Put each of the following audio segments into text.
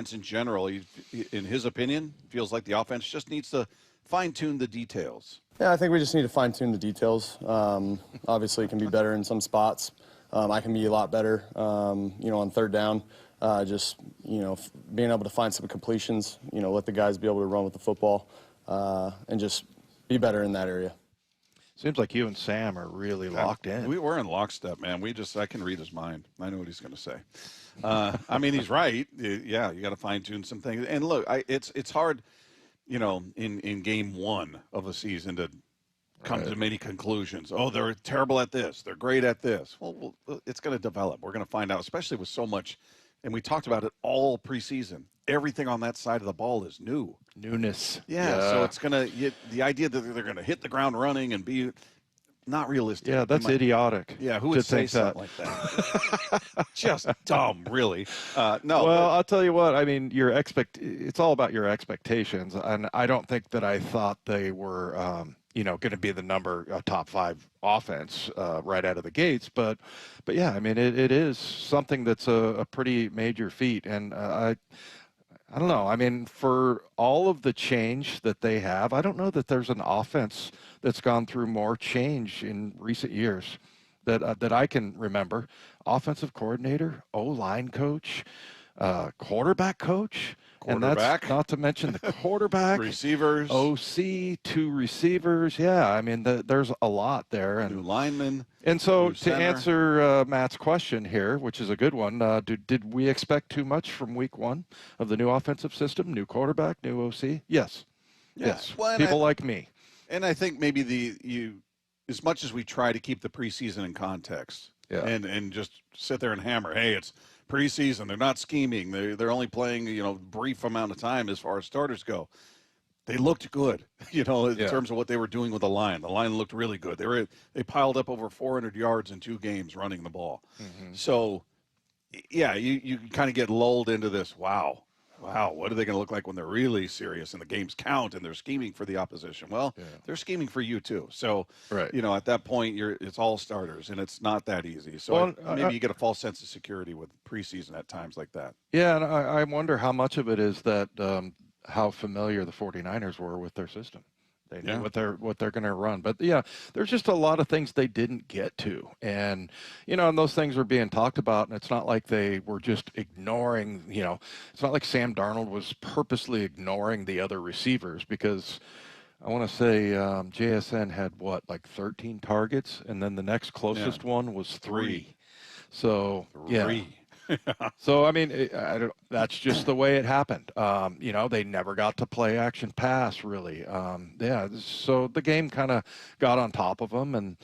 in general, in his opinion, feels like the offense just needs to fine-tune the details. Yeah, I think we just need to fine-tune the details. Obviously, it can be better in some spots. I can be a lot better, on third down. Just, being able to find some completions, let the guys be able to run with the football, and just be better in that area. Seems like you and Sam are really locked in. We were in lockstep, man. I can read his mind. I know what he's going to say. I mean, he's right. Yeah, you got to fine-tune some things. And look, it's hard, in game one of a season to come to many conclusions. Oh, they're terrible at this. They're great at this. Well, it's going to develop. We're going to find out, especially with so much. And we talked about it all preseason. Everything on that side of the ball is new. Newness. Yeah. So it's going to – the idea that they're going to hit the ground running and be not realistic. Yeah, that's idiotic. Yeah, who would say something like that? Just dumb, really. No. Well, I'll tell you what. I mean, it's all about your expectations. And I don't think that I thought they were going to be the top 5 offense right out of the gates. But yeah, I mean, it is something that's a pretty major feat. And I don't know. I mean, for all of the change that they have, I don't know that there's an offense that's gone through more change in recent years that I can remember. Offensive coordinator, O-line coach, quarterback coach. And that's not to mention the quarterback, receivers, OC, 2 receivers. Yeah, I mean, there's a lot there. And new linemen. And so to answer Matt's question here, which is a good one, did we expect too much from week 1 of the new offensive system, new quarterback, new OC? Yes. Yeah. Yes. Well, people like me. And I think maybe as much as we try to keep the preseason in context and just sit there and hammer, hey, it's preseason, they're not scheming, they're only playing brief amount of time as far as starters go. They looked good, in terms of what they were doing with the line. The line looked really good. They piled up over 400 yards in 2 games running the ball. Mm-hmm. So yeah, you kind of get lulled into this. Wow, what are they going to look like when they're really serious and the games count and they're scheming for the opposition? Well, they're scheming for you too. So, at that point, it's all starters, and it's not that easy. So maybe you get a false sense of security with preseason at times like that. Yeah, and I wonder how much of it is that how familiar the 49ers were with their system. They knew what they're going to run. But, yeah, there's just a lot of things they didn't get to. And, and those things were being talked about, and it's not like they were just ignoring, it's not like Sam Darnold was purposely ignoring the other receivers, because I want to say JSN had, 13 targets, and then the next closest one was 3. So, yeah. So, I mean, that's just the way it happened. They never got to play action pass, really. So the game kind of got on top of them. And,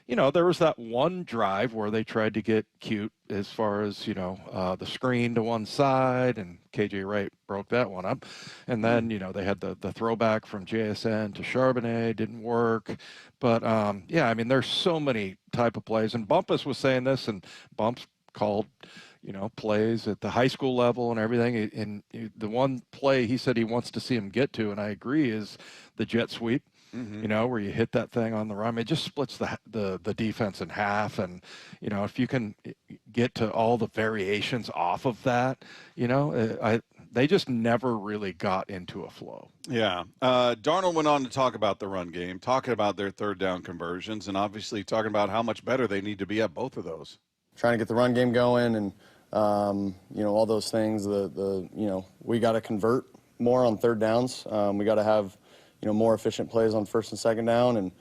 there was that one drive where they tried to get cute as far as, the screen to one side, and KJ Wright broke that one up. And then, they had the throwback from JSN to Charbonnet, didn't work. But, I mean, there's so many type of plays. And Bumpus was saying this, and Bumps called plays at the high school level and everything. And the one play he said he wants to see him get to, and I agree, is the jet sweep, where you hit that thing on the run. It just splits the defense in half. And, if you can get to all the variations off of that, they just never really got into a flow. Yeah. Darnold went on to talk about the run game, talking about their third down conversions, and obviously talking about how much better they need to be at both of those. Trying to get the run game going and, all those things. We got to convert more on third downs. We got to have, more efficient plays on first and second down, and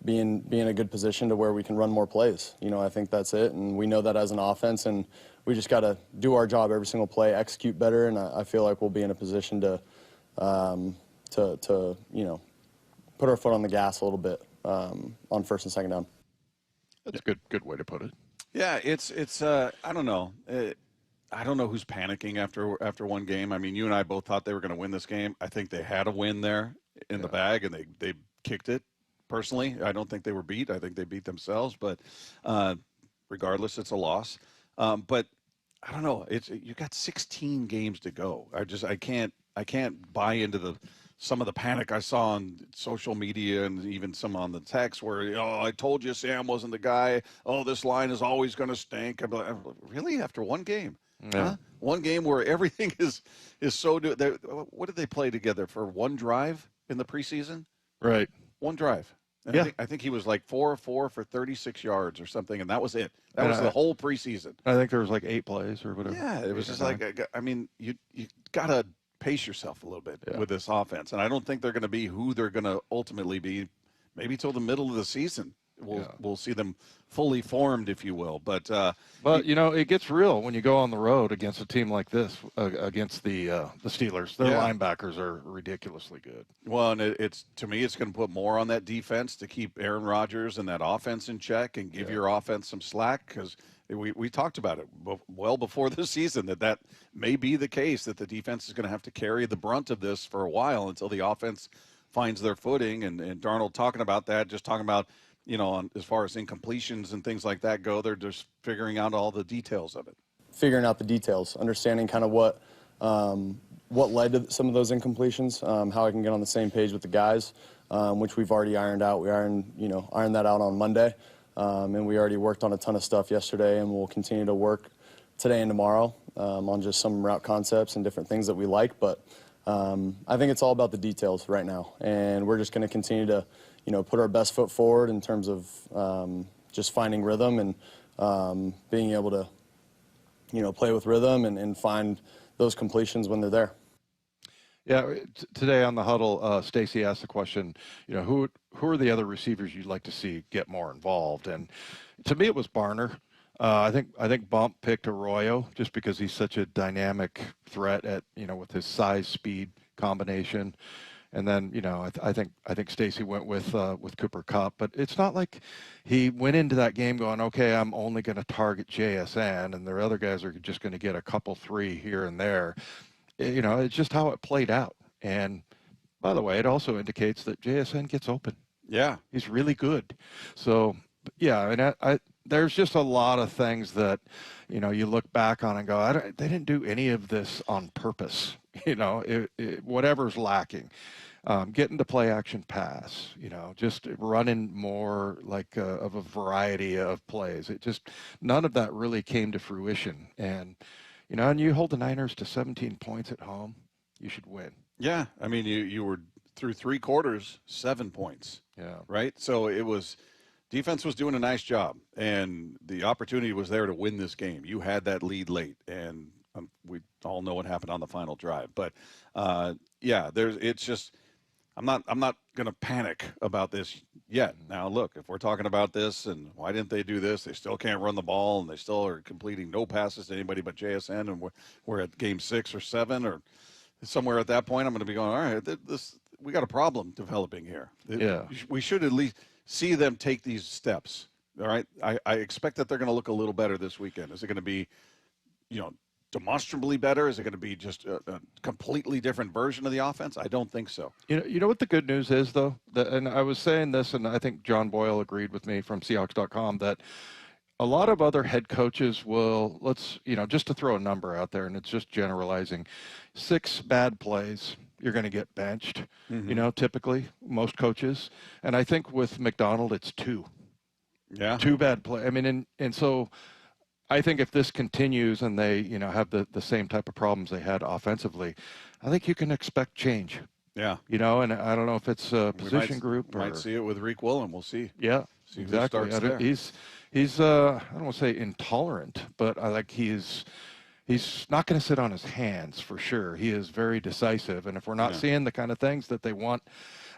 be in a good position to where we can run more plays. I think that's it, and we know that as an offense, and we just got to do our job every single play, execute better, and I feel like we'll be in a position to put our foot on the gas a little bit on first and second down. That's a good way to put it. Yeah, it's I don't know. I don't know who's panicking after one game. I mean, you and I both thought they were going to win this game. I think they had a win there in the bag, and they kicked it. Personally, I don't think they were beat. I think they beat themselves. But regardless, it's a loss. But I don't know. You got 16 games to go. I can't buy into some of the panic I saw on social media and even some on the text where, I told you Sam wasn't the guy. Oh, this line is always going to stink. I'm like, really? After one game? Yeah. Huh? One game where everything is so what did they play together for one drive in the preseason? Right. One drive. And Yeah. I think he was like 4 of 4 for 36 yards or something, and that was it. That And was the whole preseason. I think there was like 8 plays or whatever. Yeah, it was just 9. like, I mean, you got to pace yourself a little bit with this offense, and I don't think they're going to be who they're going to ultimately be. Maybe till the middle of the season, we'll see them fully formed, if you will. But you know, it gets real when you go on the road against a team like this, against the Steelers. Their linebackers are ridiculously good. Well, and it's to me, it's going to put more on that defense to keep Aaron Rodgers and that offense in check and give your offense some slack, because we talked about it well before the season that may be the case, that the defense is going to have to carry the brunt of this for a while until the offense finds their footing. And Darnold talking about that, just talking about, you know, as far as incompletions and things like that go, they're just figuring out all the details of it. Figuring out the details, understanding kind of what led to some of those incompletions, how I can get on the same page with the guys, which we've already ironed out. We ironed that out on Monday, and we already worked on a ton of stuff yesterday, and we'll continue to work today and tomorrow on just some route concepts and different things that we like. But I think it's all about the details right now, and we're just going to continue to, put our best foot forward in terms of just finding rhythm and being able to, play with rhythm and find those completions when they're there. Yeah, today on the huddle, Stacy asked the question, who are the other receivers you'd like to see get more involved? And to me, it was Barner. I think Bump picked Arroyo just because he's such a dynamic threat at with his size speed combination. And then I think Stacy went with Cooper Kupp, but it's not like he went into that game going, okay, I'm only going to target JSN, and the other guys are just going to get a couple 3 here and there. It's just how it played out. And by the way, it also indicates that JSN gets open. Yeah, he's really good. So yeah, and there's just a lot of things that you look back on and go, they didn't do any of this on purpose. Whatever's lacking. Getting to play action pass, just running more like of a variety of plays. None of that really came to fruition. And, and you hold the Niners to 17 points at home, you should win. Yeah. I mean, you were through 3 quarters, 7 points. Yeah. Right. So defense was doing a nice job, and the opportunity was there to win this game. You had that lead late, and we all know what happened on the final drive. But it's just, I'm not going to panic about this yet. Now, look, if we're talking about this and why didn't they do this? They still can't run the ball, and they still are completing no passes to anybody but JSN, and we're at game 6 or 7 or somewhere at that point. I'm going to be going, all right, we got a problem developing here. We should at least see them take these steps. All right, I expect that they're going to look a little better this weekend. Is it going to be, demonstrably better? Is it going to be just a completely different version of the offense? I don't think so. You know what the good news is, though? And I was saying this, and I think John Boyle agreed with me from Seahawks.com, that a lot of other head coaches will, just to throw a number out there, and it's just generalizing, 6 bad plays, you're going to get benched, typically, most coaches. And I think with McDonald, it's 2. Yeah. 2 bad plays. I mean, and so I think if this continues and they, have the same type of problems they had offensively, I think you can expect change. Yeah. And I don't know if it's a position group. We might see it with Reek Willem. We'll see. Yeah, see exactly. Who starts there. He's I don't want to say intolerant, but I like he's not going to sit on his hands for sure. He is very decisive. And if we're not seeing the kind of things that they want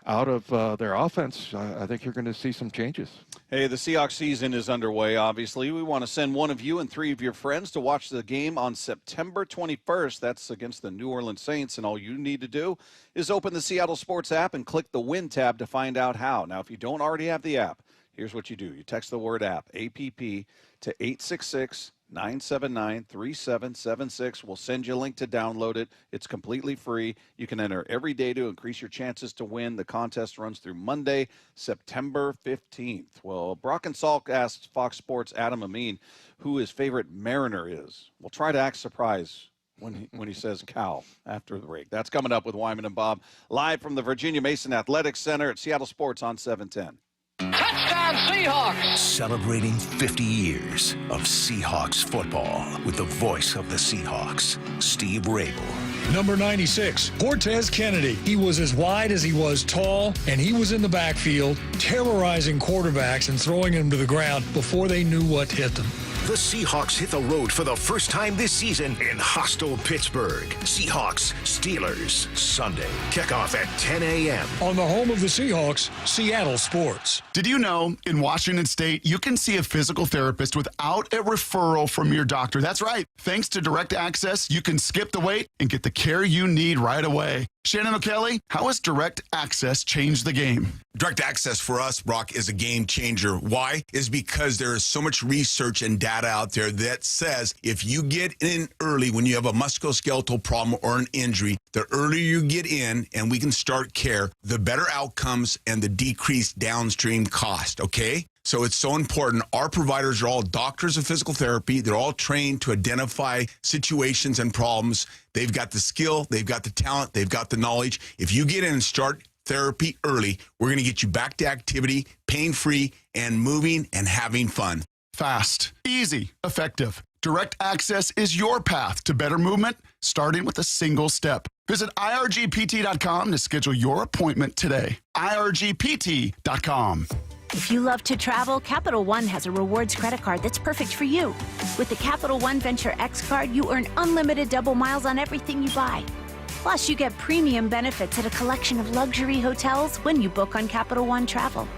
out of their offense, I think you're going to see some changes. Hey, the Seahawks season is underway, obviously. We want to send one of you and 3 of your friends to watch the game on September 21st. That's against the New Orleans Saints, and all you need to do is open the Seattle Sports app and click the Win tab to find out how. Now, if you don't already have the app, here's what you do. You text the word app, APP, to 866-979-3776. We'll send you a link to download it. It's completely free. You can enter every day to increase your chances to win. The contest runs through Monday, September 15th. Well, Brock and Salk asked Fox Sports' Adam Amin who his favorite Mariner is. We'll try to act surprised when he says Cal after the break. That's coming up with Wyman and Bob, live from the Virginia Mason Athletics Center at Seattle Sports on 710. Touchdown, Seahawks! Celebrating 50 years of Seahawks football with the voice of the Seahawks, Steve Rabel. Number 96, Cortez Kennedy. He was as wide as he was tall, and he was in the backfield terrorizing quarterbacks and throwing them to the ground before they knew what hit them. The Seahawks hit the road for the first time this season in hostile Pittsburgh. Seahawks, Steelers, Sunday. Kickoff at 10 a.m. On the home of the Seahawks, Seattle Sports. Did you know in Washington State, you can see a physical therapist without a referral from your doctor? That's right. Thanks to Direct Access, you can skip the wait and get the care you need right away. Shannon O'Kelly, how has Direct Access changed the game? Direct Access for us, Brock, is a game changer. Why? Is because there is so much research and data out there that says if you get in early when you have a musculoskeletal problem or an injury, the earlier you get in and we can start care, the better outcomes and the decreased downstream cost, okay? So it's so important. Our providers are all doctors of physical therapy. They're all trained to identify situations and problems. They've got the skill, they've got the talent, they've got the knowledge. If you get in and start therapy early, we're going to get you back to activity, pain-free, and moving and having fun. Fast, easy, effective. Direct Access is your path to better movement, starting with a single step. Visit irgpt.com to schedule your appointment today. irgpt.com. If you love to travel, Capital One has a rewards credit card that's perfect for you. With the Capital One Venture X card, you earn unlimited double miles on everything you buy. Plus, you get premium benefits at a collection of luxury hotels when you book on Capital One Travel.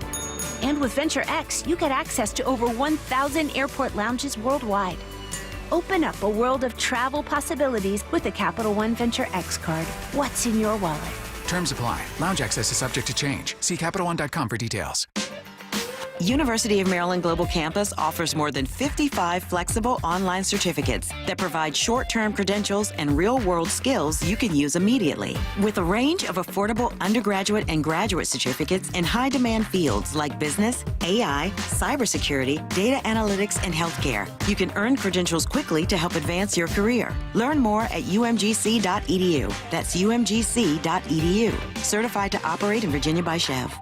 And with Venture X, you get access to over 1,000 airport lounges worldwide. Open up a world of travel possibilities with the Capital One Venture X card. What's in your wallet? Terms apply. Lounge access is subject to change. See CapitalOne.com for details. University of Maryland Global Campus offers more than 55 flexible online certificates that provide short-term credentials and real-world skills you can use immediately. With a range of affordable undergraduate and graduate certificates in high-demand fields like business, AI, cybersecurity, data analytics, and healthcare, you can earn credentials quickly to help advance your career. Learn more at umgc.edu. That's umgc.edu. Certified to operate in Virginia by Chev.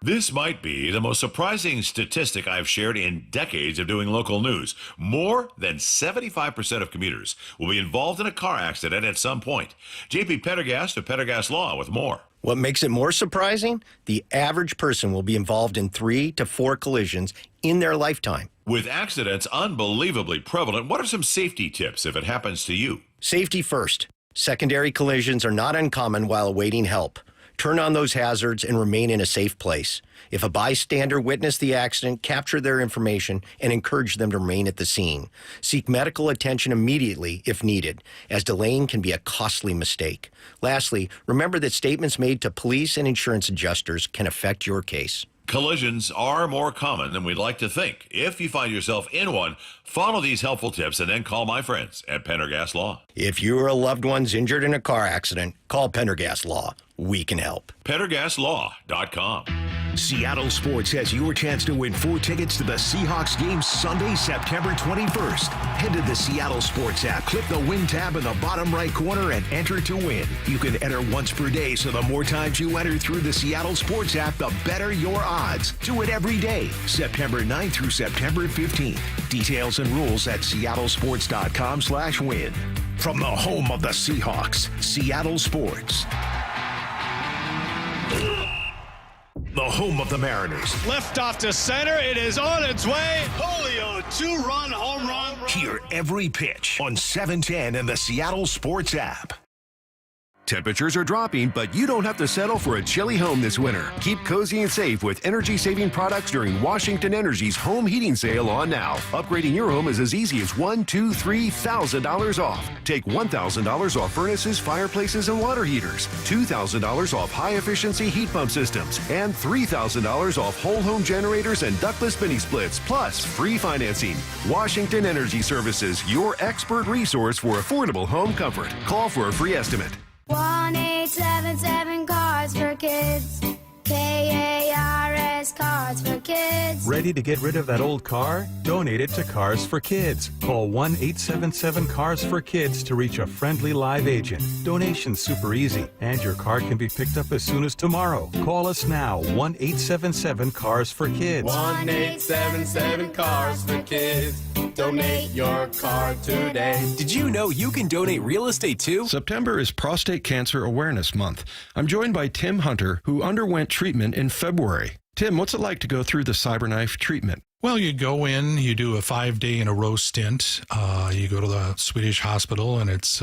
This might be the most surprising statistic I've shared in decades of doing local news. More than 75% of commuters will be involved in a car accident at some point. JP Pendergast of Pendergast Law with more. What makes it more surprising? The average person will be involved in 3 to 4 collisions in their lifetime. With accidents unbelievably prevalent, what are some safety tips if it happens to you? Safety first. Secondary collisions are not uncommon while awaiting help. Turn on those hazards and remain in a safe place. If a bystander witnessed the accident, capture their information and encourage them to remain at the scene. Seek medical attention immediately if needed, as delaying can be a costly mistake. Lastly, remember that statements made to police and insurance adjusters can affect your case. Collisions are more common than we'd like to think. If you find yourself in one, follow these helpful tips and then call my friends at Pendergast Law. If you or a loved one's injured in a car accident, call Pendergast Law. We can help. PendergastLaw.com. Seattle Sports has your chance to win 4 tickets to the Seahawks game Sunday, September 21st. Head to the Seattle Sports app, click the Win tab in the bottom right corner, and enter to win. You can enter once per day, so the more times you enter through the Seattle Sports app, the better your odds. Do it every day, September 9th through September 15th. Details and rules at seattlesports.com/win. From the home of the Seahawks, Seattle Sports. The home of the Mariners. Left off to center. It is on its way. Julio, 2-run home run. Hear every pitch on 710 and the Seattle Sports app. Temperatures are dropping, but you don't have to settle for a chilly home this winter. Keep cozy and safe with energy-saving products during Washington Energy's home heating sale on now. Upgrading your home is as easy as $1,000, $2,000, $3,000 off. Take $1,000 off furnaces, fireplaces, and water heaters, $2,000 off high-efficiency heat pump systems, and $3,000 off whole home generators and ductless mini splits, plus free financing. Washington Energy Services, your expert resource for affordable home comfort. Call for a free estimate. 1-877 Cards for Kids. KARS Cards for Kids. Ready to get rid of that old car? Donate it to Cars for Kids. Call 1-877-CARS-FOR-KIDS to reach a friendly live agent. Donation's super easy, and your car can be picked up as soon as tomorrow. Call us now, 1-877-CARS-FOR-KIDS. 1-877-CARS-FOR-KIDS. Donate your car today. Did you know you can donate real estate too? September is Prostate Cancer Awareness Month. I'm joined by Tim Hunter, who underwent treatment in February. Tim, what's it like to go through the CyberKnife treatment? Well, you go in, you do a 5-day-in-a-row stint. You go to the Swedish hospital, and it's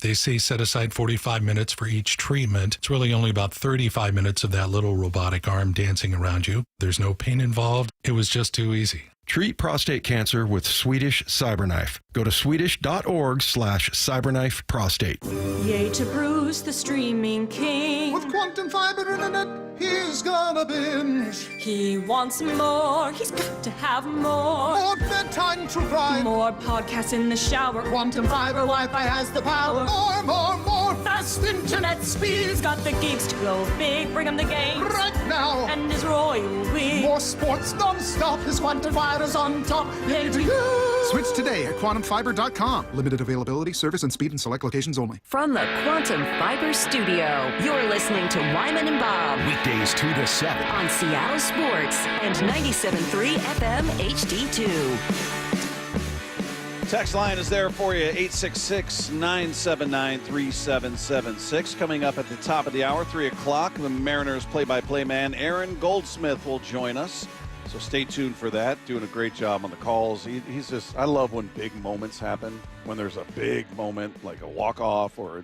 they say set aside 45 minutes for each treatment. It's really only about 35 minutes of that little robotic arm dancing around you. There's no pain involved. It was just too easy. Treat prostate cancer with Swedish CyberKnife. Go to swedish.org/CyberKnifeProstate. Yay to Bruce, the streaming king. With quantum fiber internet, he's gonna binge. He wants more, he's got to have more. More bedtime true crime. More podcasts in the shower. Quantum fiber Wi-Fi has the power. More fast internet speed. He's got the geeks to go big, bring him the game. Right now. And his royal we. More sports non-stop, his quantum fiber's on top. Yay to you. Switch today at quantumfiber.com. Limited availability, service and speed in select locations only. From the Quantum Fiber Studio, you're listening to Wyman and Bob. Weekdays 2 to 7. On Seattle Sports and 97.3 FM HD2. Text line is there for you, 866-979-3776. Coming up at the top of the hour, 3 o'clock, the Mariners play-by-play man Aaron Goldsmith will join us. So stay tuned for that. Doing a great job on the calls. He's just, I love when big moments happen. When there's a big moment, like a walk-off or,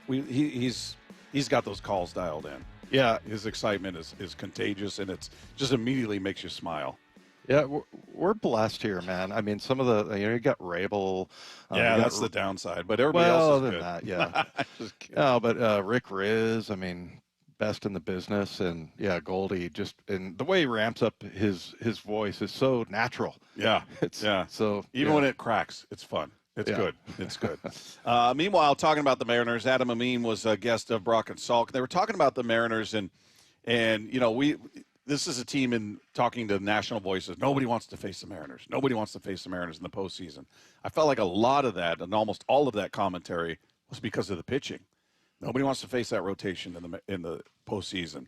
he's got those calls dialed in. Yeah, his excitement is contagious, and it's just immediately makes you smile. Yeah, we're blessed here, man. I mean, some of the, you got Rabel. Yeah, that's the downside, but everybody else is good. That, yeah. No, but Rick Riz, I mean, best in the business, and yeah, Goldie, just, and the way he ramps up his voice is so natural. Yeah, So even when it cracks, it's fun. It's good. It's good. Meanwhile, talking about the Mariners, Adam Amin was a guest of Brock and Salk. They were talking about the Mariners, and this is a team in talking to national voices. Nobody wants to face the Mariners. Nobody wants to face the Mariners in the postseason. I felt like a lot of that and almost all of that commentary was because of the pitching. Nobody wants to face that rotation in the postseason.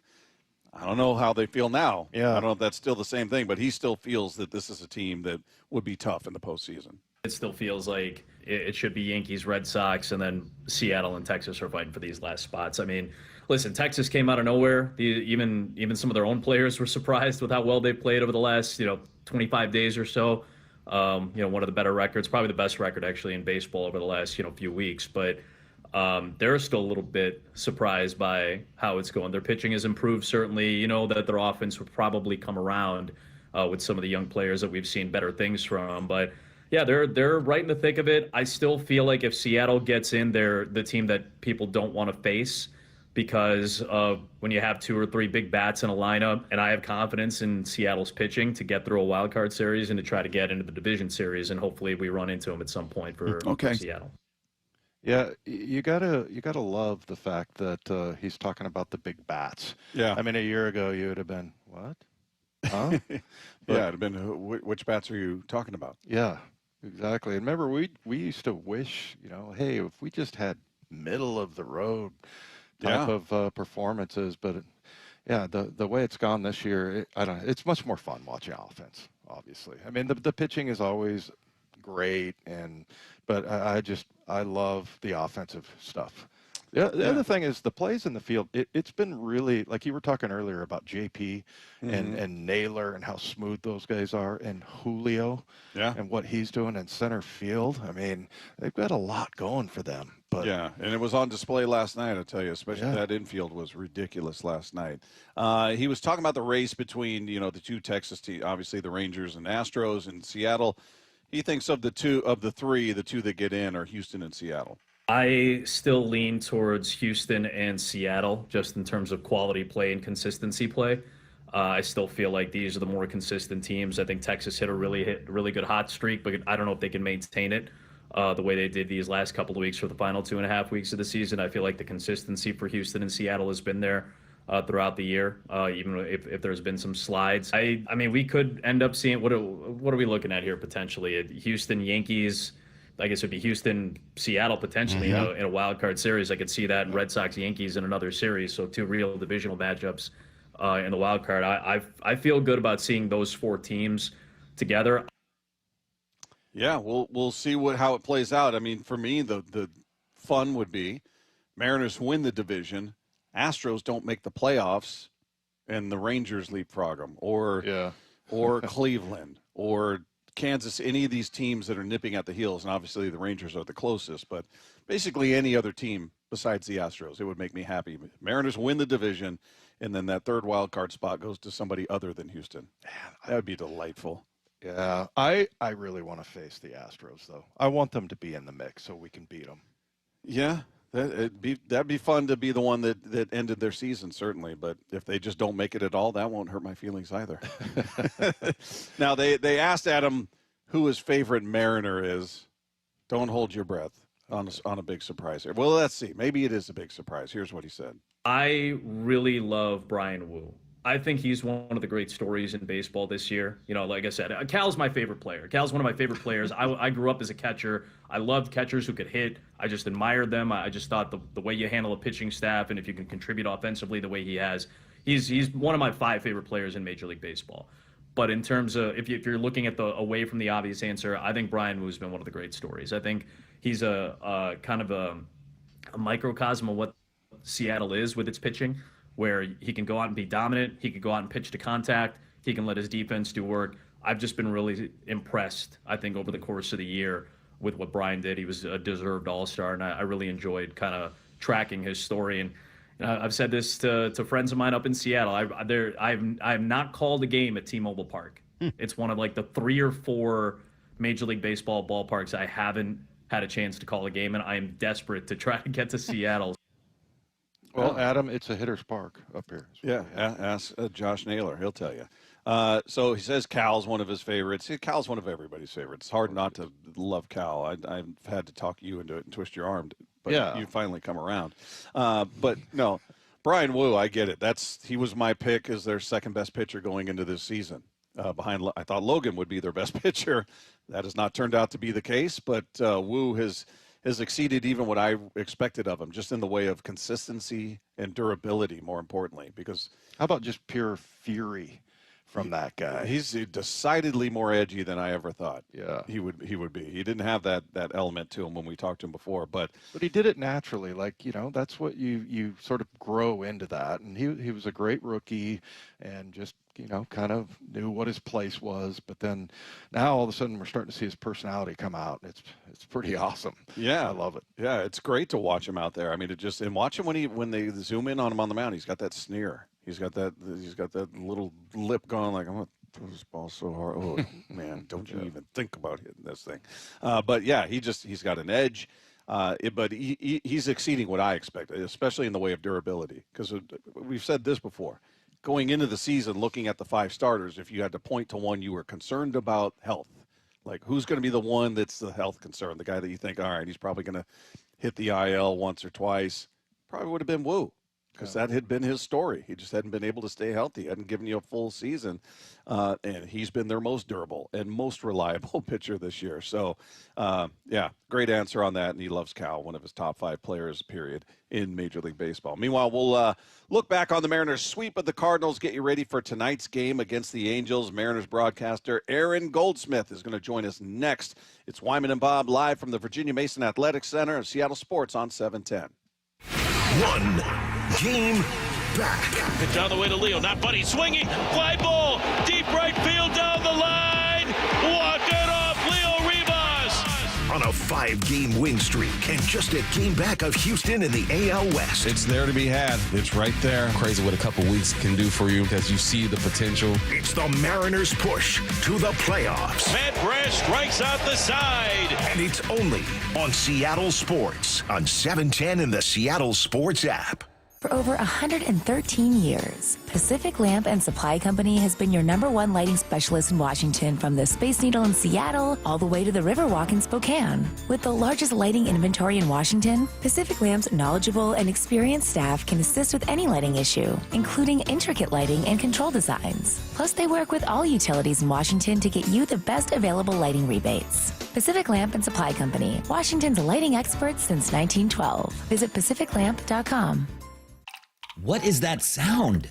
I don't know how they feel now. Yeah. I don't know if that's still the same thing, but he still feels that this is a team that would be tough in the postseason. It still feels like it should be Yankees, Red Sox, and then Seattle and Texas are fighting for these last spots. I mean, listen, Texas came out of nowhere. Even some of their own players were surprised with how well they played over the last 25 days or so. One of the better records, probably the best record actually in baseball over the last few weeks. But they're still a little bit surprised by how it's going. Their pitching has improved certainly. That their offense would probably come around with some of the young players that we've seen better things from, but. Yeah, they're right in the thick of it. I still feel like if Seattle gets in, they're the team that people don't want to face because of when you have 2 or 3 big bats in a lineup. And I have confidence in Seattle's pitching to get through a wild card series and to try to get into the division series. And hopefully we run into them at some point for Seattle. Yeah, you gotta love the fact that he's talking about the big bats. Yeah, I mean, a year ago you would have been what? Huh? Yeah, it'd have been which bats are you talking about? Yeah. Exactly. And remember, we used to wish, hey, if we just had middle of the road type of performances. But the way it's gone this year, it's much more fun watching offense. Obviously, I mean the pitching is always great, but I love the offensive stuff. The other thing is the plays in the field. It's been really, like you were talking earlier about JP and Naylor and how smooth those guys are, and Julio and what he's doing in center field. I mean, they've got a lot going for them. But and it was on display last night, I tell you, especially that infield was ridiculous last night. He was talking about the race between, the 2 Texas teams, obviously the Rangers and Astros and Seattle. He thinks of the 2 that get in are Houston and Seattle. I still lean towards Houston and Seattle just in terms of quality play and consistency play. I still feel like these are the more consistent teams. I think Texas hit a really good hot streak, but I don't know if they can maintain it the way they did these last couple of weeks for the final 2.5 weeks of the season. I feel like the consistency for Houston and Seattle has been there throughout the year, even if there's been some slides. I mean, we could end up seeing, what are we looking at here potentially? Houston Yankees, I guess it would be Houston, Seattle potentially in a wild card series. I could see that. Red Sox, Yankees in another series. So 2 real divisional matchups in the wild card. I feel good about seeing those 4 teams together. Yeah, we'll see how it plays out. I mean, for me, the fun would be Mariners win the division, Astros don't make the playoffs, and the Rangers leapfrog them, or Cleveland, or Kansas, any of these teams that are nipping at the heels, and obviously the Rangers are the closest, but basically any other team besides the Astros, it would make me happy. Mariners win the division, and then that 3rd wild card spot goes to somebody other than Houston. Man, that would be delightful. Yeah, I really want to face the Astros, though. I want them to be in the mix so we can beat them. Yeah, that'd be fun to be the one that ended their season, certainly. But if they just don't make it at all, that won't hurt my feelings either. Now, they asked Adam who his favorite Mariner is. Don't hold your breath on a big surprise here. Well, let's see. Maybe it is a big surprise. Here's what he said. I really love Brian Wu. I think he's one of the great stories in baseball this year. You know, like I said, Cal's my favorite player. Cal's one of my favorite players. I grew up as a catcher. I loved catchers who could hit. I just admired them. I just thought the way you handle a pitching staff and if you can contribute offensively the way he has, he's one of my 5 favorite players in Major League Baseball. But in terms of if you're looking at away from the obvious answer, I think Brian Wu's been one of the great stories. I think he's a kind of a microcosm of what Seattle is with its pitching, where he can go out and be dominant. He can go out and pitch to contact. He can let his defense do work. I've just been really impressed, I think, over the course of the year with what Brian did. He was a deserved all-star, and I really enjoyed kind of tracking his story. And I've said this to friends of mine up in Seattle. I've not called a game at T-Mobile Park. It's one of like the 3 or 4 Major League Baseball ballparks I haven't had a chance to call a game, and I am desperate to try to get to Seattle. Well, Adam, it's a hitter's park up here. Yeah, ask Josh Naylor. He'll tell you. So he says Cal's one of his favorites. Cal's one of everybody's favorites. It's hard not to love Cal. I've had to talk you into it and twist your arm, but you finally come around. But no, Brian Wu, I get it. He was my pick as their 2nd best pitcher going into this season. I thought Logan would be their best pitcher. That has not turned out to be the case, but Wu has exceeded even what I expected of him, just in the way of consistency and durability, more importantly. Because how about just pure fury from that guy? He's decidedly more edgy than I ever thought. Yeah, he would be. He didn't have that element to him when we talked to him before, but he did it naturally. Like, that's what you sort of grow into that. And he was a great rookie, and just kind of knew what his place was. But then now all of a sudden we're starting to see his personality come out. It's pretty awesome. Yeah, I love it. Yeah, it's great to watch him out there. I mean, and watch him when they zoom in on him on the mound. He's got that sneer. He's got that little lip going like, I'm going to throw this ball so hard. Oh man, don't you even think about hitting this thing. But yeah, he's got an edge. But he's exceeding what I expected, especially in the way of durability. Because we've said this before. Going into the season, looking at the 5 starters, if you had to point to one you were concerned about health, like who's going to be the one that's the health concern, the guy that you think, all right, he's probably going to hit the IL once or twice, probably would have been Wu, because that had been his story. He just hadn't been able to stay healthy, hadn't given you a full season, and he's been their most durable and most reliable pitcher this year. So, yeah, great answer on that, and he loves Cal, one of his top 5 players, period, in Major League Baseball. Meanwhile, we'll look back on the Mariners' sweep of the Cardinals, get you ready for tonight's game against the Angels. Mariners broadcaster Aaron Goldsmith is going to join us next. It's Wyman and Bob live from the Virginia Mason Athletic Center of Seattle Sports on 710. 1 game back. Pitch on the way to Leo. Not Buddy swinging. Fly ball. Deep right field down the line. Walk it off. Leo Rivas. On a 5-game win streak and just a game back of Houston in the AL West. It's there to be had. It's right there. Crazy what a couple weeks can do for you because you see the potential. It's the Mariners' push to the playoffs. Matt Brash strikes out the side. And it's only on Seattle Sports on 710 and the Seattle Sports app. For over 113 years, Pacific Lamp and Supply Company has been your #1 lighting specialist in Washington, from the Space Needle in Seattle all the way to the Riverwalk in Spokane. With the largest lighting inventory in Washington, Pacific Lamp's knowledgeable and experienced staff can assist with any lighting issue, including intricate lighting and control designs. Plus, they work with all utilities in Washington to get you the best available lighting rebates. Pacific Lamp and Supply Company, Washington's lighting experts since 1912. Visit pacificlamp.com. What is that sound?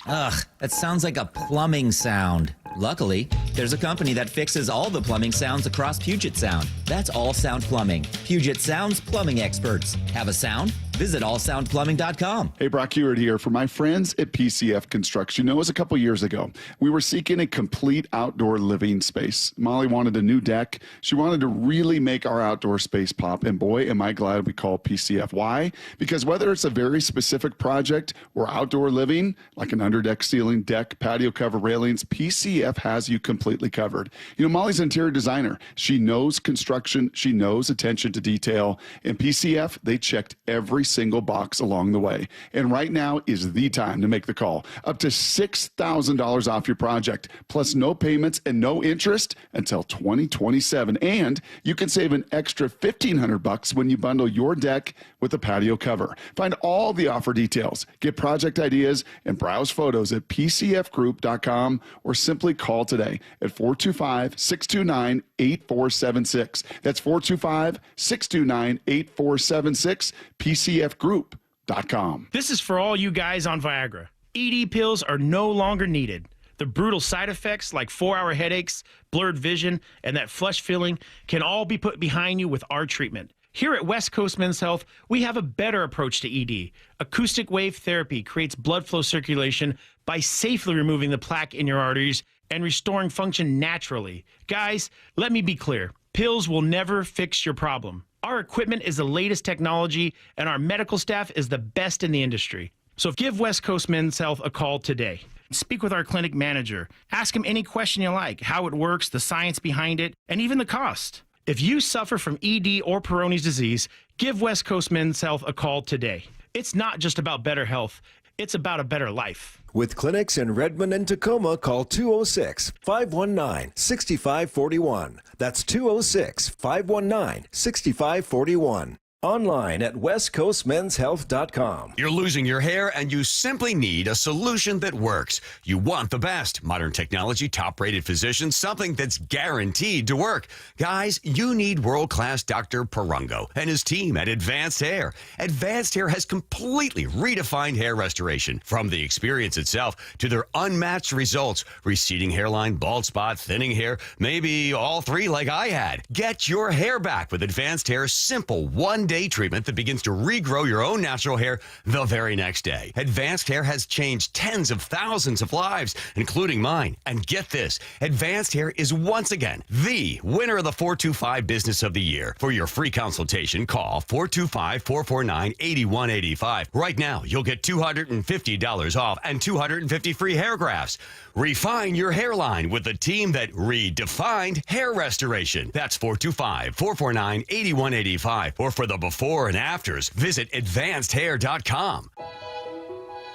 Ugh, that sounds like a plumbing sound. Luckily, there's a company that fixes all the plumbing sounds across Puget Sound. That's All Sound Plumbing. Puget Sound's plumbing experts. Have a sound? Visit allsoundplumbing.com. Hey, Brock Hewitt here for my friends at PCF Construction. It was a couple years ago. We were seeking a complete outdoor living space. Molly wanted a new deck. She wanted to really make our outdoor space pop. And boy, am I glad we called PCF. Why? Because whether it's a very specific project or outdoor living, like an underdeck ceiling, deck, patio cover, railings, PCF has you completely covered. You know, Molly's an interior designer. She knows construction. She knows attention to detail. And PCF, they checked every single box along the way. And right now is the time to make the call. Up to $6,000 off your project, plus no payments and no interest until 2027. And you can save an extra $1,500 when you bundle your deck with a patio cover. Find all the offer details, get project ideas, and browse photos at pcfgroup.com, or simply call today at 425-629-8476. That's 425-629-8476, pcfgroup.com. This is for all you guys on Viagra. ED pills are no longer needed. The brutal side effects like 4-hour headaches, blurred vision, and that flush feeling can all be put behind you with our treatment. Here at West Coast Men's Health, we have a better approach to ED. Acoustic wave therapy creates blood flow circulation by safely removing the plaque in your arteries and restoring function naturally. Guys, let me be clear. Pills will never fix your problem. Our equipment is the latest technology, and our medical staff is the best in the industry. So give West Coast Men's Health a call today. Speak with our clinic manager. Ask him any question you like, how it works, the science behind it, and even the cost. If you suffer from ED or Peyronie's disease, give West Coast Men's Health a call today. It's not just about better health. It's about a better life. With clinics in Redmond and Tacoma, call 206-519-6541. That's 206-519-6541. Online at westcoastmenshealth.com. You're losing your hair and you simply need a solution that works. You want the best. Modern technology, top-rated physicians, something that's guaranteed to work. Guys, you need world-class Dr. Perungo and his team at Advanced Hair. Advanced Hair has completely redefined hair restoration. From the experience itself to their unmatched results. Receding hairline, bald spot, thinning hair, maybe all three like I had. Get your hair back with Advanced Hair's simple one-day treatment that begins to regrow your own natural hair the very next day. Advanced Hair has changed tens of thousands of lives, including mine. And get this, Advanced Hair is once again the winner of the 425 Business of the Year. For your free consultation, call 425-449-8185. Right now, you'll get $250 off and 250 free hair grafts. Refine your hairline with the team that redefined hair restoration. That's 425-449-8185. Or for the before and afters, visit advancedhair.com.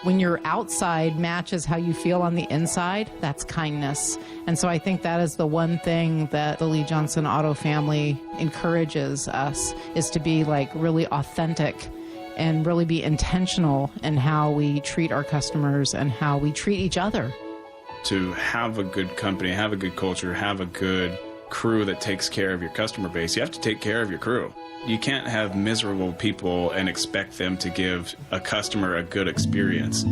When your outside matches how you feel on the inside, that's kindness. And so I think that is the one thing that the Lee Johnson Auto family encourages us, is to be like really authentic and really be intentional in how we treat our customers and how we treat each other. To have a good company, have a good culture, have a good crew that takes care of your customer base, you have to take care of your crew. You can't have miserable people and expect them to give a customer a good experience.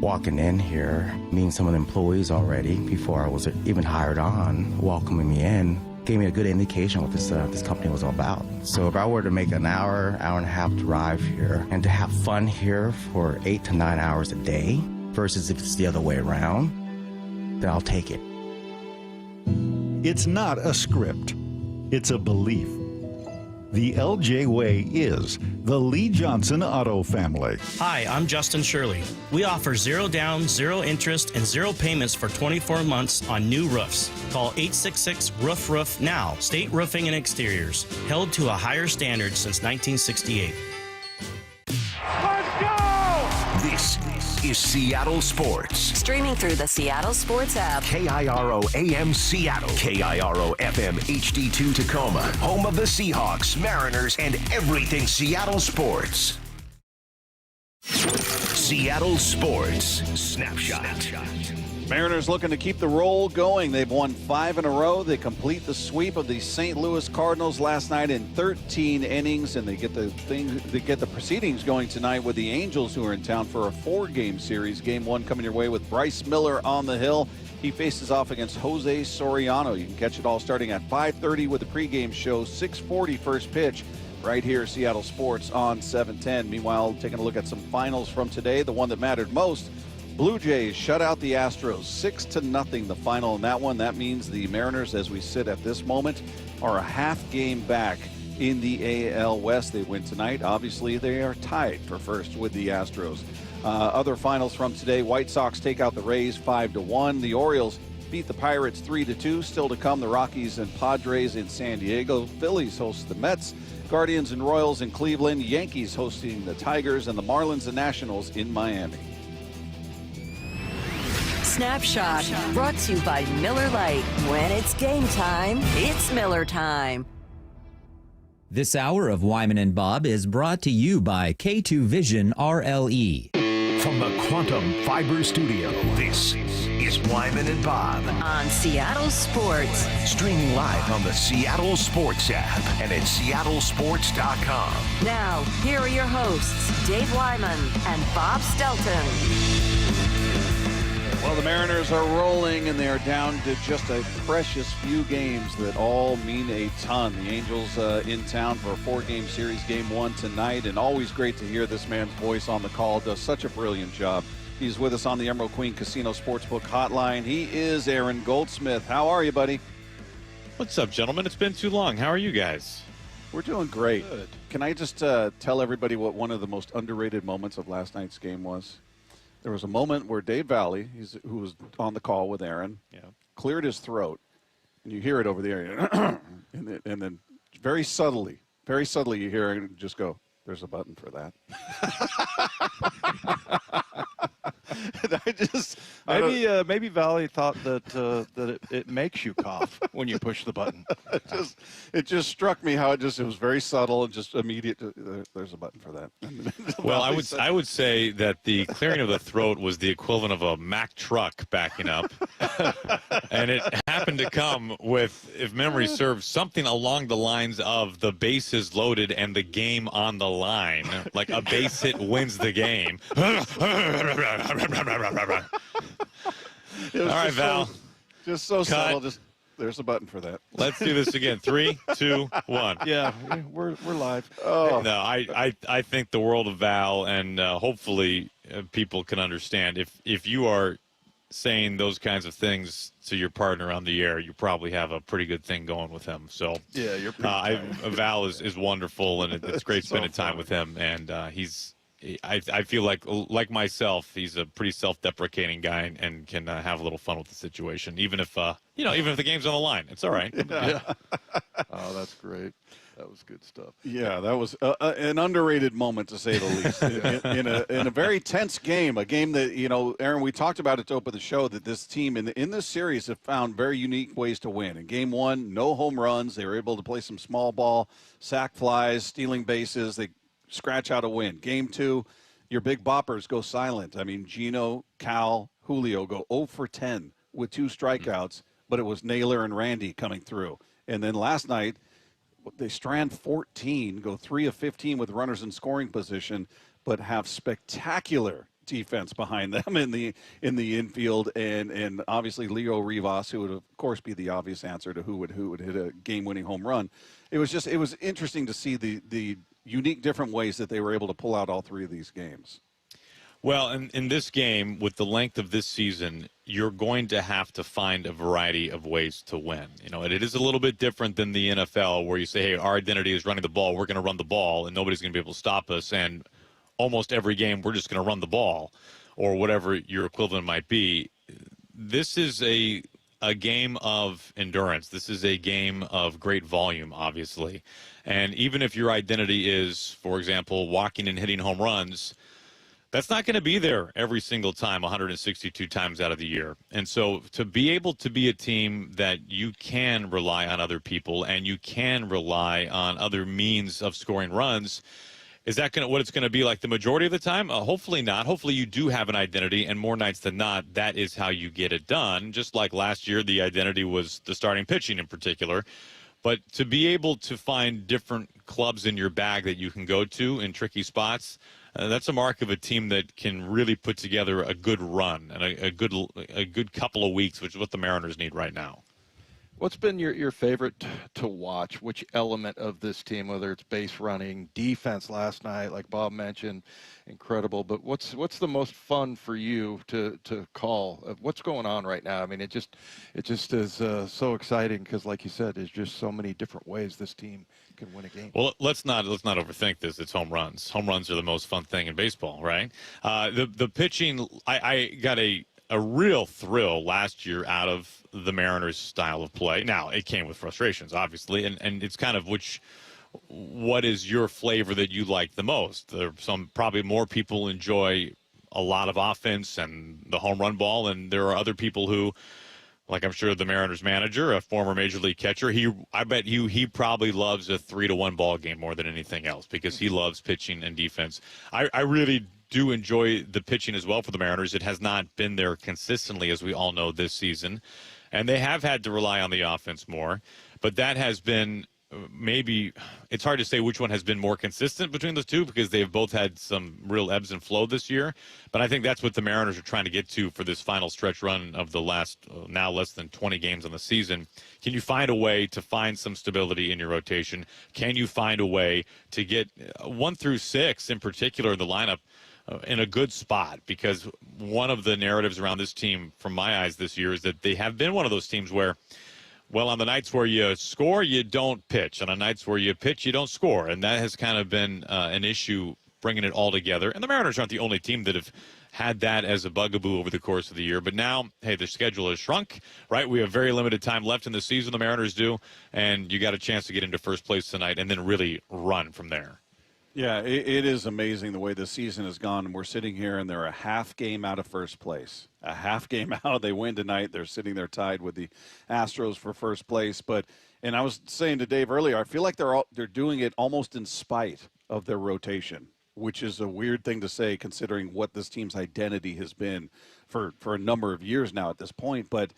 Walking in here, meeting some of the employees already before I was even hired on, welcoming me in, gave me a good indication what this company was all about. So if I were to make an hour and a half drive here and to have fun here for 8 to 9 hours a day versus if it's the other way around, then I'll take it. It's not a script. It's a belief. The LJ Way is the Lee Johnson Auto family. Hi, I'm Justin Shirley. We offer 0 down, 0 interest, and 0 payments for 24 months on new roofs. Call 866-ROOF-ROOF now. State Roofing and Exteriors. Held to a higher standard since 1968. Let's go! This is Seattle Sports. Streaming through the Seattle Sports app. KIRO AM Seattle. KIRO FM HD2 Tacoma. Home of the Seahawks, Mariners, and everything Seattle sports. Seattle Sports Snapshot. Mariners looking to keep the roll going. They've won 5 in a row. They complete the sweep of the St. Louis Cardinals last night in 13 innings, and they get the proceedings going tonight with the Angels, who are in town for a 4-game series. Game 1 coming your way with Bryce Miller on the hill. He faces off against Jose Soriano. You can catch it all starting at 5:30 with the pregame show, 6:40 first pitch. Right here, Seattle Sports on 710. Meanwhile, taking a look at some finals from today, the one that mattered most. Blue Jays shut out the Astros 6-0, the final in that one. That means the Mariners, as we sit at this moment, are a half game back in the AL West. They win tonight. Obviously, they are tied for first with the Astros. Other finals from today, White Sox take out the Rays 5-1. The Orioles beat the Pirates 3-2. Still to come, the Rockies and Padres in San Diego. Phillies host the Mets. Guardians and Royals in Cleveland. Yankees hosting the Tigers, and the Marlins and Nationals in Miami. Snapshot brought to you by Miller Lite. When it's game time, it's Miller time. This hour of Wyman and Bob is brought to you by K2 Vision RLE. From the Quantum Fiber Studio, this is Wyman and Bob On Seattle Sports. Streaming live on the Seattle Sports app and at seattlesports.com. Now, here are your hosts, Dave Wyman and Bob Stelton. Well, the Mariners are rolling, and they are down to just a precious few games that all mean a ton. The Angels in town for a 4-game series, game 1 tonight, and always great to hear this man's voice on the call. Does such a brilliant job. He's with us on the Emerald Queen Casino Sportsbook Hotline. He is Aaron Goldsmith. How are you, buddy? What's up, gentlemen? It's been too long. How are you guys? We're doing great. Good. Can I just tell everybody what one of the most underrated moments of last night's game was? There was a moment where Dave Valley, who was on the call with Aaron, cleared his throat, and you hear it over the area, and then very subtly you hear Aaron just go, "There's a button for that." Maybe Valley thought that it makes you cough when you push the button. It just struck me how it was very subtle and just immediate. There's a button for that. Well, I would say that the clearing of the throat was the equivalent of a Mack truck backing up, and it happened to come with, if memory serves, something along the lines of the bases loaded and the game on the line, like a base hit wins the game. All right, Val. Just so subtle. There's a button for that. Let's do this again. 3, 2, 1. Yeah, we're live. Oh. No, I think the world of Val, and hopefully people can understand. If you are saying those kinds of things to your partner on the air, you probably have a pretty good thing going with him. So yeah, you're Val is wonderful, and it's great spending time with him. And I feel like myself, he's a pretty self-deprecating guy and can have a little fun with the situation, even if the game's on the line. It's all right. Yeah. Oh, that's great. That was good stuff. Yeah, that was an underrated moment, to say the least, in a very tense game. A game that, Aaron, we talked about it to open the show, that this team in this series have found very unique ways to win. In game 1, no home runs. They were able to play some small ball, sack flies, stealing bases. They scratch out a win. Game 2, your big boppers go silent. I mean, Gino, Cal, Julio go 0 for 10 with 2 strikeouts, but it was Naylor and Randy coming through. And then last night, they strand 14, go 3 of 15 with runners in scoring position, but have spectacular defense behind them in the infield, and obviously Leo Rivas, who would of course be the obvious answer to who would hit a game-winning home run. It was interesting to see the unique different ways that they were able to pull out all 3 of these games. Well, in this game, with the length of this season, you're going to have to find a variety of ways to win. It is a little bit different than the NFL, where you say, hey, our identity is running the ball. We're going to run the ball, and nobody's going to be able to stop us. And almost every game, we're just going to run the ball, or whatever your equivalent might be. This is a game of endurance. This is a game of great volume, obviously. And even if your identity is, for example, walking and hitting home runs, That's not going to be there every single time, 162 times out of the year. And so to be able to be a team that you can rely on other people and you can rely on other means of scoring runs, is that what it's going to be like the majority of the time? Hopefully not. Hopefully you do have an identity, and more nights than not, that is how you get it done. Just like last year, the identity was the starting pitching in particular. But to be able to find different clubs in your bag that you can go to in tricky spots, that's a mark of a team that can really put together a good run and a good couple of weeks, which is what the Mariners need right now. What's been your favorite to watch? Which element of this team, whether it's base running, defense last night, like Bob mentioned, incredible. But what's the most fun for you to call? What's going on right now? I mean, it just is so exciting because, like you said, there's just so many different ways this team can win a game. Well, let's not overthink this. It's home runs. Home runs are the most fun thing in baseball, right? The pitching, I got a real thrill last year out of the Mariners' style of play. Now, it came with frustrations, obviously, and it's kind of what is your flavor that you like the most? There are probably more people enjoy a lot of offense and the home run ball, and there are other people who, like I'm sure the Mariners manager, a former major league catcher, I bet he probably loves a 3-1 ball game more than anything else because he loves pitching and defense. I really do enjoy the pitching as well for the Mariners. It has not been there consistently, as we all know, this season. And they have had to rely on the offense more. But that has been maybe – it's hard to say which one has been more consistent between the two because they've both had some real ebbs and flow this year. But I think that's what the Mariners are trying to get to for this final stretch run of the last now less than 20 games on the season. Can you find a way to find some stability in your rotation? Can you find a way to get 1 through 6 in particular in the lineup in a good spot? Because one of the narratives around this team, from my eyes this year, is that they have been one of those teams where, well, on the nights where you score, you don't pitch. And on nights where you pitch, you don't score. And that has kind of been an issue bringing it all together. And the Mariners aren't the only team that have had that as a bugaboo over the course of the year. But now, hey, the schedule has shrunk, right? We have very limited time left in the season, the Mariners do. And you got a chance to get into first place tonight and then really run from there. Yeah, it is amazing the way the season has gone. We're sitting here, and they're a half game out of first place. A half game out. They win tonight. They're sitting there tied with the Astros for first place. And I was saying to Dave earlier, I feel like they're doing it almost in spite of their rotation, which is a weird thing to say considering what this team's identity has been for a number of years now at this point. But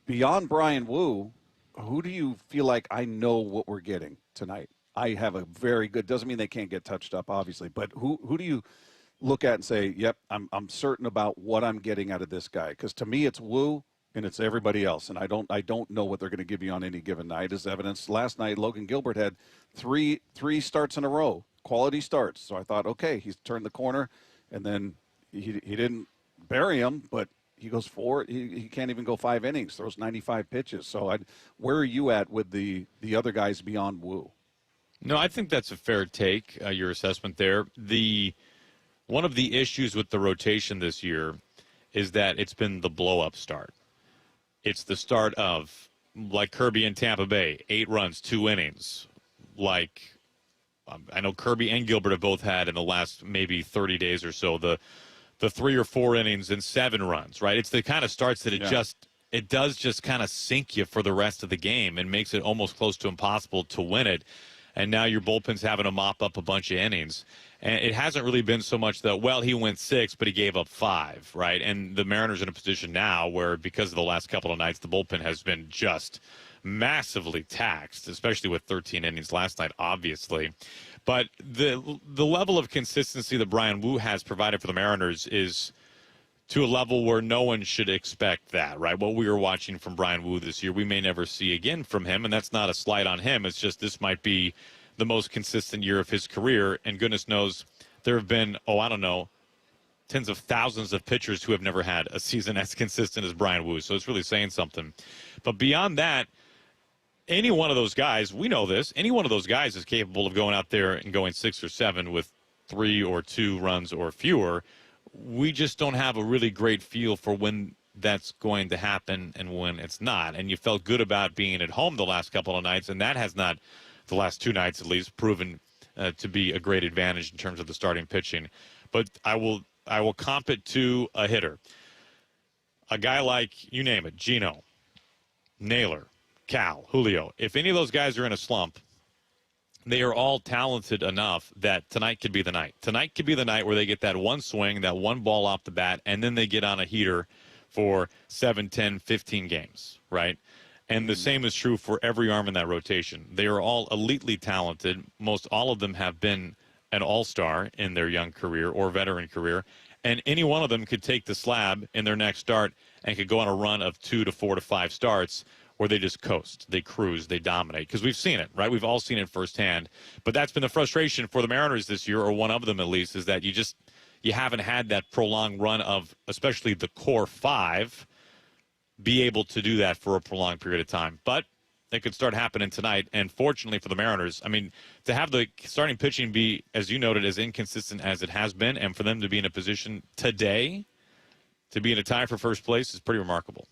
beyond Brian Wu, who do you feel like I know what we're getting tonight? I have a very good, doesn't mean they can't get touched up, obviously, but who do you look at and say, yep, I'm certain about what I'm getting out of this guy? Because to me, it's Wu and it's everybody else, and I don't know what they're going to give you on any given night as evidence. Last night, Logan Gilbert had three starts in a row, quality starts. So I thought, okay, he's turned the corner, and then he didn't bury him, but he goes 4. He can't even go 5 innings, throws 95 pitches. So where are you at with the other guys beyond Wu? No, I think that's a fair take, your assessment there. One of the issues with the rotation this year is that it's been the blow-up start. It's the start of, like Kirby in Tampa Bay, 8 runs, 2 innings. I know Kirby and Gilbert have both had in the last maybe 30 days or so, the 3 or 4 innings and 7 runs, right? It's the kind of starts that it does just kind of sink you for the rest of the game and makes it almost close to impossible to win it. And now your bullpen's having to mop up a bunch of innings. And it hasn't really been so much that, well, he went 6, but he gave up 5, right? And the Mariners are in a position now where, because of the last couple of nights, the bullpen has been just massively taxed, especially with 13 innings last night, obviously. But the level of consistency that Brian Wu has provided for the Mariners is to a level where no one should expect that, right? What we were watching from Brian Wu this year, we may never see again from him, and that's not a slight on him. It's just this might be the most consistent year of his career, and goodness knows there have been, tens of thousands of pitchers who have never had a season as consistent as Brian Wu, so it's really saying something. But beyond that, any one of those guys, we know this, any one of those guys is capable of going out there and going 6 or 7 with 3 or 2 runs or fewer. We just don't have a really great feel for when that's going to happen and when it's not. And you felt good about being at home the last couple of nights, and that has not, the last 2 nights at least, proven to be a great advantage in terms of the starting pitching. But I will I will comp it to a hitter. A guy like, you name it, Gino, Naylor, Cal, Julio. If any of those guys are in a slump, they are all talented enough that tonight could be the night. Tonight could be the night where they get that one swing, that one ball off the bat, and then they get on a heater for 7, 10, 15 games, right? And the same is true for every arm in that rotation. They are all elitely talented. Most all of them have been an all-star in their young career or veteran career. And any one of them could take the slab in their next start and could go on a run of 2 to 4 to 5 starts where they just coast, they cruise, they dominate. Because we've seen it, right? We've all seen it firsthand. But that's been the frustration for the Mariners this year, or one of them at least, is that you haven't had that prolonged run of, especially the core 5, be able to do that for a prolonged period of time. But it could start happening tonight. And fortunately for the Mariners, I mean, to have the starting pitching be, as you noted, as inconsistent as it has been, and for them to be in a position today to be in a tie for first place is pretty remarkable.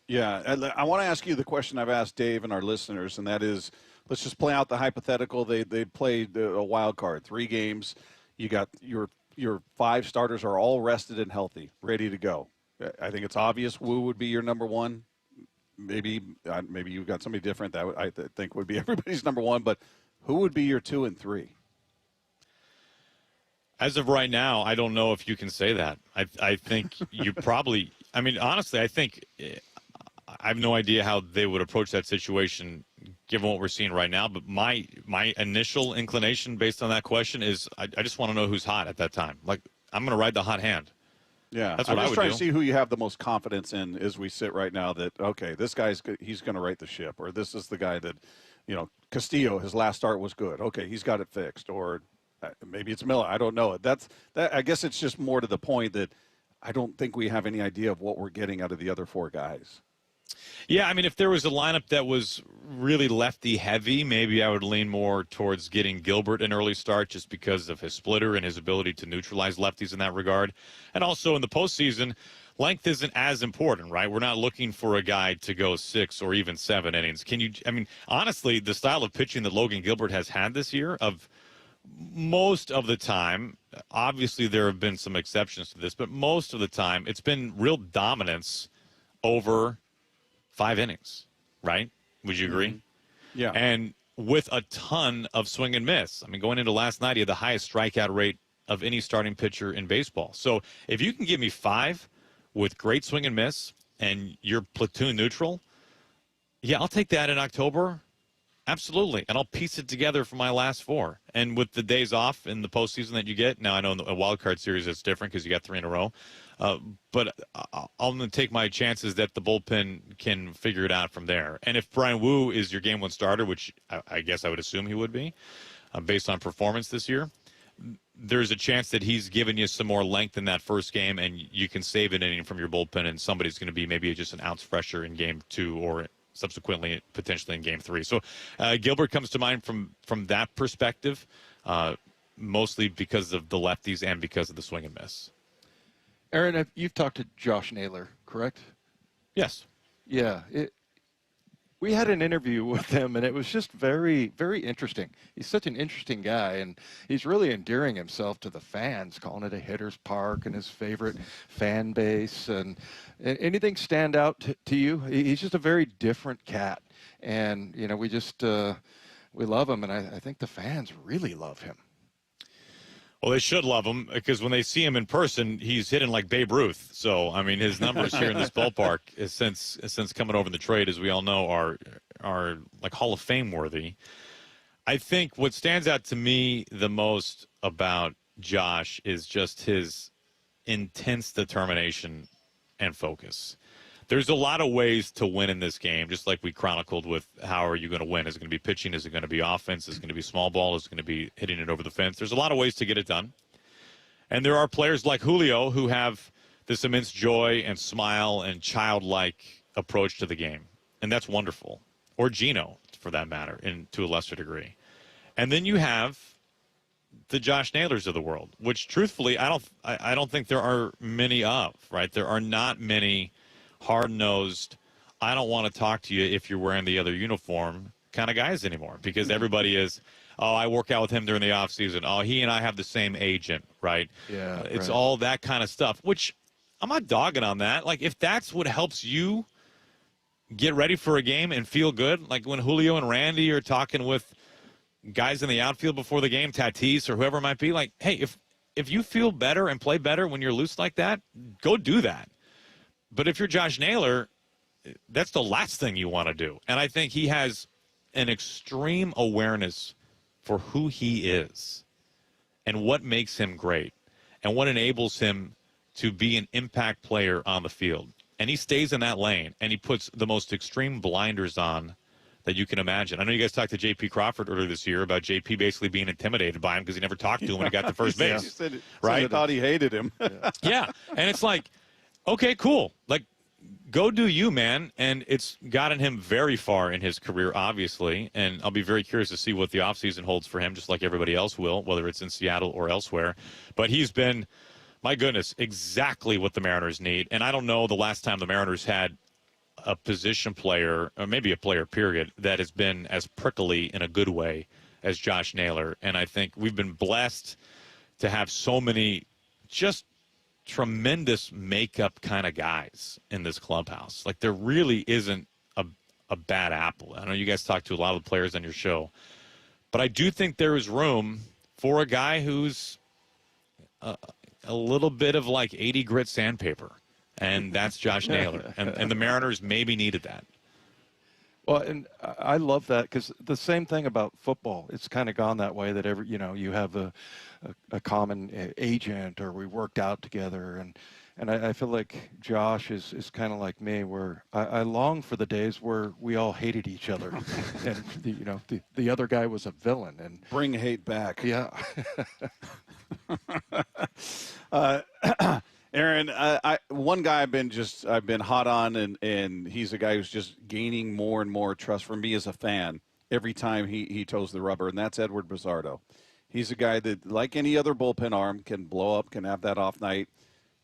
Yeah, I want to ask you the question I've asked Dave and our listeners, and that is, let's just play out the hypothetical. They played a wild card, 3 games. You got your 5 starters are all rested and healthy, ready to go. I think it's obvious Wu would be your number 1. Maybe you've got somebody different that I think would be everybody's number 1. But who would be your 2 and 3? As of right now, I don't know if you can say that. I think you probably – I mean, honestly, I think I have no idea how they would approach that situation given what we're seeing right now. But my initial inclination based on that question is I just want to know who's hot at that time. Like, I'm going to ride the hot hand. Yeah, that's what I'm just trying do. to see who you have the most confidence in as we sit right now. That okay, this guy's he's going to right the ship, or this is the guy that, Castillo, his last start was good. Okay, he's got it fixed, or maybe it's Miller. I don't know. That I guess it's just more to the point that I don't think we have any idea of what we're getting out of the other 4 guys. Yeah, I mean, if there was a lineup that was really lefty heavy, maybe I would lean more towards getting Gilbert an early start just because of his splitter and his ability to neutralize lefties in that regard. And also in the postseason, length isn't as important, right? We're not looking for a guy to go 6 or even 7 innings. Honestly, the style of pitching that Logan Gilbert has had this year, of most of the time, obviously there have been some exceptions to this, but most of the time it's been real dominance over 5 innings, right? Would you agree? Mm-hmm. Yeah. And with a ton of swing and miss. I mean, going into last night, he had the highest strikeout rate of any starting pitcher in baseball. So if you can give me 5 with great swing and miss and you're platoon neutral, yeah, I'll take that in October. Absolutely. And I'll piece it together for my last 4. And with the days off in the postseason that you get, now I know in a wild card series it's different because you got 3 in a row. But I'm going to take my chances that the bullpen can figure it out from there. And if Brian Wu is your game 1 starter, which I guess I would assume he would be, based on performance this year, there's a chance that he's given you some more length in that first game, and you can save an inning from your bullpen, and somebody's going to be maybe just an ounce fresher in game 2 or subsequently potentially in game 3. So Gilbert comes to mind from that perspective, mostly because of the lefties and because of the swing and miss. Aaron, you've talked to Josh Naylor, correct? Yes. Yeah. We had an interview with him, and it was just very, very interesting. He's such an interesting guy, and he's really endearing himself to the fans, calling it a hitter's park and his favorite fan base. And anything stand out to you? He's just a very different cat, and we just we love him, and I think the fans really love him. Well, they should love him because when they see him in person, he's hitting like Babe Ruth. So, I mean, his numbers here in this ballpark since coming over in the trade, as we all know, are like Hall of Fame worthy. I think what stands out to me the most about Josh is just his intense determination and focus. There's a lot of ways to win in this game, just like we chronicled with how are you going to win? Is it going to be pitching? Is it going to be offense? Is it going to be small ball? Is it going to be hitting it over the fence? There's a lot of ways to get it done. And there are players like Julio who have this immense joy and smile and childlike approach to the game. And that's wonderful. Or Gino, for that matter, to a lesser degree. And then you have the Josh Naylors of the world, which truthfully I don't think there are many of, right? There are not many hard-nosed, I don't want to talk to you if you're wearing the other uniform kind of guys anymore, because everybody is, Oh, I work out with him during the off season. Oh, he and I have the same agent, right? Yeah, it's right. all that kind of stuff, which I'm not dogging on that. Like, if that's what helps you get ready for a game and feel good, like when Julio and Randy are talking with guys in the outfield before the game, Tatis or whoever it might be, like, hey, if you feel better and play better when you're loose like that, go do that. But if you're Josh Naylor, that's the last thing you want to do. And I think he has an extreme awareness for who he is and what makes him great and what enables him to be an impact player on the field. And he stays in that lane, and he puts the most extreme blinders on that you can imagine. I know you guys talked to J.P. Crawford earlier this year about J.P. basically being intimidated by him because he never talked to him when he got to first base. He said, right? He thought he hated him. Yeah, and it's like, okay, cool. Like, go do you, man. And it's gotten him very far in his career, obviously. And I'll be very curious to see what the offseason holds for him, just like everybody else will, whether it's in Seattle or elsewhere. But he's been, my goodness, exactly what the Mariners need. And I don't know the last time the Mariners had a position player, or maybe a player, period, that has been as prickly in a good way as Josh Naylor. And I think we've been blessed to have so many just tremendous makeup kind of guys in this clubhouse. Like, there really isn't a bad apple. I know you guys talk to a lot of the players on your show, but I do think there is room for a guy who's a little bit of like 80 grit sandpaper, and that's Josh Naylor. And the Mariners maybe needed that. Well, and I love that because the same thing about football. It's kind of gone that way that you have a common agent, or we worked out together, and I feel like Josh is kind of like me, where I long for the days where we all hated each other, and the other guy was a villain, and bring hate back. Yeah. Aaron, one guy I've been hot on, and he's a guy who's just gaining more and more trust from me as a fan every time he toes the rubber, and that's Edward Bizzardo. He's a guy that, like any other bullpen arm, can blow up, can have that off night.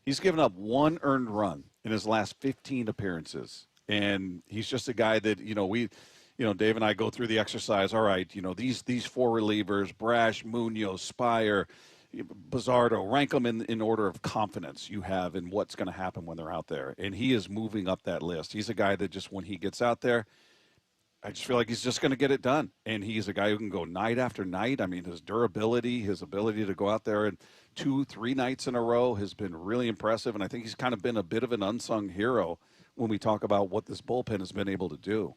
He's given up one earned run in his last 15 appearances, and he's just a guy that Dave and I go through the exercise. All right, these four relievers: Brash, Munoz, Spire, Bizzardo, rank them in order of confidence you have in what's going to happen when they're out there. And he is moving up that list. He's a guy that just, when he gets out there, I just feel like he's just going to get it done. And he's a guy who can go night after night. I mean, his durability, his ability to go out there and 2-3 nights in a row has been really impressive. And I think he's kind of been a bit of an unsung hero when we talk about what this bullpen has been able to do.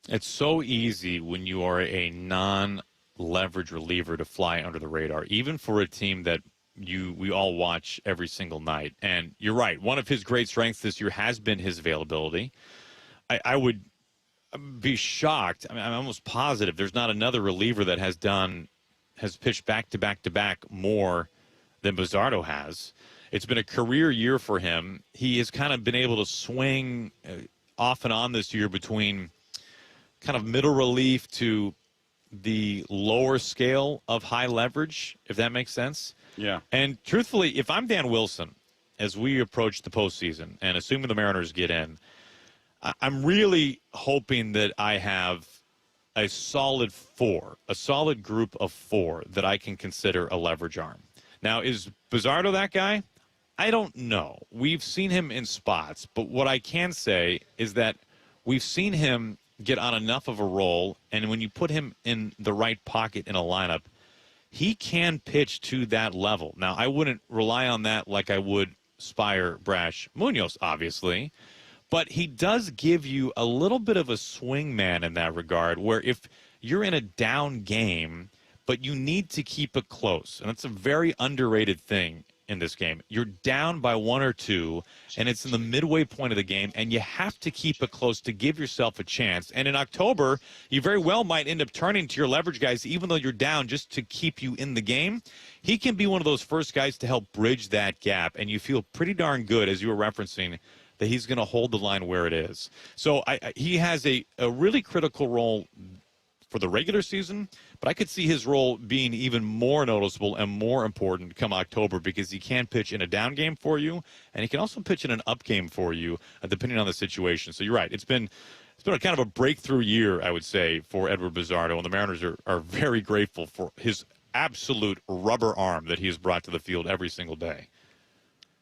It's so easy when you are a non-leverage reliever to fly under the radar, even for a team that we all watch every single night. And you're right. One of his great strengths this year has been his availability. I would be shocked. I mean, I'm almost positive there's not another reliever that has pitched back to back to back more than Bizzardo has. It's been a career year for him. He has kind of been able to swing off and on this year between kind of middle relief to the lower scale of high leverage, if that makes sense. Yeah. And truthfully, if I'm Dan Wilson, as we approach the postseason, and assuming the Mariners get in, I'm really hoping that I have a solid group of four that I can consider a leverage arm. Now, is Bizzardo that guy? I don't know. We've seen him in spots, but what I can say is that we've seen him get on enough of a roll, and when you put him in the right pocket in a lineup, he can pitch to that level. Now, I wouldn't rely on that like I would Spire, Brash, Munoz, obviously, but he does give you a little bit of a swing man in that regard, where if you're in a down game, but you need to keep it close, and that's a very underrated thing in this game. You're down by 1 or 2, and it's in the midway point of the game, and you have to keep it close to give yourself a chance. And in October, you very well might end up turning to your leverage guys, even though you're down, just to keep you in the game. He can be one of those first guys to help bridge that gap, and you feel pretty darn good, as you were referencing, that he's going to hold the line where it is. So he has a really critical role for the regular season, but I could see his role being even more noticeable and more important come October, because he can pitch in a down game for you, and he can also pitch in an up game for you, depending on the situation. So you're right. It's been It's been a kind of a breakthrough year, I would say, for Edward Bizzardo, and the Mariners are very grateful for his absolute rubber arm that he has brought to the field every single day.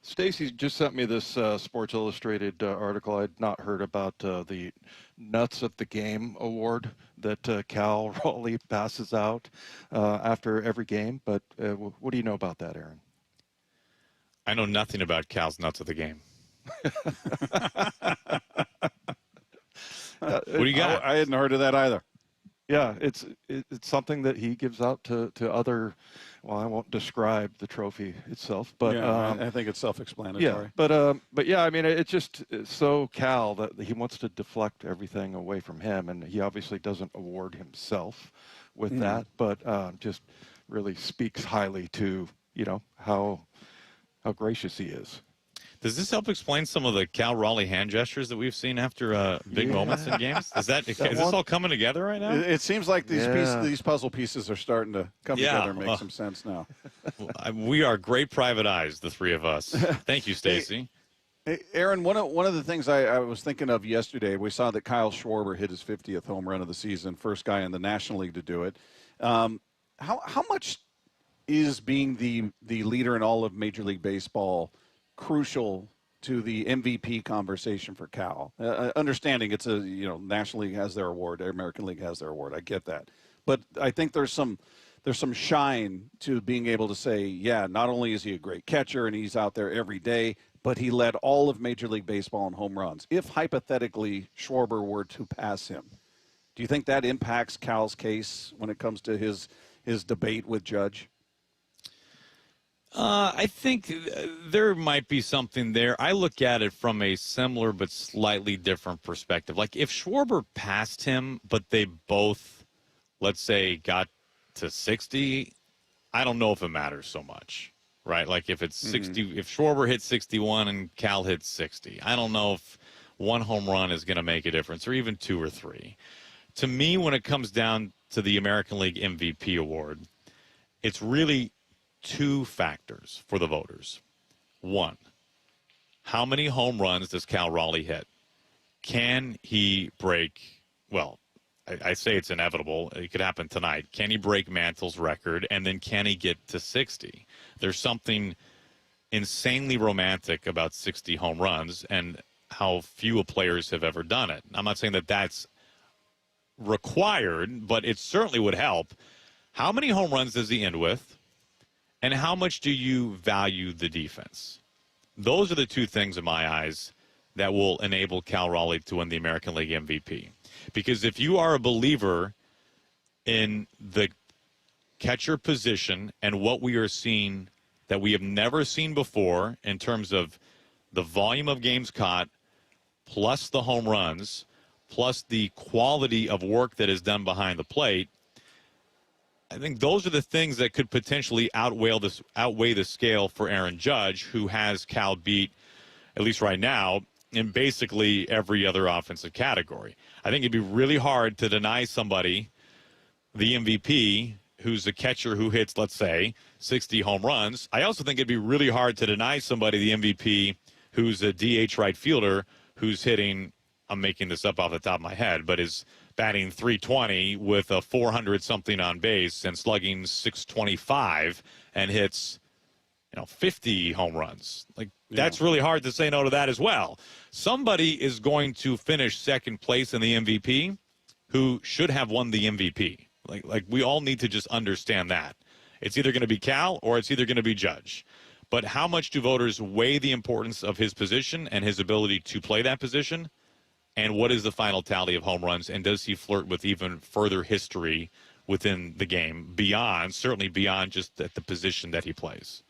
Stacy just sent me this Sports Illustrated article. I'd not heard about the Nuts of the Game award that Cal Raleigh passes out after every game. But what do you know about that, Aaron? I know nothing about Cal's Nuts of the Game. What do you got? I hadn't heard of that either. Yeah, it's something that he gives out to other. Well, I won't describe the trophy itself, but yeah, I think it's self-explanatory. Yeah, but yeah, I mean, it's so Cal that he wants to deflect everything away from him, and he obviously doesn't award himself with that, but just really speaks highly to how gracious he is. Does this help explain some of the Cal Raleigh hand gestures that we've seen after big moments in games? Is this all coming together right now? It seems like these puzzle pieces are starting to come together and make some sense now. We are great private eyes, the three of us. Thank you, Stacy. Hey, Aaron, one of the things I was thinking of yesterday, we saw that Kyle Schwarber hit his 50th home run of the season, first guy in the National League to do it. How much is being the leader in all of Major League Baseball crucial to the MVP conversation for Cal? Understanding it's National League has their award, American League has their award. I get that, but I think there's some shine to being able to say, yeah, not only is he a great catcher and he's out there every day, but he led all of Major League Baseball in home runs. If hypothetically Schwarber were to pass him, do you think that impacts Cal's case when it comes to his debate with Judge? I think there might be something there. I look at it from a similar but slightly different perspective. Like if Schwarber passed him, but they both, let's say, got to 60, I don't know if it matters so much, right? Like if it's 60, if Schwarber hits 61 and Cal hits 60, I don't know if one home run is going to make a difference, or even two or three. To me, when it comes down to the American League MVP award, it's really two factors for the voters. One, how many home runs does Cal Raleigh hit? Can he break, well, I say it's inevitable. It could happen tonight. Can he break Mantle's record? And then can he get to 60? There's something insanely romantic about 60 home runs and how few players have ever done it. I'm not saying that that's required, but it certainly would help. How many home runs does he end with? And how much do you value the defense? Those are the two things in my eyes that will enable Cal Raleigh to win the American League MVP. Because if you are a believer in the catcher position and what we are seeing that we have never seen before in terms of the volume of games caught, plus the home runs, plus the quality of work that is done behind the plate, I think those are the things that could potentially outweigh the scale for Aaron Judge, who has Cal beat, at least right now, in basically every other offensive category. I think it'd be really hard to deny somebody the MVP who's a catcher who hits, let's say, 60 home runs. I also think it'd be really hard to deny somebody the MVP who's a DH right fielder who's hitting, I'm making this up off the top of my head, but is batting .320 with a 400-something on base and slugging .625 and hits, 50 home runs. That's really hard to say no to that as well. Somebody is going to finish second place in the MVP who should have won the MVP. Like we all need to just understand that. It's either going to be Cal or it's either going to be Judge. But how much do voters weigh the importance of his position and his ability to play that position? And what is the final tally of home runs? And does he flirt with even further history within the game, certainly beyond just at the position that he plays?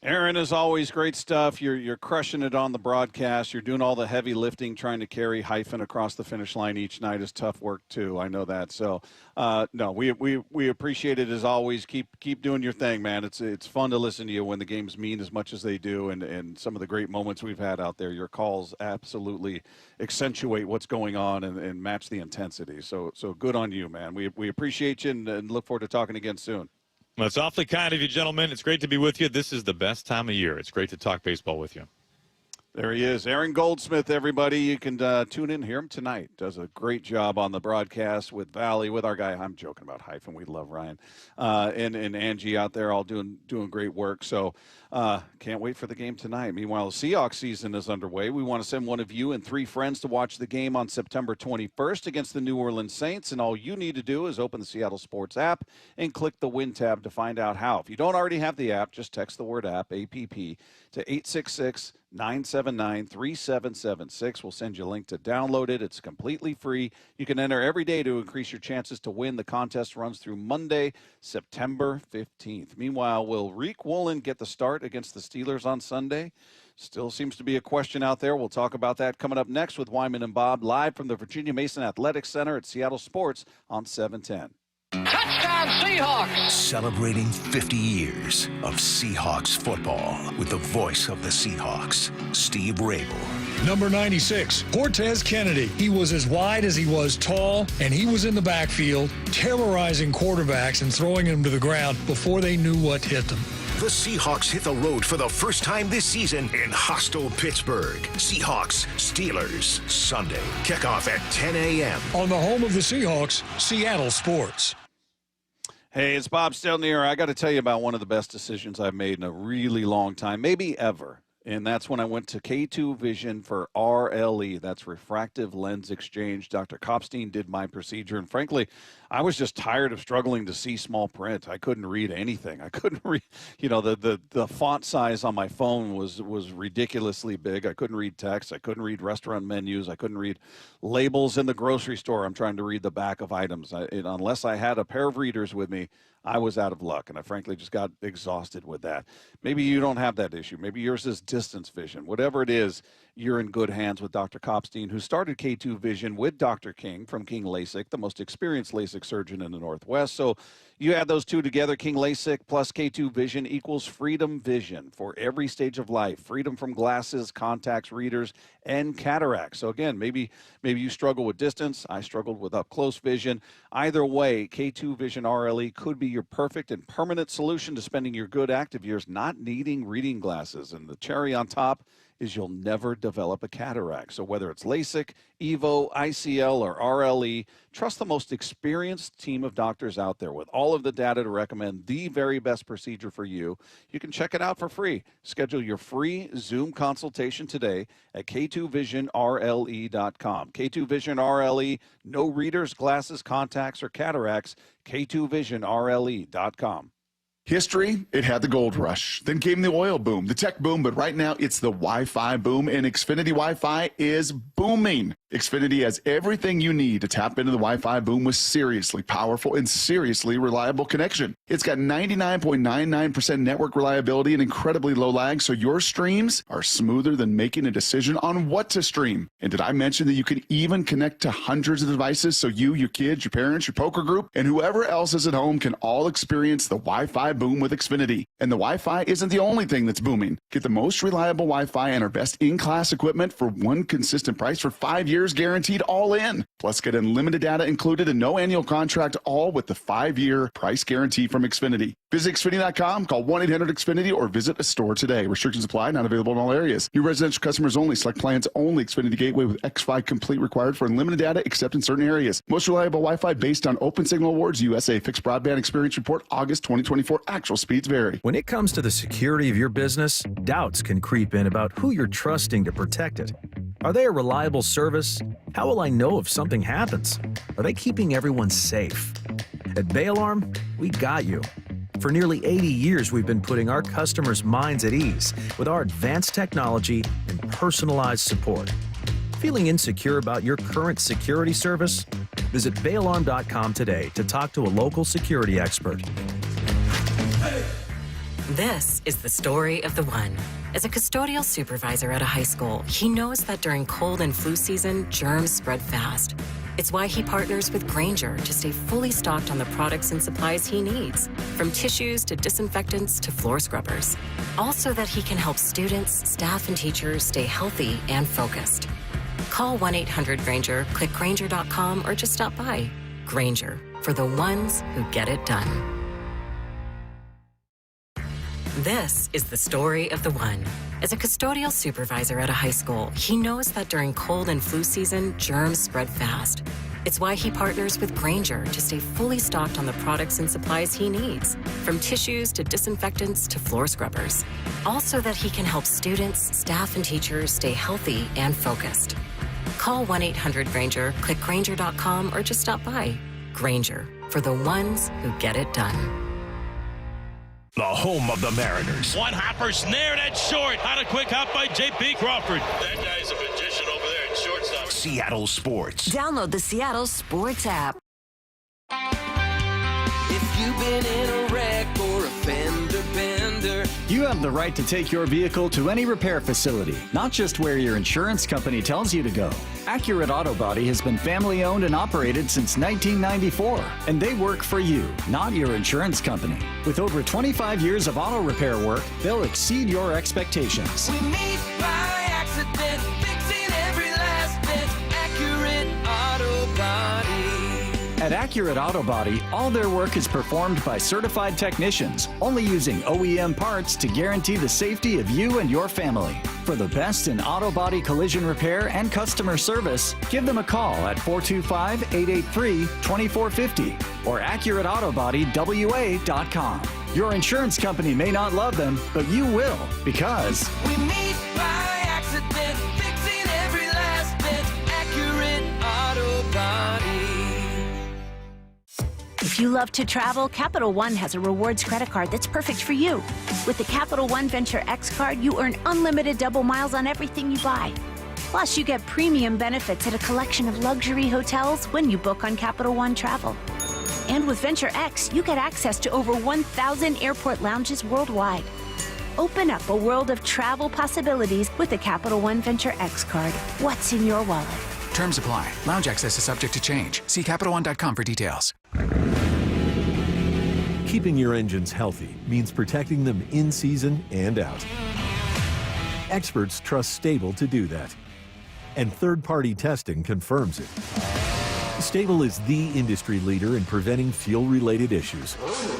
Aaron, as always, great stuff. You're crushing it on the broadcast. You're doing all the heavy lifting, trying to carry Hyphen across the finish line each night is tough work too. I know that. So, no, we appreciate it as always. Keep doing your thing, man. It's fun to listen to you when the games mean as much as they do, and some of the great moments we've had out there. Your calls absolutely accentuate what's going on and match the intensity. So good on you, man. We appreciate you and look forward to talking again soon. Well, it's awfully kind of you, gentlemen. It's great to be with you. This is the best time of year. It's great to talk baseball with you. There he is, Aaron Goldsmith, everybody. You can tune in, hear him tonight. Does a great job on the broadcast with Valley, with our guy. I'm joking about Hyphen. We love Ryan. And Angie out there all doing great work. So can't wait for the game tonight. Meanwhile, the Seahawks season is underway. We want to send one of you and 3 friends to watch the game on September 21st against the New Orleans Saints. And all you need to do is open the Seattle Sports app and click the Win tab to find out how. If you don't already have the app, just text the word app, APP, to 866-979-3776. We'll send you a link to download it. It's completely free. You can enter every day to increase your chances to win. The contest runs through Monday, September 15th. Meanwhile, will Reek Woolen get the start against the Steelers on Sunday? Still seems to be a question out there. We'll talk about that coming up next with Wyman and Bob, live from the Virginia Mason Athletic Center at Seattle Sports on 710. Touchdown Seahawks! Celebrating 50 years of Seahawks football with the voice of the Seahawks, Steve Rabel. Number 96, Cortez Kennedy. He was as wide as he was tall, and he was in the backfield terrorizing quarterbacks and throwing them to the ground before they knew what hit them. The Seahawks hit the road for the first time this season in hostile Pittsburgh. Seahawks, Steelers, Sunday. Kickoff at 10 a.m. On the home of the Seahawks, Seattle Sports. Hey, it's Bob Stelton here. I got to tell you about one of the best decisions I've made in a really long time, maybe ever. And that's when I went to K2 Vision for RLE. That's refractive lens exchange. Dr. Kopstein did my procedure. And frankly, I was just tired of struggling to see small print. I couldn't read anything. I couldn't read, the font size on my phone was ridiculously big. I couldn't read text. I couldn't read restaurant menus. I couldn't read labels in the grocery store. I'm trying to read the back of items. Unless I had a pair of readers with me, I was out of luck, and I frankly just got exhausted with that. Maybe you don't have that issue. Maybe yours is distance vision. Whatever it is, you're in good hands with Dr. Kopstein, who started K2 Vision with Dr. King from King LASIK, the most experienced LASIK surgeon in the Northwest. So you add those two together, King LASIK plus K2 Vision equals freedom vision for every stage of life. Freedom from glasses, contacts, readers, and cataracts. So again, maybe you struggle with distance. I struggled with up-close vision. Either way, K2 Vision RLE could be your perfect and permanent solution to spending your good active years not needing reading glasses. And the cherry on top is you'll never develop a cataract. So whether it's LASIK, EVO, ICL, or RLE, trust the most experienced team of doctors out there with all of the data to recommend the very best procedure for you. You can check it out for free. Schedule your free Zoom consultation today at K2VisionRLE.com. K2 Vision RLE, no readers, glasses, contacts, or cataracts. K2VisionRLE.com. History, it had the gold rush. Then came the oil boom, the tech boom, but right now it's the Wi-Fi boom, and Xfinity Wi-Fi is booming. Xfinity has everything you need to tap into the Wi-Fi boom with seriously powerful and seriously reliable connection. It's got 99.99% network reliability and incredibly low lag, so your streams are smoother than making a decision on what to stream. And did I mention that you can even connect to hundreds of devices so you, your kids, your parents, your poker group, and whoever else is at home can all experience the Wi-Fi boom with Xfinity. And the Wi-Fi isn't the only thing that's booming. Get the most reliable Wi-Fi and our best in-class equipment for one consistent price for 5 years guaranteed all in. Plus get unlimited data included and no annual contract, all with the 5-year price guarantee from Xfinity. Visit Xfinity.com, call 1-800-XFINITY or visit a store today. Restrictions apply, not available in all areas. New residential customers only. Select plans only. Xfinity Gateway with X5 Complete required for unlimited data except in certain areas. Most reliable Wi-Fi based on Open Signal Awards USA. Fixed Broadband Experience Report August 2024. Actual speeds vary. When it comes to the security of your business, doubts can creep in about who you're trusting to protect it. Are they a reliable service? How will I know if something happens? Are they keeping everyone safe? At Bay Alarm, we got you. For nearly 80 years, we've been putting our customers' minds at ease with our advanced technology and personalized support. Feeling insecure about your current security service? Visit bayalarm.com today to talk to a local security expert. This is the story of the one. As a custodial supervisor at a high school, he knows that during cold and flu season, germs spread fast. It's why he partners with Grainger to stay fully stocked on the products and supplies he needs, from tissues to disinfectants to floor scrubbers. Also that he can help students, staff, and teachers stay healthy and focused. Call 1-800-GRAINGER, click Grainger.com, or just stop by. Grainger, for the ones who get it done. This is the story of the one. As a custodial supervisor at a high school, he knows that during cold and flu season, germs spread fast. It's why he partners with Grainger to stay fully stocked on the products and supplies he needs, from tissues to disinfectants to floor scrubbers. All so that he can help students, staff, and teachers stay healthy and focused. Call 1-800-GRAINGER, click Grainger.com, or just stop by. Grainger, for the ones who get it done. The home of the Mariners. One hopper snared at short. On a quick hop by J.P. Crawford. That guy's a magician over there at shortstop. Seattle Sports. Download the Seattle Sports app. If you've been in a wreck or a fender bender, you have the right to take your vehicle to any repair facility, not just where your insurance company tells you to go. Accurate Auto Body has been family owned and operated since 1994, and they work for you, not your insurance company. With over 25 years of auto repair work, they'll exceed your expectations. we meet by accident, fixing every last bit. Accurate Auto Body. At Accurate Auto Body, all their work is performed by certified technicians, only using OEM parts to guarantee the safety of you and your family. For the best in auto body collision repair and customer service, give them a call at 425-883-2450 or AccurateAutoBodyWA.com. Your insurance company may not love them, but you will, because we meet by accident, fixing every last bit. Accurate Auto Body. If you love to travel, Capital One has a rewards credit card that's perfect for you. With the Capital One Venture X card, you earn unlimited double miles on everything you buy. Plus, you get premium benefits at a collection of luxury hotels when you book on Capital One Travel. And with Venture X, you get access to over 1,000 airport lounges worldwide. Open up a world of travel possibilities with the Capital One Venture X card. What's in your wallet? Terms apply. Lounge access is subject to change. See CapitalOne.com for details. Keeping your engines healthy means protecting them in season and out. Experts trust Stable to do that. And third-party testing confirms it. Stable is the industry leader in preventing fuel-related issues,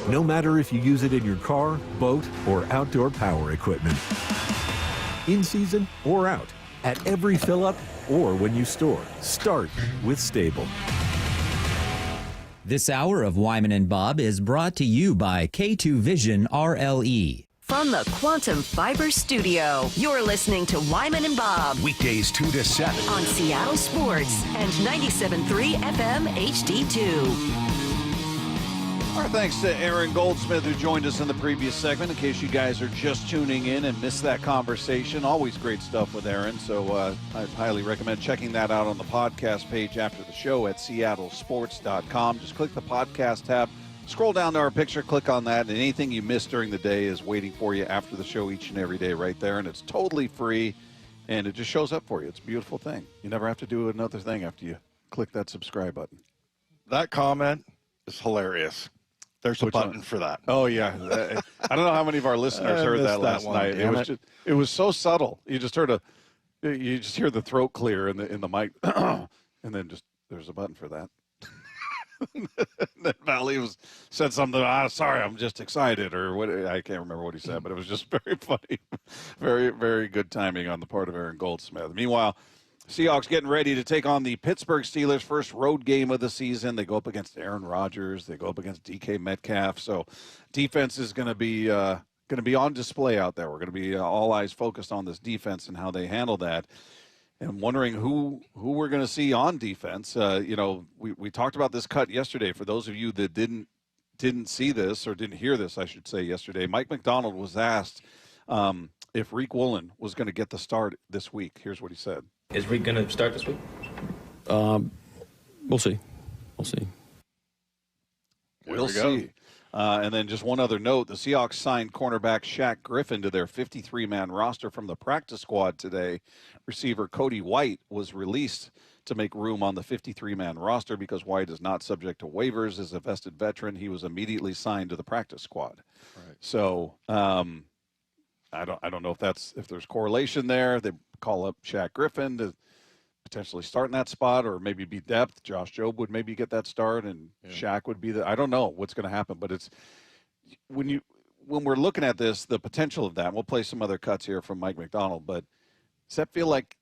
no matter if you use it in your car, boat, or outdoor power equipment. In season or out, at every fill-up or when you store, start with Stable. This hour of Wyman and Bob is brought to you by K2 Vision RLE. From the Quantum Fiber Studio, you're listening to Wyman and Bob. Weekdays 2 to 7. On Seattle Sports and 97.3 FM HD2. Our thanks to Aaron Goldsmith, who joined us in the previous segment. In case you guys are just tuning in and missed that conversation, always great stuff with Aaron. So I highly recommend checking that out on the podcast page after the show at seattlesports.com. Just click the podcast tab, scroll down to our picture, click on that, and anything you missed during the day is waiting for you after the show each and every day right there. And it's totally free, and it just shows up for you. It's a beautiful thing. You never have to do another thing after you click that subscribe button. That comment is hilarious. There's a button for that. Oh, yeah. I don't know how many of our listeners heard that last night. It was so subtle. You just heard you just hear the throat clear in the mic, and then just there's a button for that. Then Valley said something. Sorry, I'm just excited, or what? I can't remember what he said, but it was just very funny. Very, very good timing on the part of Aaron Goldsmith. Meanwhile, Seahawks getting ready to take on the Pittsburgh Steelers' first road game of the season. They go up against Aaron Rodgers. They go up against DK Metcalf. So defense is going to be on display out there. We're going to be all eyes focused on this defense and how they handle that. And I'm wondering who we're going to see on defense. We talked about this cut yesterday. For those of you that didn't see this or didn't hear this, I should say, yesterday, Mike McDonald was asked if Reek Woolen was going to get the start this week. Here's what he said. Is Reek going to start this week? We'll see. We'll see. We'll see. And then just one other note, the Seahawks signed cornerback Shaq Griffin to their 53-man roster from the practice squad today. Receiver Cody White was released to make room on the 53-man roster because White is not subject to waivers. As a vested veteran, he was immediately signed to the practice squad. Right. So I don't know if there's correlation there. They call up Shaq Griffin to potentially start in that spot, or maybe be depth. Josh Jobe would maybe get that start, and Shaq would be I don't know what's going to happen, but it's when when we're looking at this, the potential of that, we'll play some other cuts here from Mike McDonald, but does that feel like,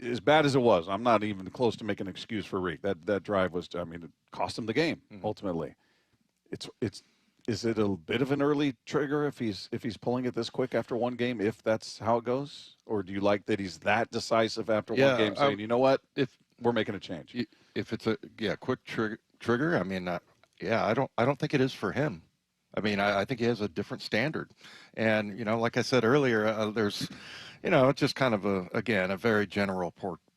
as bad as it was, I'm not even close to making an excuse for Reek. That drive was, I mean, it cost him the game, ultimately. Is it a bit of an early trigger if he's pulling it this quick after one game, if that's how it goes? Or do you like that he's that decisive after one game, saying, you know what, if we're making a change? If it's a quick trigger, I mean, I don't think it is for him. I mean, I think he has a different standard. And, you know, like I said earlier, there's, you know, it's just kind of a very general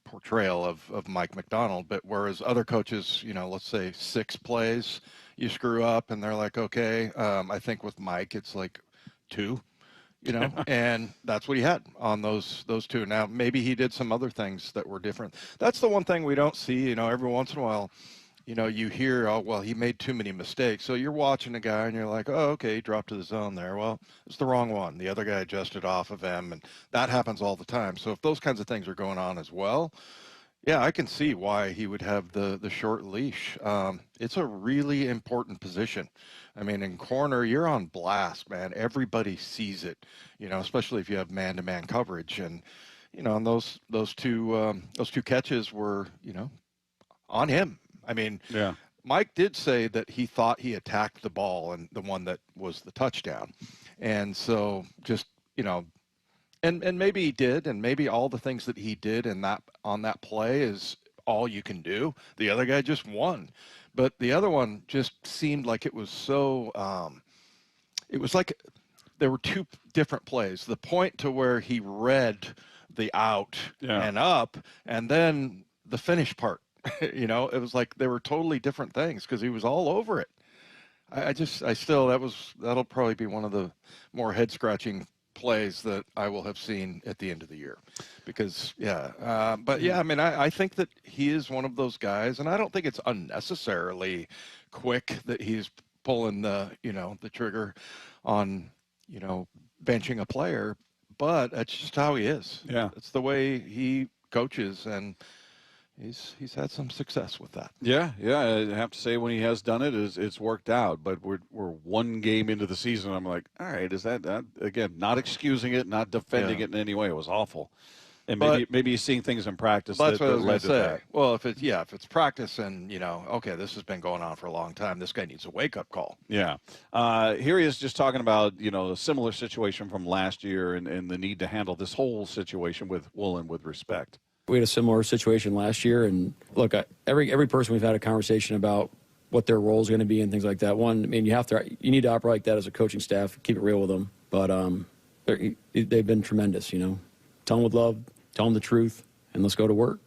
portrayal of Mike McDonald. But whereas other coaches, you know, let's say 6 plays, you screw up and they're like, okay. I think with Mike, it's like 2, you know, and that's what he had on those 2. Now, maybe he did some other things that were different. That's the one thing we don't see, you know, every once in a while. You know, you hear, oh, well, he made too many mistakes. So you're watching a guy and you're like, oh, okay, he dropped to the zone there. Well, it's the wrong one. The other guy adjusted off of him, and that happens all the time. So if those kinds of things are going on as well, yeah, I can see why he would have the short leash. It's a really important position. I mean, in corner, you're on blast, man. Everybody sees it, you know, especially if you have man-to-man coverage. And, you know, and those two catches were, you know, on him. I mean, Mike did say that he thought he attacked the ball and the one that was the touchdown. And so just, you know, and maybe he did, and maybe all the things that he did on that play is all you can do. The other guy just won. But the other one just seemed like it was so it was like there were 2 different plays. The point to where he read the out and up, and then the finish part. You know, it was like they were totally different things because he was all over it. That'll probably be one of the more head scratching plays that I will have seen at the end of the year, because I mean, I think that he is one of those guys, and I don't think it's unnecessarily quick that he's pulling the trigger on, you know, benching a player, but that's just how he is. Yeah, it's the way he coaches, and he's had some success with that. Yeah, I have to say, when he has done it, it's worked out. But we're one game into the season. I'm like, all right, is that again? Not excusing it, not defending it in any way. It was awful, and maybe he's seeing things in practice that led to that. Well, if it's practice, and you know, okay, this has been going on for a long time. This guy needs a wake up call. Yeah, here he is just talking about, you know, a similar situation from last year and the need to handle this whole situation with Woolen with respect. We had a similar situation last year, and look, every person we've had a conversation about what their role is going to be and things like that. One, I mean, you need to operate like that as a coaching staff, keep it real with them. But they've been tremendous, you know. Tell them with love, tell them the truth, and let's go to work.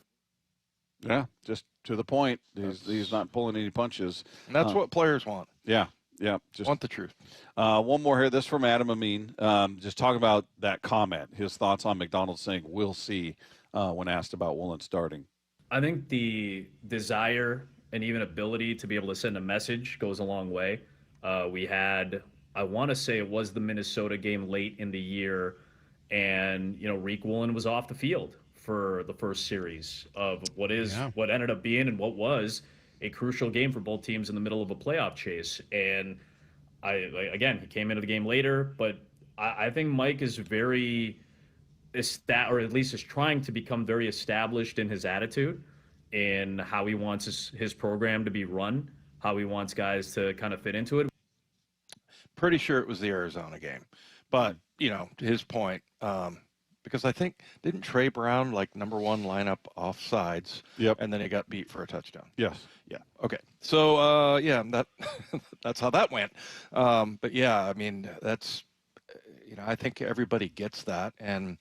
Yeah, just to the point. He's not pulling any punches. And that's what players want. Yeah, just want the truth. One more here. This from Adam Amin. Just talk about that comment. His thoughts on McDonald saying, "We'll see." When asked about Woolen starting. I think the desire and even ability to be able to send a message goes a long way. We had, I want to say it was the Minnesota game late in the year, and, you know, Reek Woolen was off the field for the first series of what ended up being and what was a crucial game for both teams in the middle of a playoff chase. And he came into the game later, but I think Mike is very... or at least is trying to become very established in his attitude, in how he wants his program to be run, how he wants guys to kind of fit into it. Pretty sure it was the Arizona game, but you know, to his point, because I think, didn't Trey Brown like number 1 lineup off sides? Yep. And then he got beat for a touchdown. Yes. Yeah. Okay. So that's how that went. But yeah, I mean, that's, you know, I think everybody gets that, and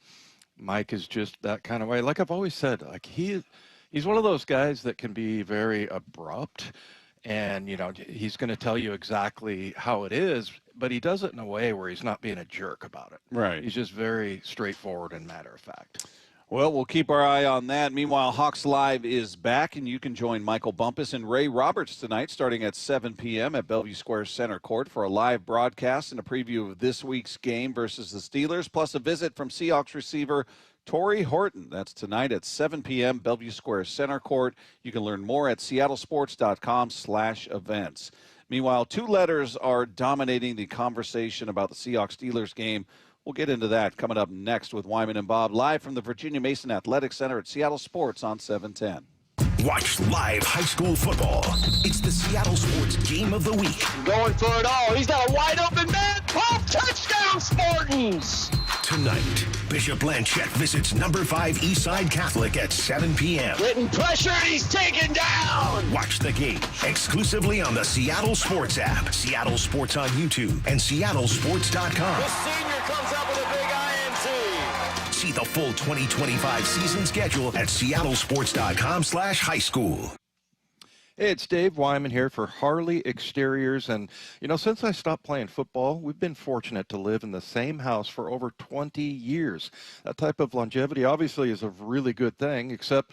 Mike is just that kind of way. Like I've always said, like he's one of those guys that can be very abrupt, and you know, he's going to tell you exactly how it is, but he does it in a way where he's not being a jerk about it. Right. He's just very straightforward and matter of fact. Well, we'll keep our eye on that. Meanwhile, Hawks Live is back, and you can join Michael Bumpus and Ray Roberts tonight starting at 7 p.m. at Bellevue Square Center Court for a live broadcast and a preview of this week's game versus the Steelers, plus a visit from Seahawks receiver Torrey Horton. That's tonight at 7 p.m., Bellevue Square Center Court. You can learn more at seattlesports.com/events. Meanwhile, two letters are dominating the conversation about the Seahawks-Steelers game. We'll get into that coming up next with Wyman and Bob, live from the Virginia Mason Athletic Center at Seattle Sports on 710. Watch live high school football. It's the Seattle Sports Game of the Week. Going for it all. He's got a wide open man. Pop touchdown, Spartans! Tonight, Bishop Blanchette visits number 5 Eastside Catholic at 7 p.m. Getting pressure and he's taken down. Watch the game exclusively on the Seattle Sports app, Seattle Sports on YouTube, and seattlesports.com. The senior comes up with a big INT. See the full 2025 season schedule at seattlesports.com/high school. Hey, it's Dave Wyman here for Harley Exteriors. And, since I stopped playing football, we've been fortunate to live in the same house for over 20 years. That type of longevity obviously is a really good thing, except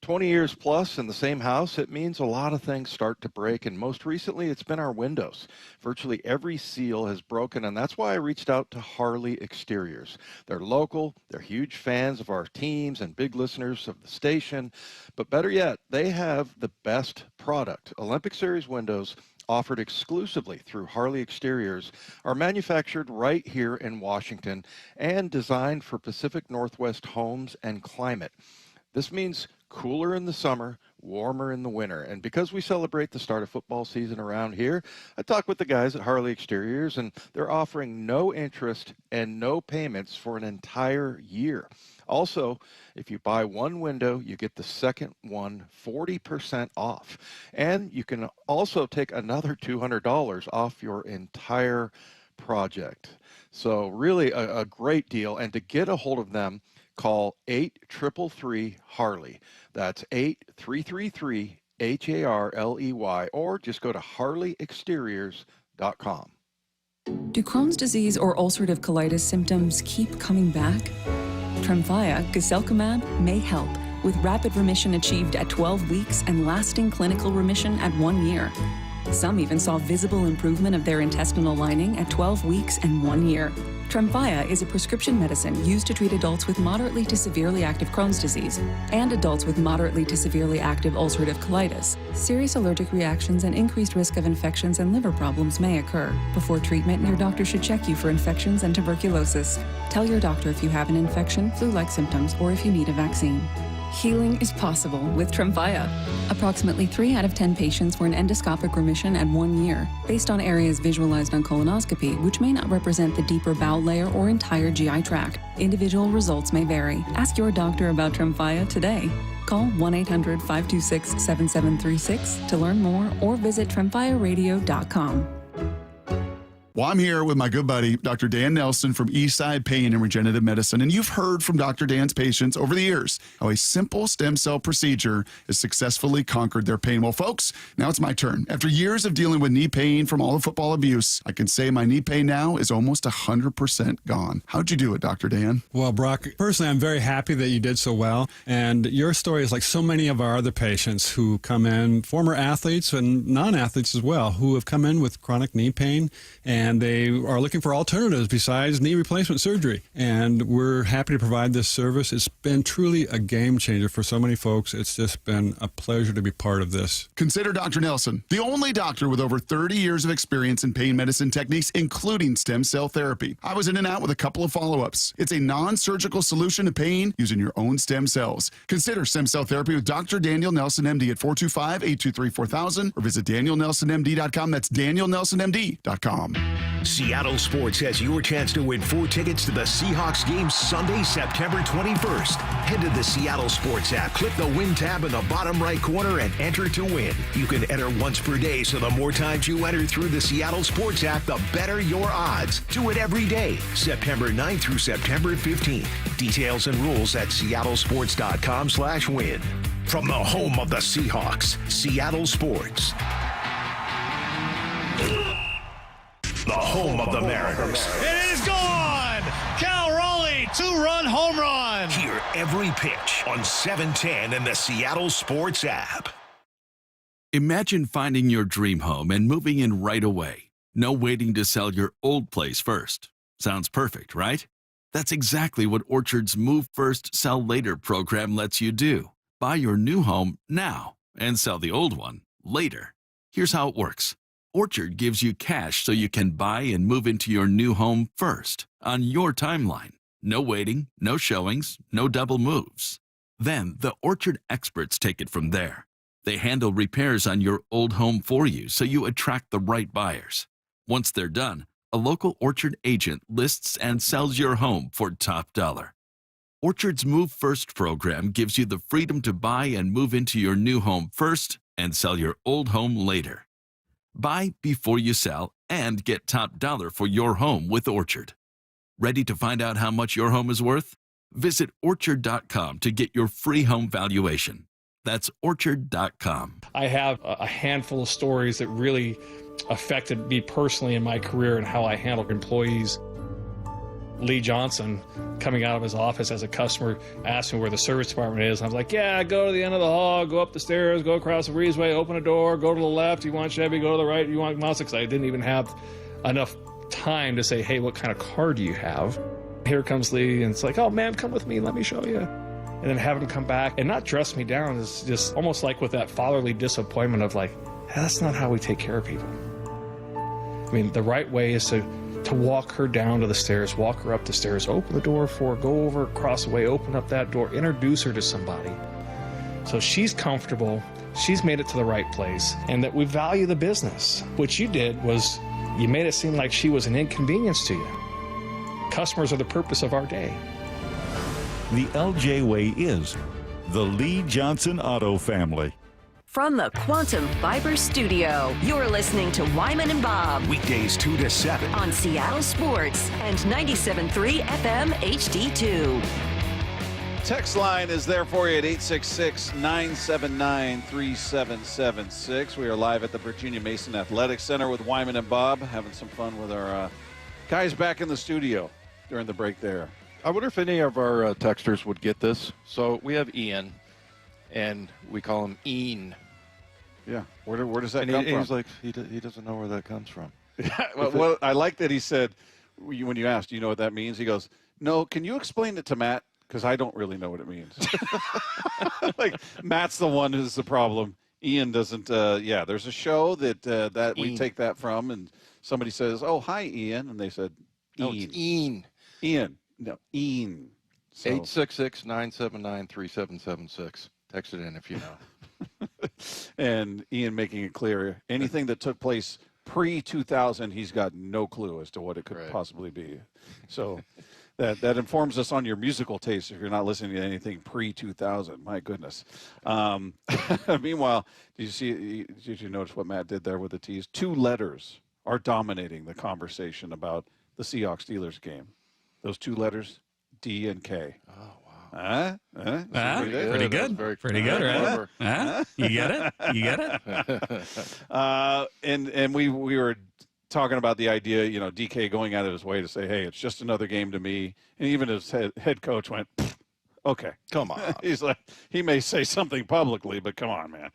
20 years plus in the same house, it means a lot of things start to break. And most recently, it's been our windows. Virtually every seal has broken, and that's why I reached out to Harley Exteriors. They're local, they're huge fans of our teams and big listeners of the station. But better yet, they have the best product. Olympic Series windows offered exclusively through Harley Exteriors are manufactured right here in Washington and designed for Pacific Northwest homes and climate. This means cooler in the summer, warmer in the winter. And because we celebrate the start of football season around here, I talked with the guys at Harley Exteriors, and they're offering no interest and no payments for an entire year. Also, if you buy one window, you get the second one 40% off. And you can also take another $200 off your entire project. So really a great deal. And to get a hold of them, call 833-HARLEY. That's 8333-HARLEY, or just go to harleyexteriors.com. Do Crohn's disease or ulcerative colitis symptoms keep coming back? Tremfya, guselkumab, may help, with rapid remission achieved at 12 weeks and lasting clinical remission at 1 year. Some even saw visible improvement of their intestinal lining at 12 weeks and 1 year. Tremfya is a prescription medicine used to treat adults with moderately to severely active Crohn's disease and adults with moderately to severely active ulcerative colitis. Serious allergic reactions and increased risk of infections and liver problems may occur. Before treatment, your doctor should check you for infections and tuberculosis. Tell your doctor if you have an infection, flu-like symptoms, or if you need a vaccine. Healing is possible with Tremfya. Approximately 3 out of 10 patients were in endoscopic remission at 1 year, based on areas visualized on colonoscopy, which may not represent the deeper bowel layer or entire GI tract. Individual results may vary. Ask your doctor about Tremfya today. Call 1-800-526-7736 to learn more, or visit tremfyaradio.com. Well, I'm here with my good buddy, Dr. Dan Nelson from Eastside Pain and Regenerative Medicine. And you've heard from Dr. Dan's patients over the years how a simple stem cell procedure has successfully conquered their pain. Well, folks, now it's my turn. After years of dealing with knee pain from all the football abuse, I can say my knee pain now is almost 100% gone. How'd you do it, Dr. Dan? Well, Brock, personally, I'm very happy that you did so well. And your story is like so many of our other patients who come in, former athletes and non-athletes as well, who have come in with chronic knee pain, and they are looking for alternatives besides knee replacement surgery. And we're happy to provide this service. It's been truly a game changer for so many folks. It's just been a pleasure to be part of this. Consider Dr. Nelson, the only doctor with over 30 years of experience in pain medicine techniques, including stem cell therapy. I was in and out with a couple of follow-ups. It's a non-surgical solution to pain using your own stem cells. Consider stem cell therapy with Dr. Daniel Nelson, MD at 425-823-4000 or visit danielnelsonmd.com. That's danielnelsonmd.com. Seattle Sports has your chance to win 4 tickets to the Seahawks game Sunday, September 21st. Head to the Seattle Sports app, click the Win tab in the bottom right corner, and enter to win. You can enter once per day, so the more times you enter through the Seattle Sports app, the better your odds. Do it every day, September 9th through September 15th. Details and rules at seattlesports.com/win. From the home of the Seahawks, Seattle Sports. The home of the Mariners. It is gone! Cal Raleigh, 2-run home run! Hear every pitch on 710 and the Seattle Sports app. Imagine finding your dream home and moving in right away. No waiting to sell your old place first. Sounds perfect, right? That's exactly what Orchard's Move First, Sell Later program lets you do. Buy your new home now and sell the old one later. Here's how it works. Orchard gives you cash so you can buy and move into your new home first, on your timeline. No waiting, no showings, no double moves. Then the Orchard experts take it from there. They handle repairs on your old home for you so you attract the right buyers. Once they're done, a local Orchard agent lists and sells your home for top dollar. Orchard's Move First program gives you the freedom to buy and move into your new home first and sell your old home later. Buy before you sell and get top dollar for your home with Orchard. Ready to find out how much your home is worth? Visit Orchard.com to get your free home valuation. That's Orchard.com. I have a handful of stories that really affected me personally in my career and how I handled employees. Lee Johnson, coming out of his office as a customer, asked me where the service department is. I was like, yeah, go to the end of the hall, go up the stairs, go across the breezeway, open a door, go to the left, you want Chevy, go to the right, you want Mazda, because I didn't even have enough time to say, hey, what kind of car do you have? Here comes Lee, and it's like, oh, ma'am, come with me, let me show you. And then have him come back and not dress me down is just almost like with that fatherly disappointment of like, hey, that's not how we take care of people. I mean, the right way is to walk her down to the stairs, walk her up the stairs, open the door for her, go over, across the way, open up that door, introduce her to somebody. So she's comfortable, she's made it to the right place, and that we value the business. What you did was you made it seem like she was an inconvenience to you. Customers are the purpose of our day. The LJ Way is the Lee Johnson Auto family. From the Quantum Fiber Studio, you're listening to Wyman and Bob. Weekdays 2 to 7. On Seattle Sports and 97.3 FM HD2. Text line is there for you at 866-979-3776. We are live at the Virginia Mason Athletic Center with Wyman and Bob, having some fun with our guys back in the studio during the break there. I wonder if any of our texters would get this. So we have Ian, and we call him Ian. Yeah, where does that come from? He's like, he doesn't know where that comes from. well, I like that he said, when you asked, do you know what that means? He goes, no, can you explain it to Matt? Because I don't really know what it means. Like, Matt's the one who's the problem. Ian doesn't, there's a show that we take that from, and somebody says, oh, hi, Ian. And they said, no, it's Ian. Ian. No, Ian. So. 866-979-3776. Text it in if you know. And Ian making it clear, anything that took place pre-2000, he's got no clue as to what it could possibly be. So that informs us on your musical taste if you're not listening to anything pre-2000. My goodness. Meanwhile, did you notice what Matt did there with the T's? 2 letters are dominating the conversation about the Seahawks-Steelers game. Those 2 letters, D and K. Oh, wow. Pretty good. Pretty good, right? You get it? You get it? And we were talking about the idea, DK going out of his way to say, hey, it's just another game to me. And even his head coach went, okay, come on. He's like, he may say something publicly, but come on, man.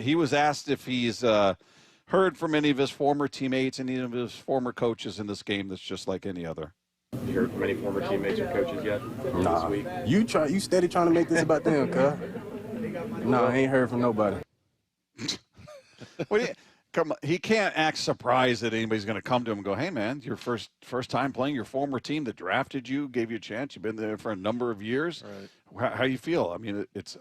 He was asked if he's heard from any of his former teammates and any of his former coaches in this game that's just like any other. You heard from any former teammates or coaches yet this week? You steady trying to make this about them, cuz. No, I ain't heard from nobody. Come on, he can't act surprised that anybody's going to come to him and go, hey, man, your first time playing your former team that drafted you, gave you a chance. You've been there for a number of years. Right. How you feel? I mean, it's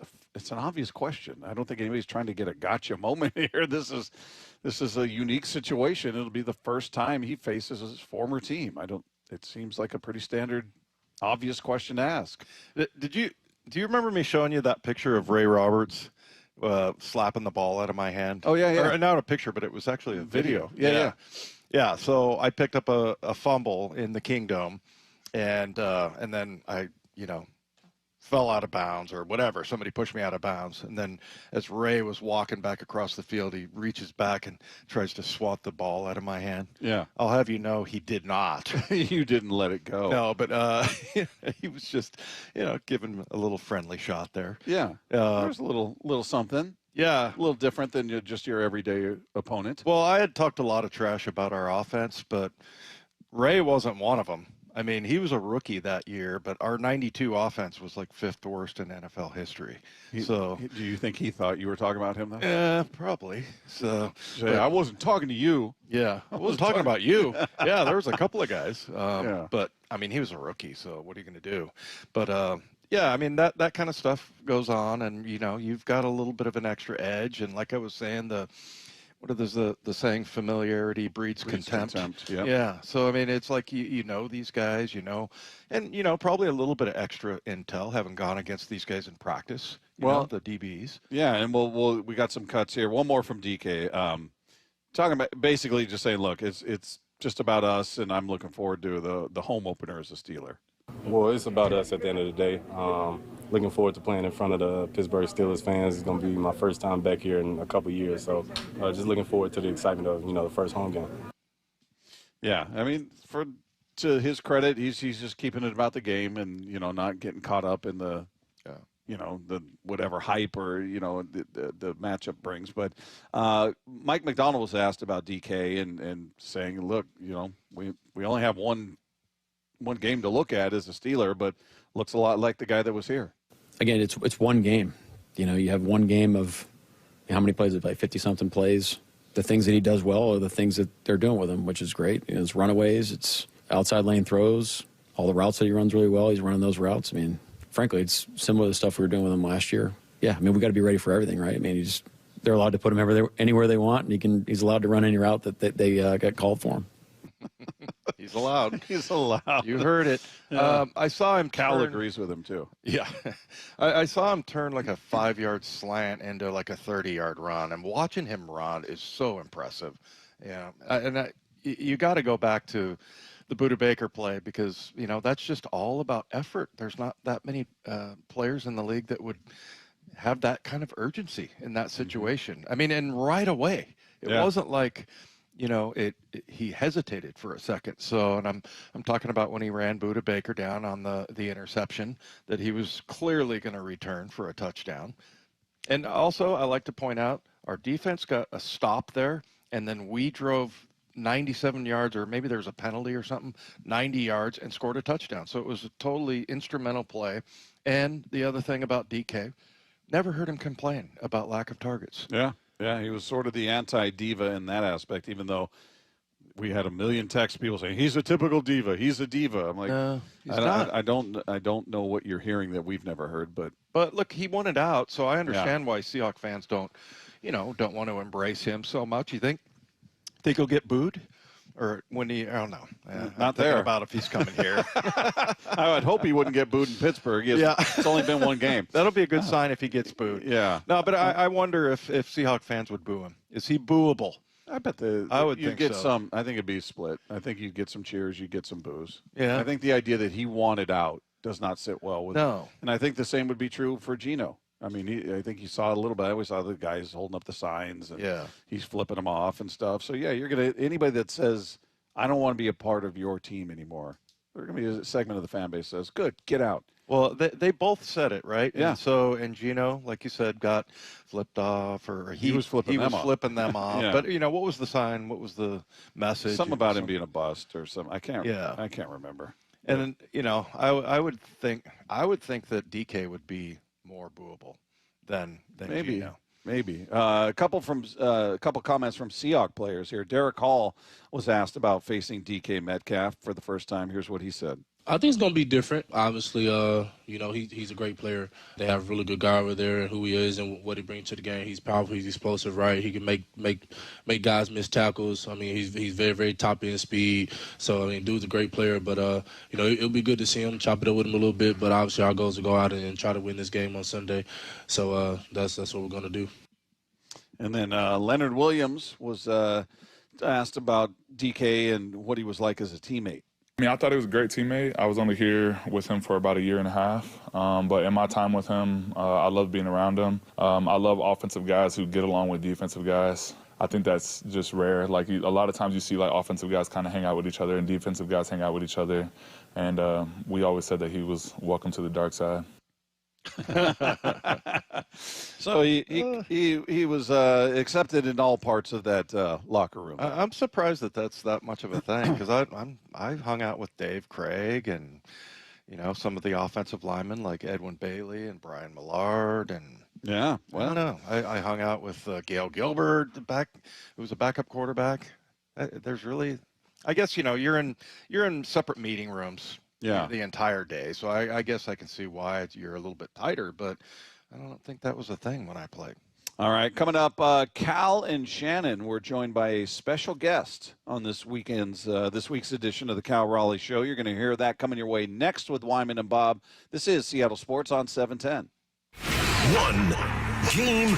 an obvious question. I don't think anybody's trying to get a gotcha moment here. This is a unique situation. It'll be the first time he faces his former team. It seems like a pretty standard, obvious question to ask. Do you remember me showing you that picture of Ray Roberts slapping the ball out of my hand? Oh, yeah. Or, not a picture, but it was actually a video. Yeah. So I picked up a fumble in the Kingdom, and then I, fell out of bounds or whatever. Somebody pushed me out of bounds. And then as Ray was walking back across the field, he reaches back and tries to swat the ball out of my hand. Yeah. I'll have you know he did not. You didn't let it go. No, but he was just, giving a little friendly shot there. Yeah. There's a little something. Yeah. A little different than just your everyday opponent. Well, I had talked a lot of trash about our offense, but Ray wasn't one of them. I mean, he was a rookie that year, but our 92 offense was like 5th worst in NFL history. So, do you think he thought you were talking about him, though? Yeah, probably. So, I wasn't talking to you. Yeah, I wasn't talking about you. Yeah, there was a couple of guys. But, I mean, he was a rookie, so what are you going to do? But, yeah, I mean, that kind of stuff goes on, and, you know, you've got a little bit of an extra edge. And like I was saying, what is the saying? Familiarity breeds contempt. Yep. Yeah. So I mean, it's like you know these guys, you know, and you know probably a little bit of extra intel, having gone against these guys in practice. You know, the DBs. Yeah, and we got some cuts here. One more from DK, talking about basically just saying, look, it's just about us, and I'm looking forward to the home opener as a Steeler. Well, it's about us at the end of the day. Looking forward to playing in front of the Pittsburgh Steelers fans. It's going to be my first time back here in a couple years, so just looking forward to the excitement of the first home game. Yeah, I mean, to his credit, he's just keeping it about the game and not getting caught up in the the whatever hype or the matchup brings. But Mike McDonald was asked about DK and saying, look, we only have one game to look at as a Steeler, but looks a lot like the guy that was here. Again, it's one game. You have one game of how many plays? Like 50-something plays. The things that he does well are the things that they're doing with him, which is great. It's runaways, it's outside lane throws, all the routes that he runs really well. He's running those routes. I mean, frankly, it's similar to the stuff we were doing with him last year. Yeah, I mean, we got to be ready for everything, right? I mean, they're allowed to put him anywhere they want, and he's allowed to run any route that they got called for him. He's allowed. He's allowed. You heard it. Yeah. I saw him Cal turn. agrees with him, too. Yeah. I saw him turn like a 5-yard slant into like a 30-yard run. And watching him run is so impressive. Yeah. You got to go back to the Buda Baker play because, that's just all about effort. There's not that many players in the league that would have that kind of urgency in that situation. I mean, and right away. It wasn't like... he hesitated for a second. So, and I'm talking about when he ran Buda Baker down on the interception that he was clearly going to return for a touchdown. And also, I like to point out our defense got a stop there, and then we drove 97 yards, or maybe there was a penalty or something, 90 yards, and scored a touchdown. So it was a totally instrumental play. And the other thing about DK, never heard him complain about lack of targets. Yeah. Yeah, he was sort of the anti-diva in that aspect, even though we had a million texts, people saying, he's a typical diva, he's a diva. I'm like, no, he's not. I don't know what you're hearing that we've never heard, but look, he wanted out, so I understand why Seahawks fans don't want to embrace him so much. You think he'll get booed? Or when I don't know. Not there. About if he's coming here. I would hope he wouldn't get booed in Pittsburgh. It's only been one game. That'll be a good sign if he gets booed. Yeah. No, but I wonder if Seahawk fans would boo him. Is he booable? I bet you'd get some. I think it'd be split. I think you'd get some cheers, you'd get some boos. Yeah. I think the idea that he wanted out does not sit well with him. No. And I think the same would be true for Geno. I mean, I think you saw a little bit. I always saw the guys holding up the signs and he's flipping them off and stuff. So yeah, anybody that says, I don't want to be a part of your team anymore. There's going to be a segment of the fan base that says, good, get out. Well, they both said it, right? Yeah. And Geno, like you said, got flipped off, or he was flipping them off. Yeah. But what was the sign? What was the message? Something about him being a bust or something. I can't remember. And I would think that DK would be more booable than maybe. Geno. Maybe. A couple comments from Seahawks players here. Derek Hall was asked about facing DK Metcalf for the first time. Here's what he said. I think it's going to be different. Obviously, he's a great player. They have a really good guy over there and who he is and what he brings to the game. He's powerful. He's explosive, right? He can make guys miss tackles. I mean, he's very, very top end speed. So, I mean, dude's a great player. But, it'll be good to see him, chop it up with him a little bit. But obviously, our goal is to go out and try to win this game on Sunday. So that's what we're going to do. And then Leonard Williams was asked about DK and what he was like as a teammate. I mean, I thought he was a great teammate. I was only here with him for about a year and a half. But in my time with him, I love being around him. I love offensive guys who get along with defensive guys. I think that's just rare. Like, a lot of times you see, like, offensive guys kind of hang out with each other and defensive guys hang out with each other. And we always said that he was welcome to the dark side. So he was accepted in all parts of that locker room. I'm surprised that that's that much of a thing, because I hung out with Dave Craig and some of the offensive linemen like Edwin Bailey and Brian Millard, and yeah, I don't know. I hung out with Gail Gilbert, who was a backup quarterback. There's really, I guess you're in separate meeting rooms. Yeah. The entire day. So I guess I can see why you're a little bit tighter, but I don't think that was a thing when I played. All right, coming up, Cal and Shannon were joined by a special guest on this week's edition of the Cal Raleigh Show. You're going to hear that coming your way next with Wyman and Bob. This is Seattle Sports on 710. One game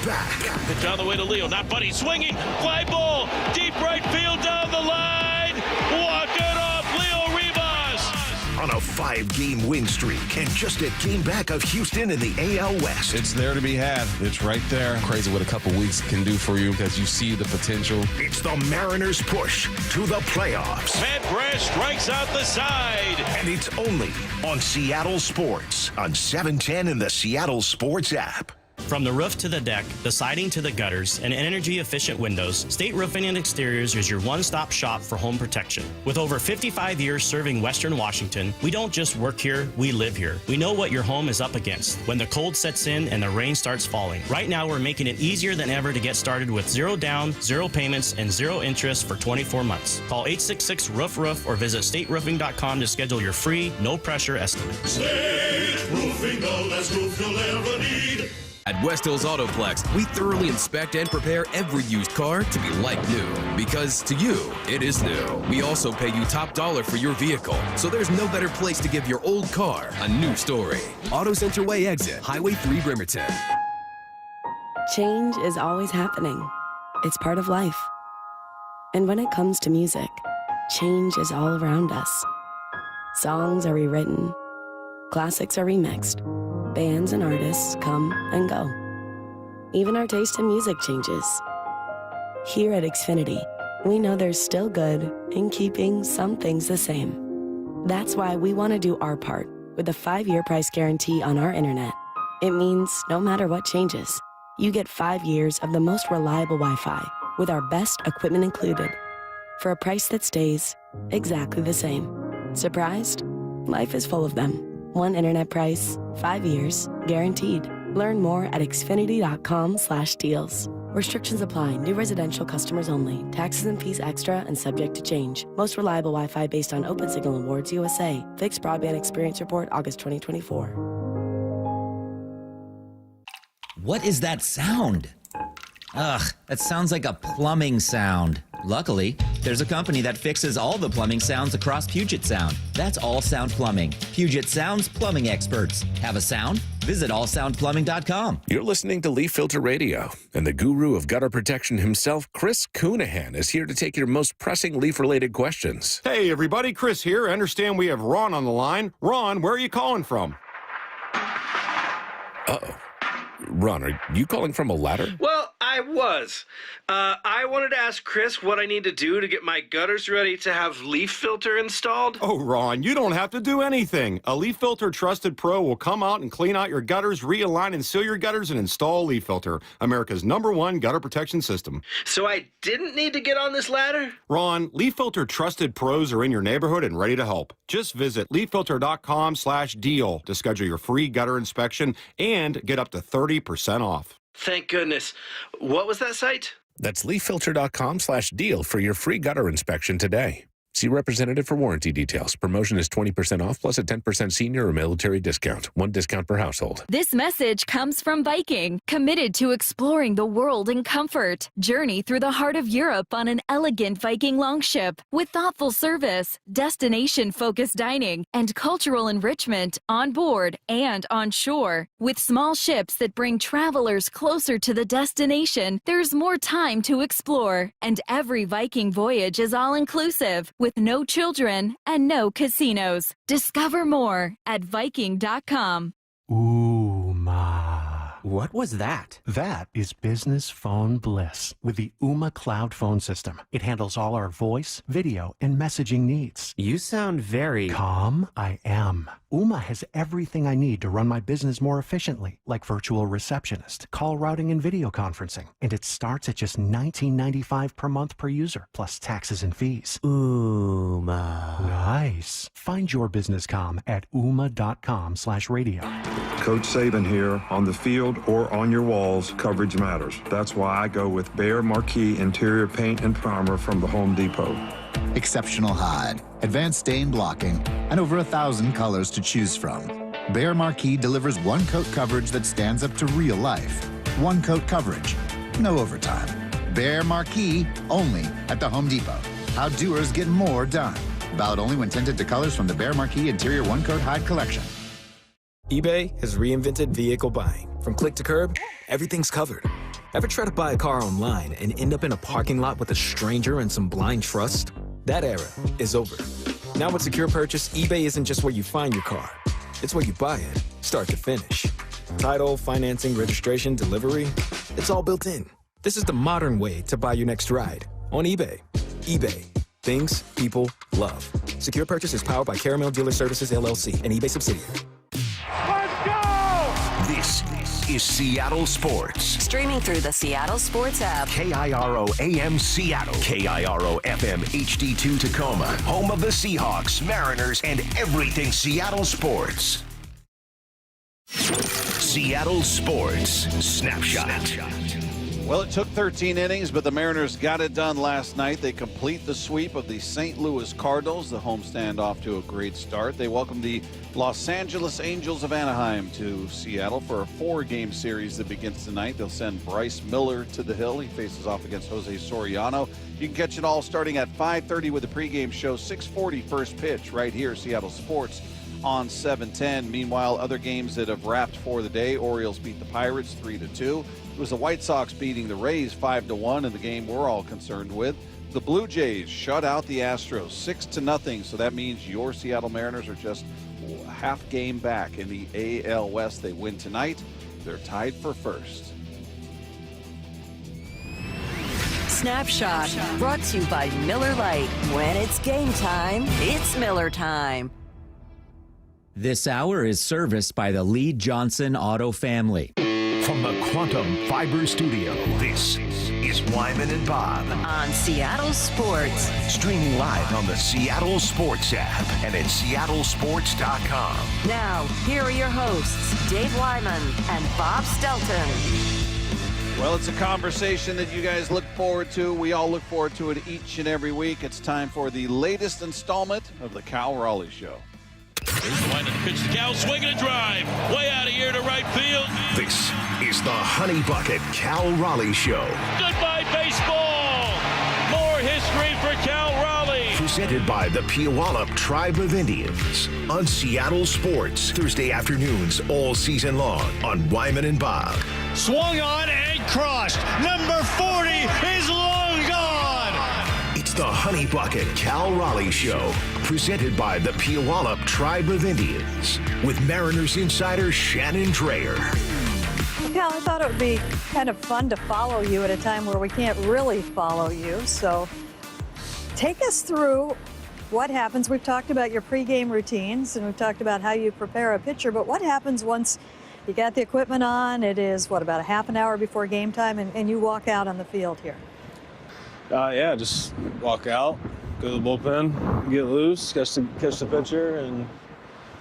back. Pitch on the way to Leo, not Buddy, swinging, fly ball, deep right field down the line, walk it off, Leo Rivas. On a 5-game win streak and just a game back of Houston in the AL West. It's there to be had. It's right there. Crazy what a couple weeks can do for you because you see the potential. It's the Mariners' push to the playoffs. Matt Brash strikes out the side. And it's only on Seattle Sports on 710 in the Seattle Sports app. From the roof to the deck, the siding to the gutters, and energy-efficient windows, State Roofing and Exteriors is your one-stop shop for home protection. With over 55 years serving Western Washington, we don't just work here, we live here. We know what your home is up against when the cold sets in and the rain starts falling. Right now, we're making it easier than ever to get started with 0 down, 0 payments, and 0 interest for 24 months. Call 866-ROOF-ROOF or visit stateroofing.com to schedule your free, no-pressure estimate. State Roofing, the last roof you'll ever need. At West Hills Autoplex, we thoroughly inspect and prepare every used car to be like new. Because to you, it is new. We also pay you top dollar for your vehicle, so there's no better place to give your old car a new story. Auto Center Way exit, Highway 3 Bremerton. Change is always happening. It's part of life. And when it comes to music, change is all around us. Songs are rewritten. Classics are remixed. Bands and artists come and go. Even our taste in music changes. Here at Xfinity, we know there's still good in keeping some things the same. That's why we want to do our part with a 5-year price guarantee on our internet. It means no matter what changes, you get 5 years of the most reliable Wi-Fi with our best equipment included for a price that stays exactly the same. Surprised? Life is full of them. One internet price, 5 years, guaranteed. Learn more at xfinity.com/deals. Restrictions apply. New residential customers only. Taxes and fees extra and subject to change. Most reliable Wi-Fi based on Open Signal Awards USA. Fixed Broadband Experience Report, August 2024. What is that sound? Ugh, that sounds like a plumbing sound. Luckily, there's a company that fixes all the plumbing sounds across Puget Sound. That's All Sound Plumbing. Puget Sound's plumbing experts. Have a sound? Visit allsoundplumbing.com. You're listening to Leaf Filter Radio, and the guru of gutter protection himself, Chris Coonahan, is here to take your most pressing leaf-related questions. Hey, everybody, Chris here. I understand we have Ron on the line. Ron, where are you calling from? Uh-oh. Ron, are you calling from a ladder? Well, I was. I wanted to ask Chris what I need to do to get my gutters ready to have Leaf Filter installed. Oh, Ron, you don't have to do anything. A Leaf Filter Trusted Pro will come out and clean out your gutters, realign and seal your gutters, and install Leaf Filter, America's #1 gutter protection system. So I didn't need to get on this ladder? Ron, Leaf Filter Trusted Pros are in your neighborhood and ready to help. Just visit leaffilter.com/deal to schedule your free gutter inspection and get up to 30% off. Thank goodness. What was that site? That's leaffilter.com/deal for your free gutter inspection today. See representative for warranty details. Promotion is 20% off plus a 10% senior or military discount. 1 discount per household. This message comes from Viking, committed to exploring the world in comfort. Journey through the heart of Europe on an elegant Viking longship with thoughtful service, destination-focused dining, and cultural enrichment on board and on shore. With small ships that bring travelers closer to the destination, there's more time to explore. And every Viking voyage is all-inclusive, with no children and no casinos. Discover more at Viking.com. Ooh, ma. What was that? That is business phone bliss with the Ooma Cloud Phone System. It handles all our voice, video, and messaging needs. You sound very calm. I am. Ooma has everything I need to run my business more efficiently, like virtual receptionist, call routing, and video conferencing. And it starts at just $19.95 per month per user, plus taxes and fees. Ooma. Nice. Find your business comm at ooma.com/radio. Coach Saban here. On the field or on your walls, coverage matters. That's why I go with Behr Marquee Interior Paint and Primer from the Home Depot. Exceptional hide, advanced stain blocking, and over 1,000 colors to choose from. Behr Marquee delivers one-coat coverage that stands up to real life. One-coat coverage, no overtime. Behr Marquee, only at the Home Depot. How doers get more done. Valid only when tinted to colors from the Behr Marquee Interior One-Coat Hide Collection. eBay has reinvented vehicle buying. From click to curb, everything's covered. Ever try to buy a car online and end up in a parking lot with a stranger and some blind trust? That era is over. Now with Secure Purchase, eBay isn't just where you find your car. It's where you buy it, start to finish. Title, financing, registration, delivery, it's all built in. This is the modern way to buy your next ride on eBay. eBay. Things people love. Secure Purchase is powered by Caramel Dealer Services, LLC, an eBay subsidiary. Let's go! This is Seattle Sports. Streaming through the Seattle Sports app. KIRO AM Seattle. KIRO FM HD2 Tacoma. Home of the Seahawks, Mariners, and everything Seattle sports. Seattle Sports Snapshot. Well, it took 13 innings, but the Mariners got it done last night. They complete the sweep of the St. Louis Cardinals. The homestand off to a great start. They welcome the Los Angeles Angels of Anaheim to Seattle for a 4-game series that begins tonight. They'll send Bryce Miller to the hill. He faces off against Jose Soriano. You can catch it all starting at 5:30 with the pregame show, 6:40 first pitch right here, Seattle Sports on 710. Meanwhile, other games that have wrapped for the day. Orioles beat the Pirates 3-2. It was the White Sox beating the Rays 5-1 in the game we're all concerned with. The Blue Jays shut out the Astros 6-0. So that means your Seattle Mariners are just half game back in the AL West. They win tonight. They're tied for first. Snapshot, brought to you by Miller Lite. When it's game time, it's Miller time. This hour is serviced by the Lee Johnson Auto family. From the Quantum Fiber Studio, this is Wyman and Bob. On Seattle Sports. Streaming live on the Seattle Sports app and at seattlesports.com. Now, here are your hosts, Dave Wyman and Bob Stelton. Well, it's a conversation that you guys look forward to. We all look forward to it each and every week. It's time for the latest installment of the Cal Raleigh Show. Wind of the pitch to Cal, swinging a drive, way out of here to right field. This is the Honey Bucket Cal Raleigh Show. Goodbye, baseball. More history for Cal Raleigh. Presented by the Puyallup Tribe of Indians on Seattle Sports. Thursday afternoons all season long on Wyman and Bob. Swung on and crushed. Number 40 is long gone. It's the Honey Bucket Cal Raleigh Show, presented by the Puyallup Tribe of Indians, with Mariners insider Shannon Dreyer. Cal, I thought it would be kind of fun to follow you at a time where we can't really follow you. So take us through what happens. We've talked about your pregame routines, and we've talked about how you prepare a pitcher, but what happens once you got the equipment on? It is, what, about a half an hour before game time, and you walk out on the field here? Yeah, just walk out, go to the bullpen, get loose, catch the pitcher, and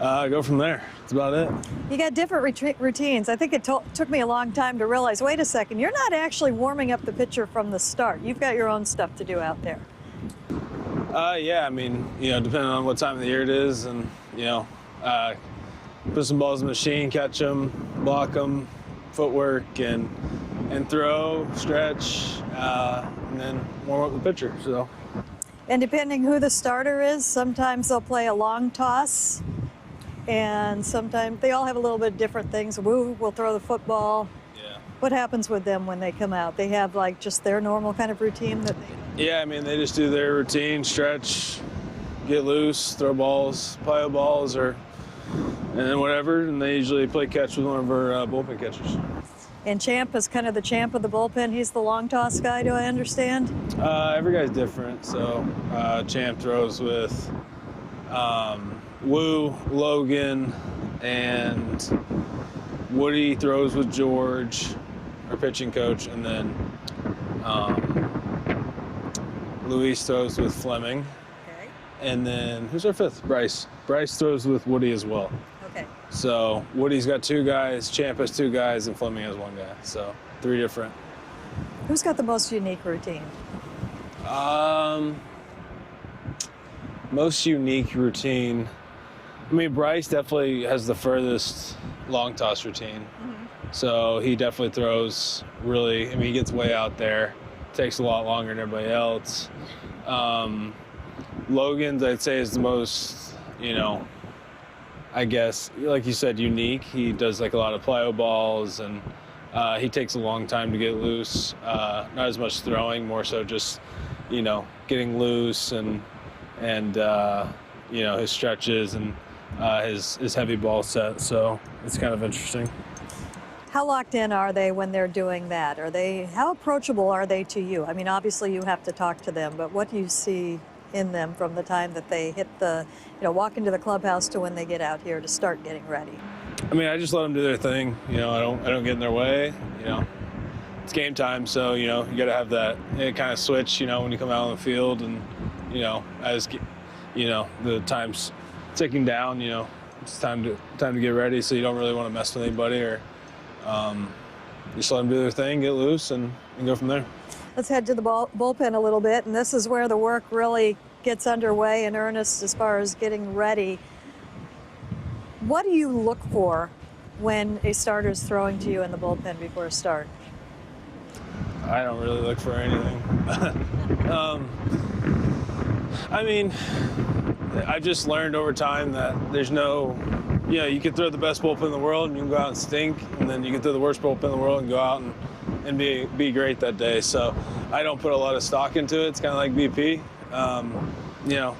go from there. That's about it. You got different routines. I think it took me a long time to realize, wait a second, you're not actually warming up the pitcher from the start. You've got your own stuff to do out there. Yeah, I mean, depending on what time of the year it is, and, put some balls in the machine, catch them, block them, footwork, and throw, stretch, and then warm up the pitcher. So. And depending who the starter is, sometimes they'll play a long toss, and sometimes they all have a little bit of different things. Woo will throw the football. Yeah. What happens with them when they come out? They have like just their normal kind of routine that they... Yeah, I mean, they just do their routine, stretch, get loose, throw balls, plyo balls, and then whatever, and they usually play catch with one of our bullpen catchers. And Champ is kind of the champ of the bullpen. He's the long toss guy, do I understand? Every guy's different. So Champ throws with Woo, Logan, and Woody throws with George, our pitching coach, and then Luis throws with Fleming. Okay. And then who's our fifth? Bryce. Bryce throws with Woody as well. Okay. So Woody's got 2 guys, Champ has 2 guys, and Fleming has 1 guy. So 3 different. Who's got the most unique routine? Most unique routine. I mean, Bryce definitely has the furthest long toss routine. So he definitely throws really, I mean, he gets way out there, takes a lot longer than everybody else. Logan's, I'd say, is the most, you know, I guess, like you said, unique. He does like a lot of plyo balls, and he takes a long time to get loose. Not as much throwing, more so just, you know, getting loose and you know, his stretches and his heavy ball set. So it's kind of interesting. How locked in are they when they're doing that? How approachable are they to you? I mean, obviously you have to talk to them, but what do you see in them from the time that they hit the, you know, walk into the clubhouse to when they get out here to start getting ready? I mean, I just let them do their thing. You know, I don't get in their way. You know, it's game time, so you know you got to have that kind of switch. You know, when you come out on the field, and you know, as you know, the time's ticking down. You know, it's time to get ready. So you don't really want to mess with anybody, or just let them do their thing, get loose, and go from there. Let's head to the bullpen a little bit, and this is where the work really gets underway in earnest as far as getting ready. What do you look for when a starter is throwing to you in the bullpen before a start? I don't really look for anything. I mean, I've just learned over time that there's no, you know, you can throw the best bullpen in the world and you can go out and stink, and then you can throw the worst bullpen in the world and go out and be great that day. So I don't put a lot of stock into it. It's kind of like BP. You know,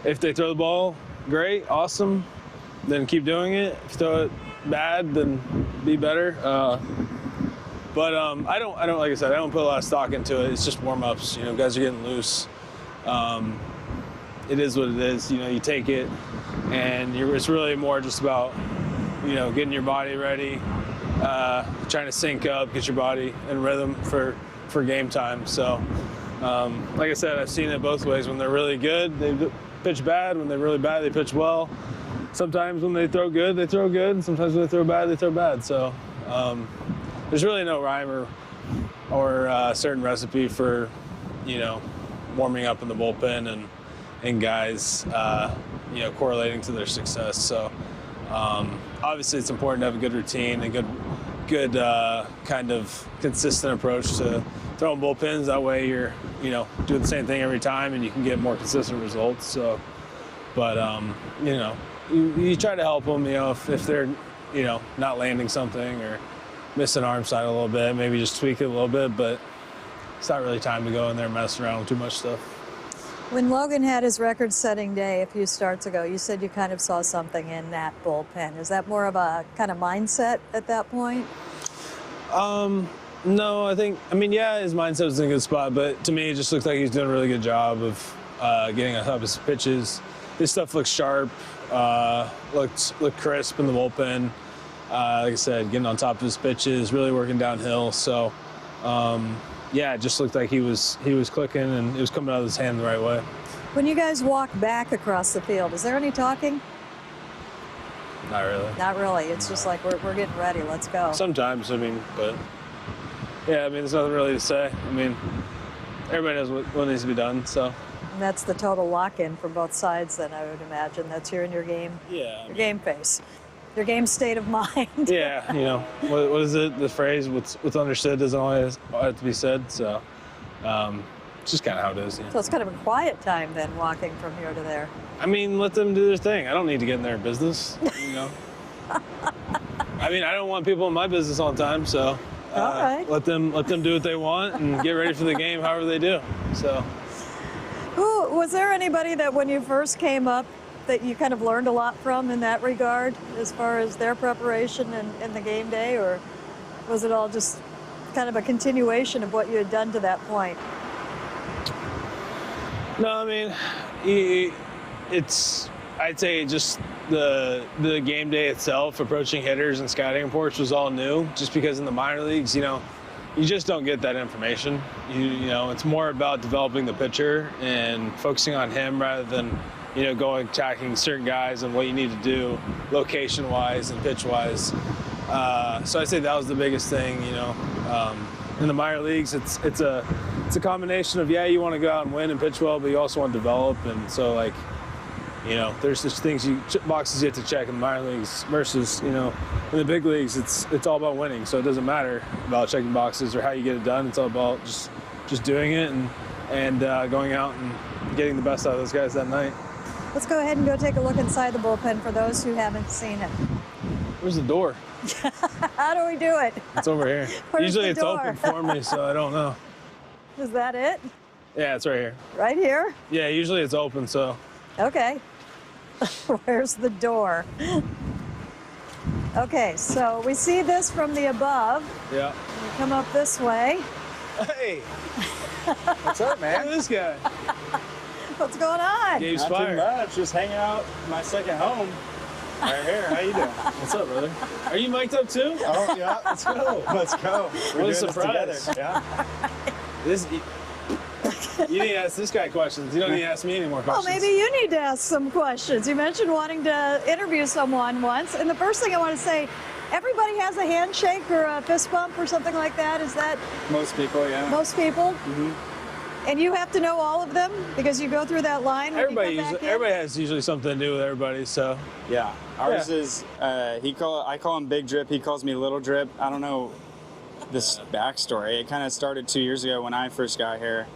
if they throw the ball, great, awesome, then keep doing it. If you throw it bad, then be better. But I don't, like I said, I don't put a lot of stock into it. It's just warm-ups. You know, guys are getting loose. It is what it is. You know, you take it, and it's really more just about, you know, getting your body ready, trying to sync up, get your body in rhythm for game time. So, like I said, I've seen it both ways. When they're really good, they pitch bad. When they're really bad, they pitch well. Sometimes when they throw good, they throw good. And sometimes when they throw bad, they throw bad. So there's really no rhyme or certain recipe for, you know, warming up in the bullpen and guys, you know, correlating to their success. So obviously it's important to have a good routine and good kind of consistent approach to throwing bullpens. That way you're, you know, doing the same thing every time and you can get more consistent results. So, but, you know, you try to help them, you know, if they're, you know, not landing something or missing arm side a little bit, maybe just tweak it a little bit, but it's not really time to go in there and mess around with too much stuff. When Logan had his record-setting day a few starts ago, you said you kind of saw something in that bullpen. Is that more of a kind of mindset at that point? No, I mean, yeah, his mindset was in a good spot, but to me, it just looked like he's doing a really good job of getting on top of his pitches. His stuff looked sharp, looked crisp in the bullpen. Like I said, getting on top of his pitches, really working downhill. So, yeah, it just looked like he was clicking and it was coming out of his hand the right way. When you guys walk back across the field, is there any talking? Not really. Not really. It's just like we're getting ready. Let's go. Sometimes, I mean, but yeah, I mean, there's nothing really to say. I mean, everybody knows what needs to be done. So. And that's the total lock-in from both sides. Then I would imagine that's your game. Yeah. Your game face. Your game state of mind. Yeah, you know, what is it? The phrase, what's understood doesn't always have to be said. So it's just kind of how it is. Yeah. So it's kind of a quiet time then, walking from here to there. I mean, let them do their thing. I don't need to get in their business, you know. I mean, I don't want people in my business all the time, so all right. let them do what they want and get ready for the game however they do. So. Was there anybody that when you first came up that you kind of learned a lot from in that regard as far as their preparation and the game day, or Was it all just kind of a continuation of what you had done to that point? No, I mean, I'd say just the game day itself, approaching hitters and scouting reports was all new, just because in the minor leagues, you just don't get that information. You know, it's more about developing the pitcher and focusing on him rather than, going attacking certain guys and what you need to do location-wise and pitch-wise. So I'd say that was the biggest thing, in the minor leagues, it's a combination of, you want to go out and win and pitch well, but you also want to develop. And so, there's just things boxes you have to check in the minor leagues versus, in the big leagues, it's all about winning. So it doesn't matter about checking boxes or how you get it done. It's all about just doing it and going out and getting the best out of those guys that night. Let's go ahead and go take a look inside the bullpen for those who haven't seen it. Where's the door? How do we do it? It's over here. Usually it's open for me, so I don't know. Is that it? Yeah, it's right here. Right here? Yeah, usually it's open, so. Okay. Where's the door? Okay, so we see this from the above. Yeah. We come up this way. Hey! What's up, man? Look at this guy. What's going on? Gabe's Not fired. too much, just hanging out in my second home. Right here. How you doing? What's up, brother? Are you mic'd up too? Oh, yeah. Let's go. Let's go. We're What a doing surprise. this together. Yeah. You need to ask this guy questions. You don't need to ask me any more Well, questions. maybe you need to ask some questions. You mentioned wanting to interview someone once, and the first thing I want to say, everybody has a handshake or a fist bump or something like that. Is that Most people, yeah. most people? Mm-hmm. And you have to know all of them because you go through that line. When Everybody, you come back in? everybody has usually something to do with everybody, so. Yeah. Ours is, I call him Big Drip. He calls me Little Drip. I don't know this backstory. It kind of started 2 years ago when I first got here.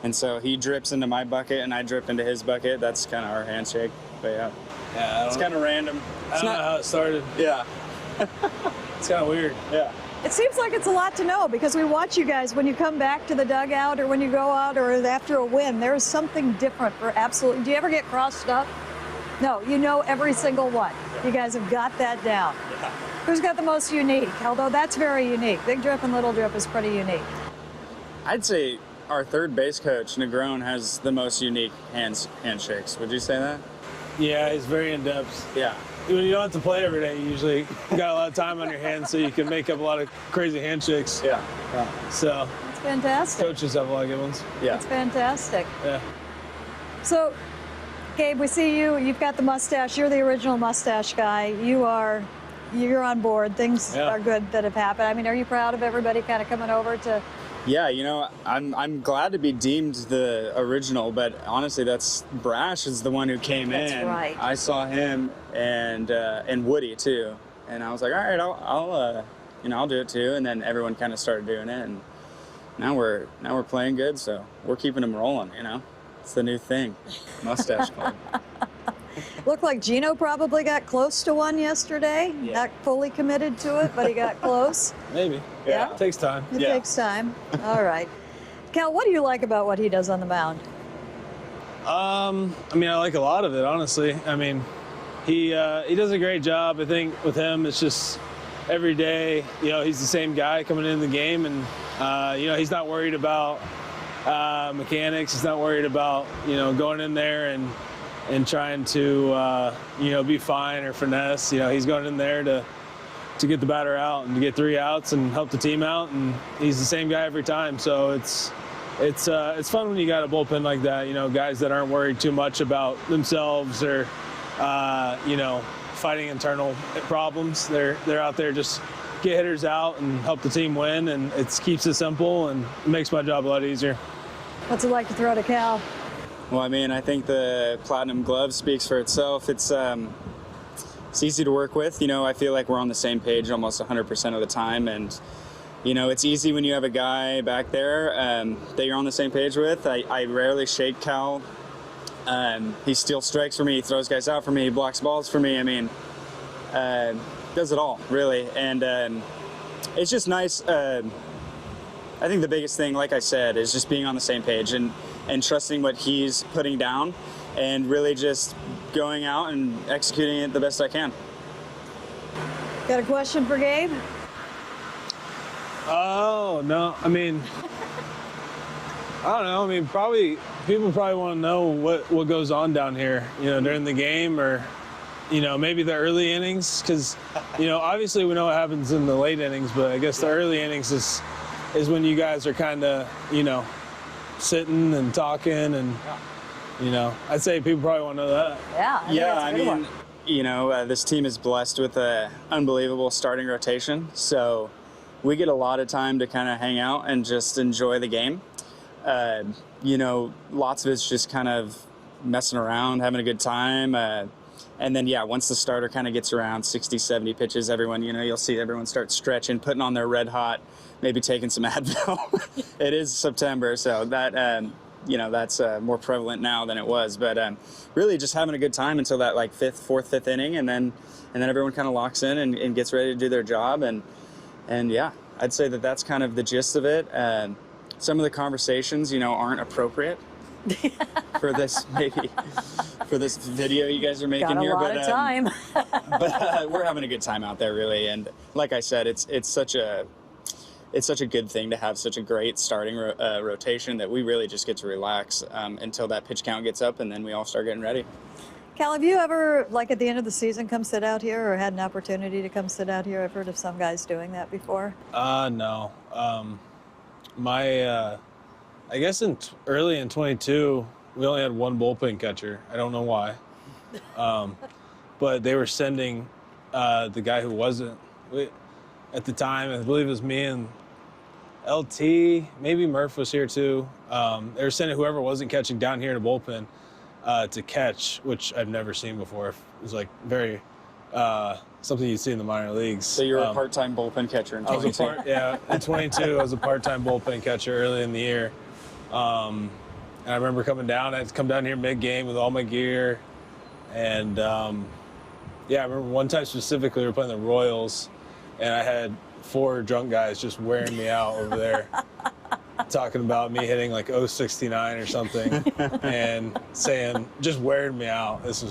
And so he drips into my bucket and I drip into his bucket. That's kind of our handshake. But yeah, it's kind of random. I don't know how it started. Yeah. It's kind of weird. Yeah. It seems like it's a lot to know because we watch you guys when you come back to the dugout or when you go out or after a win. There's something different for absolutely. Do you ever get crossed up? No, you know every single one. You guys have got that down. Yeah. Who's got the most unique? Although that's very unique. Big Drip and Little Drip is pretty unique. I'd say our third base coach, Negron, has the most unique handshakes. Would you say that? Yeah, he's very in-depth. Yeah. When you don't have to play every day, you usually got a lot of time on your hands, so you can make up a lot of crazy handshakes. Yeah. So. It's fantastic. Coaches have a lot of good ones. Yeah. It's fantastic. Yeah. So, Gabe, we see you. You've got the mustache. You're the original mustache guy. You're on board. Things are good that have happened. I mean, are you proud of everybody kind of coming over to? Yeah, I'm glad to be deemed the original, but honestly, that's Brash is the one who came in. That's right. I saw him and Woody too, and I was like, all right, I'll do it too. And then everyone kind of started doing it, and now we're playing good, so we're keeping them rolling. It's the new thing, mustache club. Looked like Gino probably got close to one yesterday. Yeah. Not fully committed to it, but he got close. Maybe. Yeah. It takes time. It takes time. All right. Cal, what do you like about what he does on the mound? I like a lot of it, honestly. I mean, he does a great job. I think with him, it's just every day, he's the same guy coming into the game, and, he's not worried about mechanics. He's not worried about, going in there and trying to, be fine or finesse. He's going in there to get the batter out and to get 3 outs and help the team out, and he's the same guy every time. So it's fun when you got a bullpen like that. Guys that aren't worried too much about themselves or fighting internal problems. They're out there just get hitters out and help the team win, and it keeps it simple and it makes my job a lot easier. What's it like to throw to Cal? Well, I think the Platinum Glove speaks for itself. It's easy to work with. I feel like we're on the same page almost 100% of the time, and it's easy when you have a guy back there that you're on the same page with. I rarely shake Cal. He steals strikes for me. He throws guys out for me. He blocks balls for me. Does it all, really. And it's just nice. I think the biggest thing, like I said, is just being on the same page and trusting what he's putting down and really just going out and executing it the best I can. Got a question for Gabe? Oh, no. I mean, I don't know. I mean, people probably want to know what goes on down here, during the game or, maybe the early innings. Because, obviously we know what happens in the late innings, but I guess the early innings is when you guys are kind of, sitting and talking and, I'd say people probably want to know that. Yeah, I mean, this team is blessed with an unbelievable starting rotation. So we get a lot of time to kind of hang out and just enjoy the game. Lots of it's just kind of messing around, having a good time. And then, once the starter kind of gets around 60, 70 pitches, everyone, you'll see everyone start stretching, putting on their red hot, maybe taking some Advil. It is September, so that, that's more prevalent now than it was. But really just having a good time until that like fourth, fifth inning. And then everyone kind of locks in and gets ready to do their job. And I'd say that's kind of the gist of it. Some of the conversations, aren't appropriate for this video you guys are making Got here. a lot of time. but we're having a good time out there, really. And like I said, it's such a good thing to have such a great starting rotation that we really just get to relax until that pitch count gets up, and then we all start getting ready. Cal, have you ever, like at the end of the season, come sit out here or had an opportunity to come sit out here? I've heard of some guys doing that before. No. I guess early in 22, we only had one bullpen catcher. I don't know why. But they were sending the guy who wasn't. At the time, I believe it was me and LT, maybe Murph was here too. They were sending whoever wasn't catching down here in a bullpen to catch, which I've never seen before. It was like very something you'd see in the minor leagues. So you were a part-time bullpen catcher in 22? In 22, I was a part-time bullpen catcher early in the year. And I remember coming down. I had to come down here mid-game with all my gear. And, I remember one time specifically we were playing the Royals, and I had 4 drunk guys just wearing me out over there, talking about me hitting like 069 or something, and saying, just wearing me out. It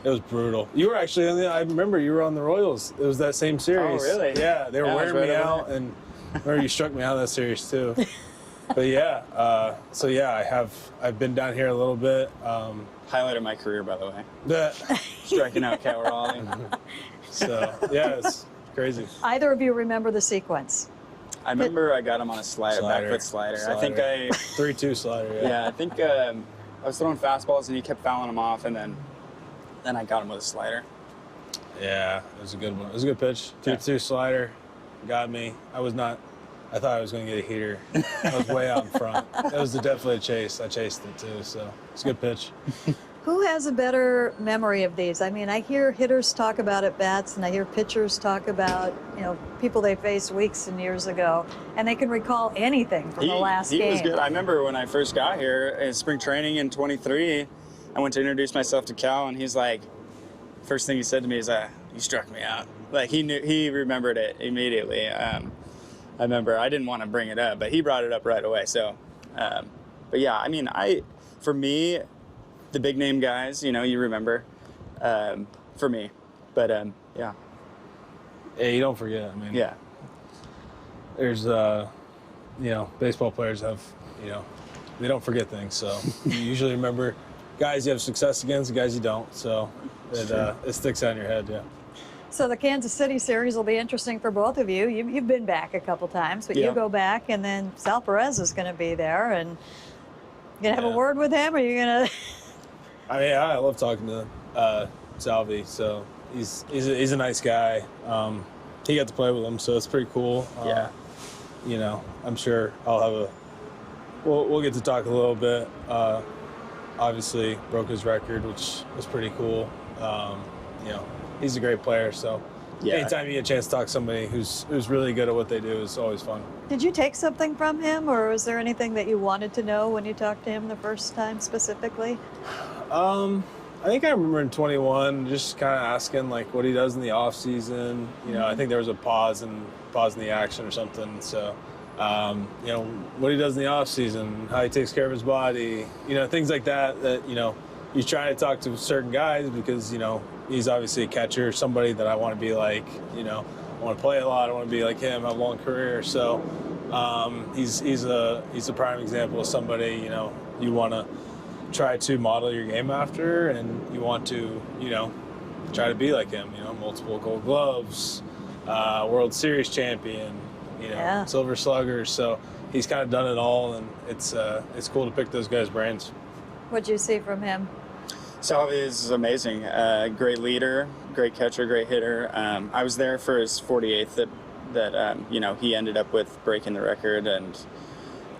was brutal. You were actually I remember you were on the Royals. It was that same series. Oh, really? Yeah, they were wearing me out, and I remember you struck me out of that series too. But I've been down here a little bit. Highlight of my career, by the way. Striking out Cal Raleigh. So, it's crazy. Either of you remember the sequence? I remember I got him on a back foot slider. I think 3-2 slider, yeah. Yeah, I think I was throwing fastballs and he kept fouling them off, and then I got him with a slider. Yeah, it was a good one. It was a good pitch. 2-2 slider got me. I thought I was going to get a heater. I was way out in front. It was definitely a chase. I chased it too, so it's a good pitch. Who has a better memory of these? I mean, I hear hitters talk about at-bats, and I hear pitchers talk about, people they faced weeks and years ago, and they can recall anything from the last game. He was good. I remember when I first got here in spring training in 23, I went to introduce myself to Cal, and he's like, first thing he said to me is, you struck me out. Like, he remembered it immediately. I remember I didn't want to bring it up, but he brought it up right away. So, but yeah, I mean, for me, the big name guys, you remember, for me, but yeah. Yeah, you don't forget. I mean, yeah. There's, baseball players have, they don't forget things. So you usually remember guys you have success against, and guys you don't. So it sticks out in your head. Yeah. So the Kansas City series will be interesting for both of you. You've been back a couple times, but you go back, and then Sal Perez is going to be there, and you gonna have a word with him, or you gonna? I mean, I love talking to Salvi. So he's a nice guy. He got to play with him, so it's pretty cool. I'm sure I'll have we'll get to talk a little bit. Obviously broke his record, which was pretty cool. He's a great player, so anytime you get a chance to talk to somebody who's really good at what they do is always fun. Did you take something from him, or was there anything that you wanted to know when you talked to him the first time specifically? I think I remember in 21 just kind of asking like what he does in the off season. I think there was a pause in the action or something. So, what he does in the off season, how he takes care of his body, things like that you try to talk to certain guys because, he's obviously a catcher, somebody that I want to be like, want to play a lot. I want to be like him, have a long career. So he's a prime example of somebody, you know, you want to try to model your game after, and you want to, you know, try to be like him. You know, multiple Gold Gloves, World Series champion, you know, Silver Slugger. So he's kind of done it all, and it's cool to pick those guys' brains. What'd you see from him? Salvi is amazing. Great leader, great catcher, great hitter. I was there for his 48th that you know, he ended up with breaking the record, and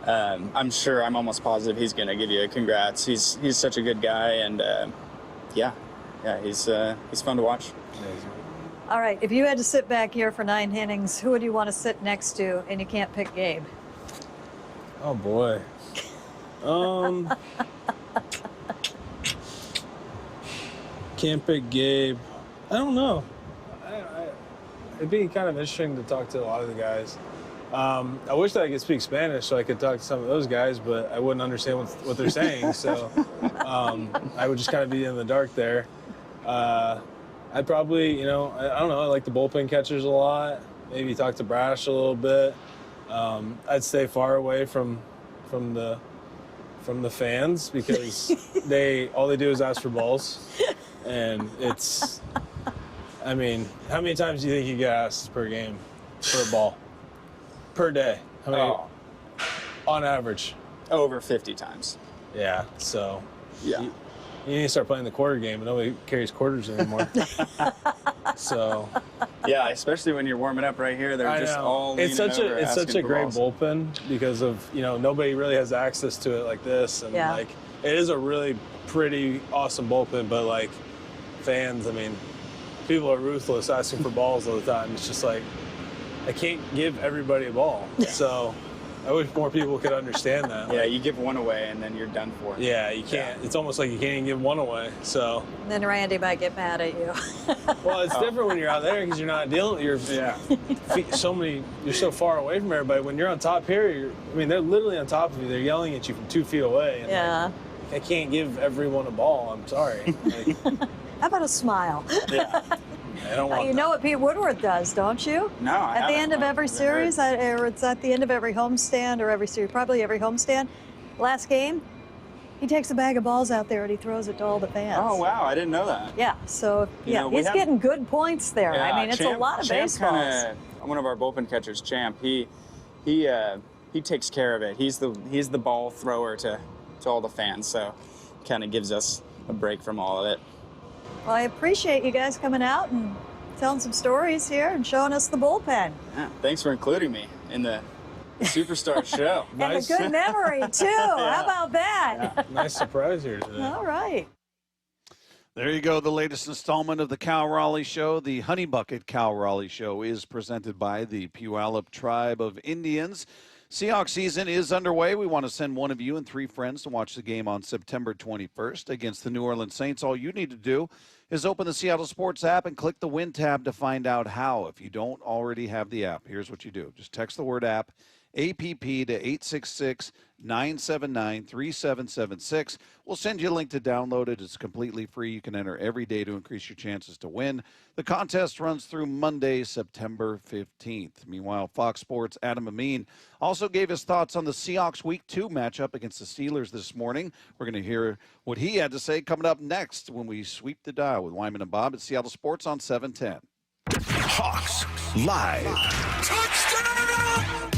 I'm almost positive he's going to give you a congrats. He's such a good guy, and he's fun to watch. Amazing. All right, if you had to sit back here for 9 innings, who would you want to sit next to, and you can't pick Gabe? Oh boy. Can't pick Gabe. I don't know. It'd be kind of interesting to talk to a lot of the guys. I wish that I could speak Spanish so I could talk to some of those guys, but I wouldn't understand what they're saying. So I would just kind of be in the dark there. I'd probably, you know, I don't know. I like the bullpen catchers a lot. Maybe talk to Brash a little bit. I'd stay far away from the fans because all they do is ask for balls, and it's. I mean, how many times do you think you get asked per game for a ball? Per day? How many? On average? Over 50 times. Yeah, so. Yeah. You need to start playing the quarter game, and nobody carries quarters anymore. So. Yeah, especially when you're warming up right here. They're just all leaning over, it's such a great balls. bullpen because of, you know, nobody really has access to it like this, and like it is a really pretty awesome bullpen, but like fans, I mean, people are ruthless asking for balls all the time. It's just like, I can't give everybody a ball. So I wish more people could understand that. Yeah, you give one away and then you're done for. Yeah, you can't. Yeah. It's almost like you can't even give one away. So then Randy might get mad at you. Well, it's different when you're out there because you're not dealing. You're so far away from everybody. When you're on top here, they're literally on top of you. They're yelling at you from 2 feet away. And I can't give everyone a ball. I'm sorry. How about a smile? Yeah. I don't want you know what Pete Woodworth does, don't you? No, At the end of every series, or it's at the end of every homestand or every series, probably every homestand, last game, he takes a bag of balls out there and he throws it to all the fans. Oh, wow. I didn't know that. Yeah, so, he's getting good points there. Yeah, I mean, it's a lot of baseballs. One of our bullpen catchers, Champ, he takes care of it. He's the ball thrower to all the fans, so kind of gives us a break from all of it. Well, I appreciate you guys coming out and telling some stories here and showing us the bullpen. Yeah, thanks for including me in the Superstar show. And a good memory, too. How about that? Yeah, nice surprise here today. All right. There you go, the latest installment of the Cal Raleigh Show. The Honey Bucket Cal Raleigh Show is presented by the Puyallup Tribe of Indians. Seahawks season is underway. We want to send one of you and 3 friends to watch the game on September 21st against the New Orleans Saints. All you need to do is open the Seattle Sports app and click the Win tab to find out how. If you don't already have the app, here's what you do. Just text the word app, APP, to 866-979-3776. We'll send you a link to download it. It's completely free. You can enter every day to increase your chances to win. The contest runs through Monday, September 15th. Meanwhile, Fox Sports' Adam Amin also gave his thoughts on the Seahawks Week 2 matchup against the Steelers this morning. We're going to hear what he had to say coming up next when we sweep the dial with Wyman and Bob at Seattle Sports on 710. Hawks Live.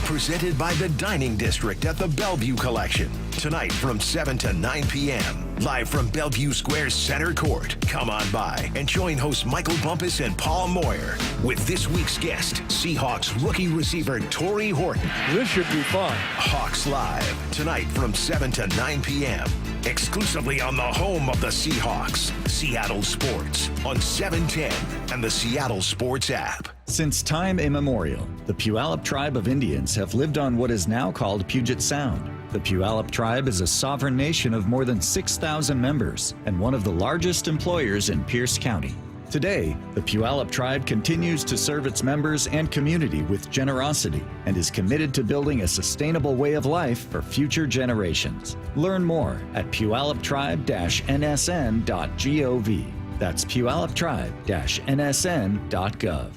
Presented by the Dining District at the Bellevue Collection. Tonight from 7 to 9 p.m. Live from Bellevue Square Center Court. Come on by and join hosts Michael Bumpus and Paul Moyer with this week's guest, Seahawks rookie receiver Torrey Horton. This should be fun. Hawks Live. Tonight from 7 to 9 p.m. Exclusively on the home of the Seahawks, Seattle Sports, on 710 and the Seattle Sports app. Since time immemorial, the Puyallup Tribe of Indians have lived on what is now called Puget Sound. The Puyallup Tribe is a sovereign nation of more than 6,000 members and one of the largest employers in Pierce County. Today, the Puyallup Tribe continues to serve its members and community with generosity and is committed to building a sustainable way of life for future generations. Learn more at puyalluptribe-nsn.gov. That's puyalluptribe-nsn.gov.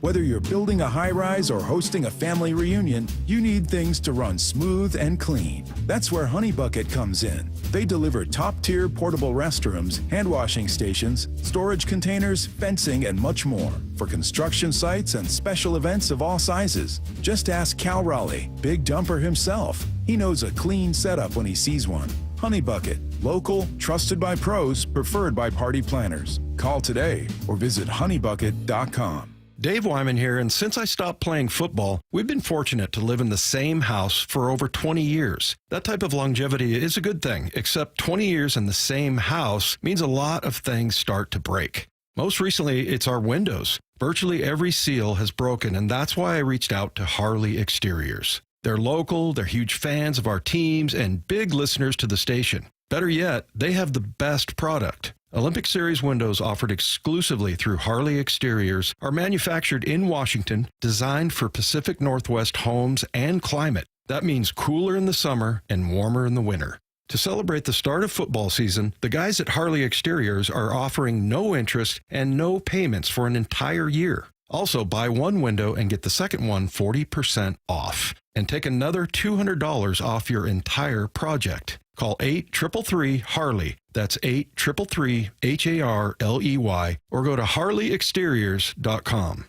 Whether you're building a high-rise or hosting a family reunion, you need things to run smooth and clean. That's where Honey Bucket comes in. They deliver top-tier portable restrooms, hand-washing stations, storage containers, fencing, and much more for construction sites and special events of all sizes. Just ask Cal Raleigh, Big Dumper himself. He knows a clean setup when he sees one. Honey Bucket. Local, trusted by pros, preferred by party planners. Call today or visit honeybucket.com. Dave Wyman here, and since I stopped playing football, we've been fortunate to live in the same house for over 20 years. That type of longevity is a good thing, except 20 years in the same house means a lot of things start to break. Most recently, it's our windows. Virtually every seal has broken, and that's why I reached out to Harley Exteriors. They're local, they're huge fans of our teams, and big listeners to the station. Better yet, they have the best product. Olympic Series windows offered exclusively through Harley Exteriors are manufactured in Washington, designed for Pacific Northwest homes and climate. That means cooler in the summer and warmer in the winter. To celebrate the start of football season, the guys at Harley Exteriors are offering no interest and no payments for an entire year. Also, buy one window and get the second one 40% off. And take another $200 off your entire project. Call 833-HARLEY. That's 833-HARLEY. Or go to harleyexteriors.com.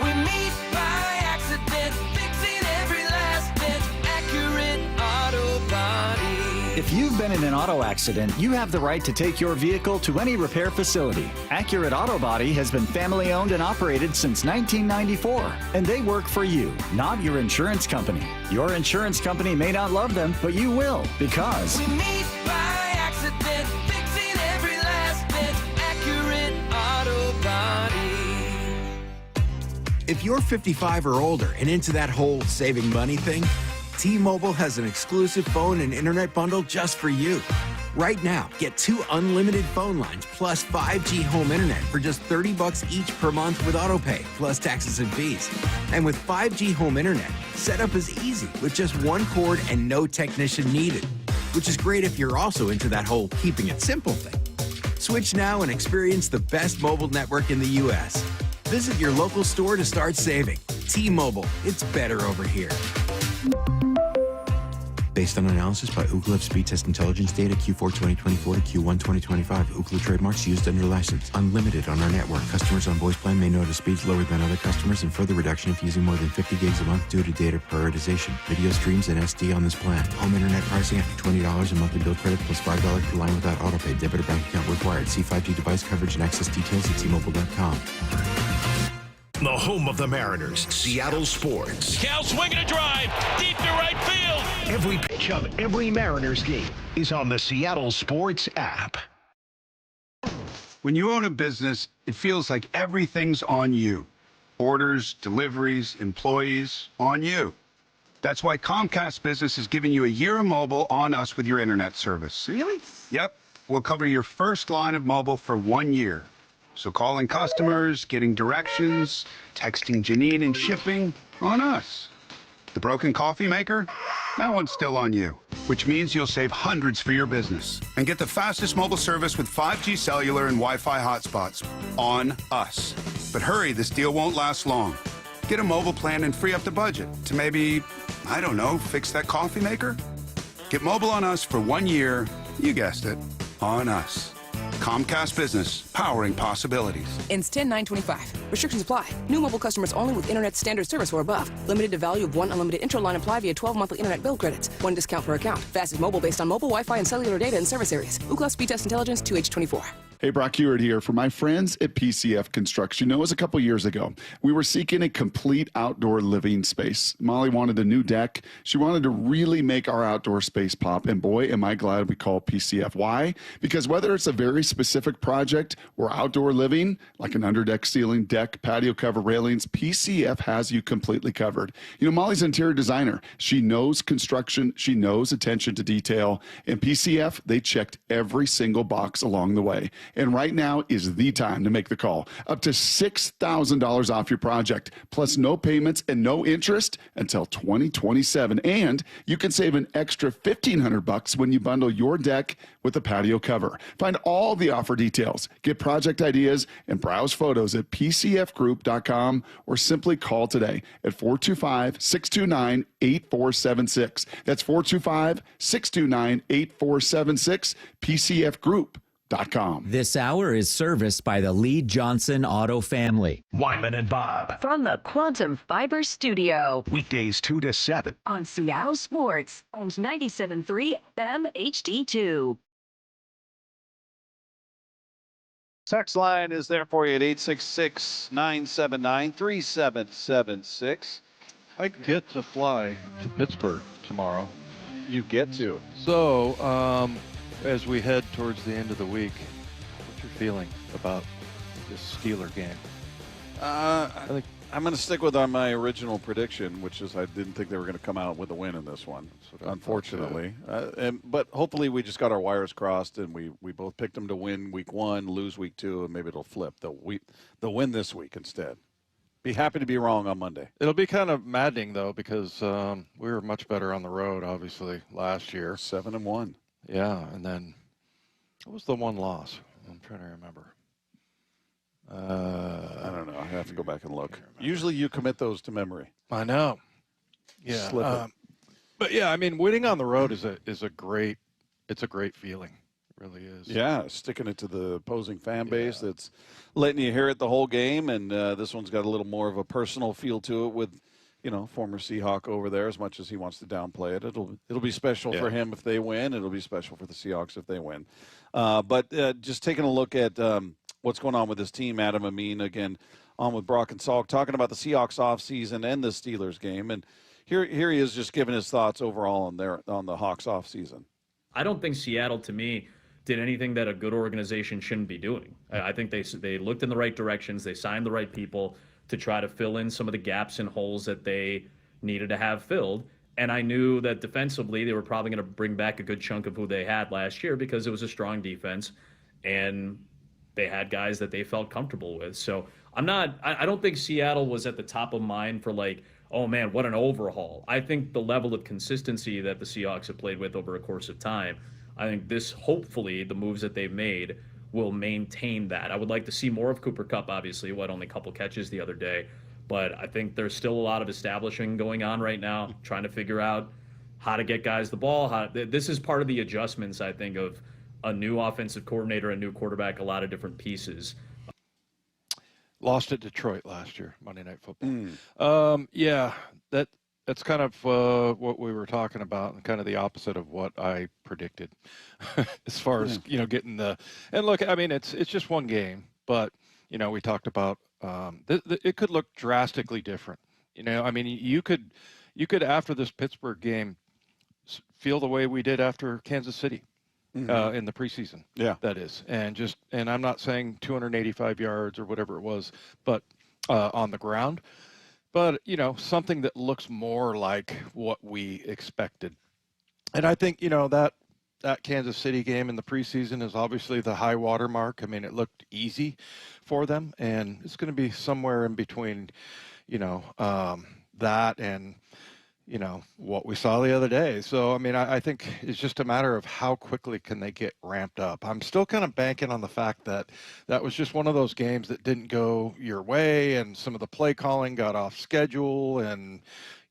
We meet by accident, fixing every last bit, Accurate Auto Body. If you've been in an auto accident, you have the right to take your vehicle to any repair facility. Accurate Auto Body has been family owned and operated since 1994, and they work for you, not your insurance company. Your insurance company may not love them, but you will, because We meet by accident, fixing every last bit, Accurate Auto Body. If you're 55 or older and into that whole saving money thing, T-Mobile has an exclusive phone and internet bundle just for you. Right now, get 2 unlimited phone lines plus 5G home internet for just $30 each per month with AutoPay, plus taxes and fees. And with 5G home internet, setup is easy with just one cord and no technician needed, which is great if you're also into that whole keeping it simple thing. Switch now and experience the best mobile network in the U.S. Visit your local store to start saving. T-Mobile, it's better over here. Based on analysis by Ookla Speed Test Intelligence data Q4 2024 to Q1 2025. Ookla trademarks used under license. Unlimited on our network. Customers on voice plan may notice speeds lower than other customers and further reduction if using more than 50 gigs a month due to data prioritization. Video streams and SD on this plan. Home internet pricing after $20 a monthly bill credit plus $5 per line without autopay. Debit or bank account required. See 5G device coverage and access details at T-Mobile.com. The home of the Mariners, Seattle Sports. Cal swinging a drive, deep to right field. Every pitch of every Mariners game is on the Seattle Sports app. When you own a business, it feels like everything's on you. Orders, deliveries, employees, on you. That's why Comcast Business is giving you a year of mobile on us with your internet service. Really? Yep. We'll cover your first line of mobile for 1 year. So calling customers, getting directions, texting Janine and shipping, on us. The broken coffee maker? That one's still on you, which means you'll save hundreds for your business and get the fastest mobile service with 5G cellular and Wi-Fi hotspots on us. But hurry, this deal won't last long. Get a mobile plan and free up the budget to maybe, I don't know, fix that coffee maker? Get mobile on us for 1 year, you guessed it, on us. Comcast Business, powering possibilities. Ends 10/9/25. Restrictions apply. New mobile customers only with internet standard service or above. Limited to value of 1 unlimited intro line apply via 12 monthly internet bill credits. 1 discount per account. Fastest mobile based on mobile Wi-Fi and cellular data in service areas. Ookla Speed Test Intelligence 2H24. Hey, Brock Heward here for my friends at PCF Construction. It was a couple years ago. We were seeking a complete outdoor living space. Molly wanted a new deck. She wanted to really make our outdoor space pop. And boy, am I glad we called PCF. Why? Because whether it's a very specific project or outdoor living, like an underdeck ceiling, deck, patio cover, railings, PCF has you completely covered. You know, Molly's an interior designer. She knows construction. She knows attention to detail. And PCF, they checked every single box along the way. And right now is the time to make the call. Up to $6,000 off your project, plus no payments and no interest until 2027. And you can save an extra $1,500 when you bundle your deck with a patio cover. Find all the offer details, get project ideas, and browse photos at pcfgroup.com or simply call today at 425-629-8476. That's 425-629-8476, pcfgroup.com. This hour is serviced by the Lee Johnson Auto family. Wyman and Bob. From the Quantum Fiber Studio. Weekdays 2 to 7. On Seattle Sports. On 97.3 FM HD2. Text line is there for you at 866-979-3776. I get to fly to Pittsburgh tomorrow. You get to. So, as we head towards the end of the week, what's your feeling about this Steeler game? I'm going to stick with my original prediction, which is I didn't think they were going to come out with a win in this one, unfortunately. But hopefully we just got our wires crossed and we both picked them to win week 1, lose week 2, and maybe it'll flip. They'll win this week instead. Be happy to be wrong on Monday. It'll be kind of maddening, though, because we were much better on the road, obviously, last year. 7-1. Yeah, and then what was the one loss? I'm trying to remember. I don't know. I have to go back and look. Usually you commit those to memory. I know. Yeah. Slip it. But yeah, I mean, winning on the road is a great feeling. It really is. Yeah, sticking it to the opposing fan base that's letting you hear it the whole game, and this one's got a little more of a personal feel to it with, former Seahawk over there. As much as he wants to downplay it, it'll be special for him if they win. It'll be special for the Seahawks if they win. But just taking a look at what's going on with this team, Adam Amin, again, on with Brock and Salk, talking about the Seahawks offseason and the Steelers game. And here he is just giving his thoughts overall on the Hawks offseason. I don't think Seattle, to me, did anything that a good organization shouldn't be doing. I think they looked in the right directions. They signed the right people to try to fill in some of the gaps and holes that they needed to have filled. And I knew that defensively they were probably going to bring back a good chunk of who they had last year because it was a strong defense. And they had guys that they felt comfortable with. So I don't think Seattle was at the top of mind for like, oh man, what an overhaul. I think the level of consistency that the Seahawks have played with over a course of time, I think hopefully the moves that they've made will maintain that. I would like to see more of Cooper Kupp, obviously, only a couple catches the other day. But I think there's still a lot of establishing going on right now, trying to figure out how to get guys the ball. This is part of the adjustments, I think, of a new offensive coordinator, a new quarterback, a lot of different pieces. Lost at Detroit last year, Monday Night Football. Yeah, that's kind of what we were talking about, and kind of the opposite of what I predicted, as far as getting the. And look, I mean, it's just one game, but we talked about it could look drastically different. I mean, you could after this Pittsburgh game feel the way we did after Kansas City. In the preseason, that is, and I'm not saying 285 yards or whatever it was, but on the ground, but something that looks more like what we expected. And I think that Kansas City game in the preseason is obviously the high water mark. I mean, it looked easy for them, and it's going to be somewhere in between, that and what we saw the other day. So, I mean, I think it's just a matter of how quickly can they get ramped up. I'm still kind of banking on the fact that was just one of those games that didn't go your way, and some of the play calling got off schedule, and,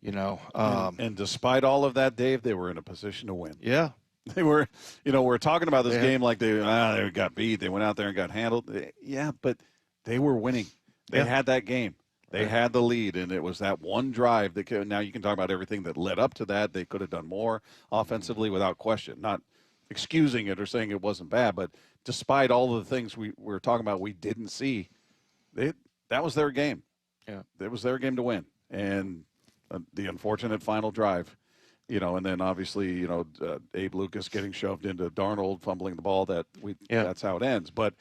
and despite all of that, Dave, they were in a position to win. Yeah. They were, we're talking about this game like they got beat. They went out there and got handled. Yeah, but they were winning. They had that game. They had the lead, and it was that one drive that now you can talk about everything that led up to that. They could have done more offensively without question. Not excusing it or saying it wasn't bad, but despite all of the things we were talking about we didn't see, that was their game. Yeah, it was their game to win. And the unfortunate final drive, and then obviously, Abe Lucas getting shoved into Darnold, fumbling the ball, that's how it ends. But,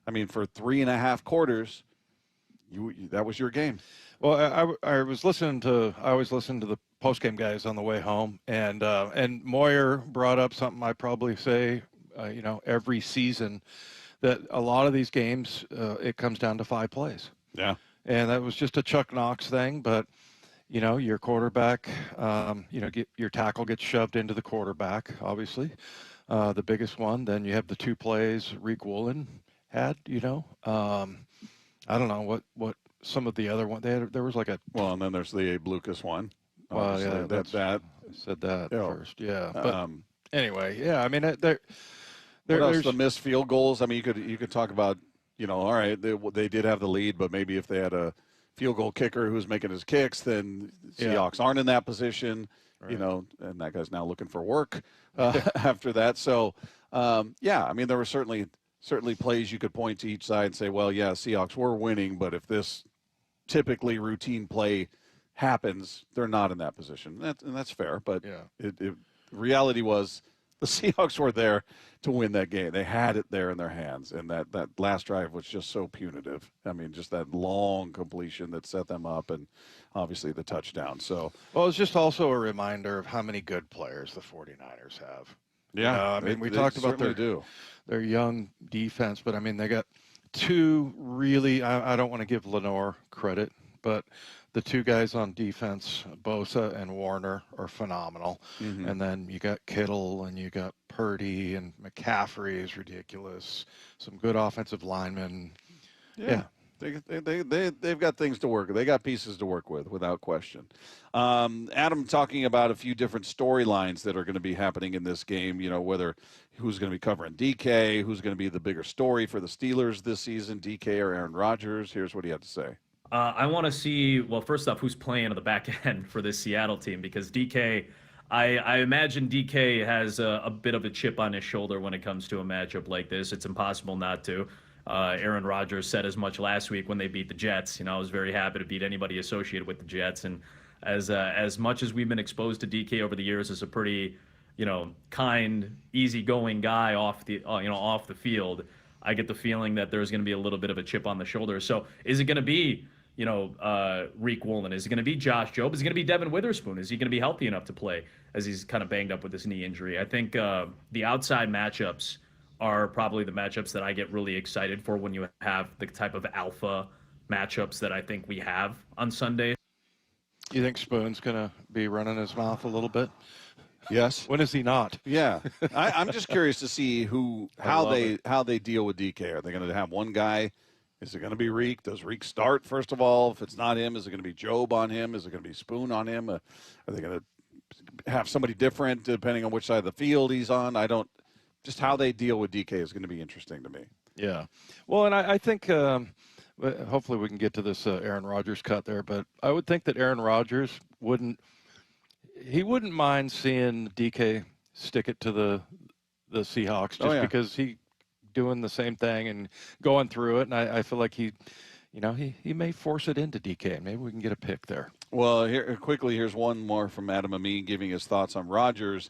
I mean, for 3.5 quarters, that was your game. Well, I always listen to the post-game guys on the way home, and Moyer brought up something I probably say, every season, that a lot of these games, it comes down to 5 plays. Yeah. And that was just a Chuck Knox thing, but your quarterback, your tackle gets shoved into the quarterback, obviously. The biggest one. Then you have the 2 plays Reek Woolen had, I don't know what some of the other one, there was like a. Well, and then there's the Abe Lucas one. Well, yeah, that I said that first. Yeah. But anyway, what else? The missed field goals. I mean, you could talk about, all right, they did have the lead, but maybe if they had a field goal kicker who's making his kicks, then Seahawks aren't in that position, right. And that guy's now looking for work after that. So, there were certainly plays you could point to each side and say, well, yeah, Seahawks were winning, but if this typically routine play happens, they're not in that position. And that's fair, but reality was the Seahawks were there to win that game. They had it there in their hands, and that last drive was just so punitive. I mean, just that long completion that set them up, and obviously the touchdown. So, well, it's just also a reminder of how many good players the 49ers have. Yeah, we talked about their young defense, but they got 2 really. I don't want to give Lenore credit, but the 2 guys on defense, Bosa and Warner, are phenomenal. Mm-hmm. And then you got Kittle and you got Purdy and McCaffrey is ridiculous. Some good offensive linemen. Yeah. They've got things to work with. They got pieces to work with, without question. Adam, talking about a few different storylines that are going to be happening in this game, whether who's going to be covering DK, who's going to be the bigger story for the Steelers this season, DK or Aaron Rodgers. Here's what he had to say. I want to see, well, first off, who's playing on the back end for this Seattle team, because DK, I imagine DK has a bit of a chip on his shoulder when it comes to a matchup like this. It's impossible not to. Aaron Rodgers said as much last week when they beat the Jets. I was very happy to beat anybody associated with the Jets. And as much as we've been exposed to DK over the years as a pretty, kind, easygoing guy off the field, I get the feeling that there's going to be a little bit of a chip on the shoulder. So is it going to be, Reek Woolen? Is it going to be Josh Jobe? Is it going to be Devin Witherspoon? Is he going to be healthy enough to play as he's kind of banged up with this knee injury? I think the outside matchups are probably the matchups that I get really excited for when you have the type of alpha matchups that I think we have on Sunday. You think Spoon's going to be running his mouth a little bit? Yes. When is he not? Yeah. I'm just curious to see how they deal with DK. Are they going to have one guy? Is it going to be Reek? Does Reek start, first of all? If it's not him, is it going to be Jobe on him? Is it going to be Spoon on him? Are they going to have somebody different depending on which side of the field he's on? Just how they deal with DK is going to be interesting to me. Yeah. Well, and I think hopefully we can get to this Aaron Rodgers cut there, but I would think that Aaron Rodgers wouldn't mind seeing DK stick it to the Seahawks just because he doing the same thing and going through it. And I feel like he may force it into DK. Maybe we can get a pick there. Well, here's one more from Adam Amin giving his thoughts on Rodgers,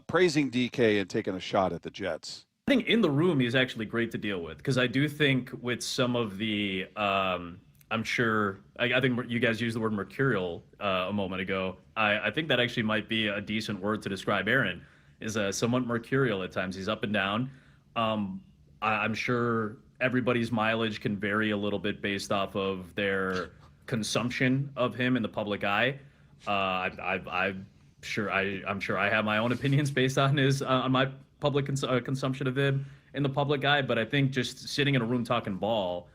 praising DK and taking a shot at the Jets. I think in the room he's actually great to deal with, because I do think with some of the I'm sure I think you guys used the word mercurial a moment ago. I think that actually might be a decent word to describe Aaron, is somewhat mercurial at times. He's up and down. I'm sure everybody's mileage can vary a little bit based off of their consumption of him in the public eye. I'm sure I have my own opinions based on my public consumption of him in the public eye. But I think just sitting in a room talking ball,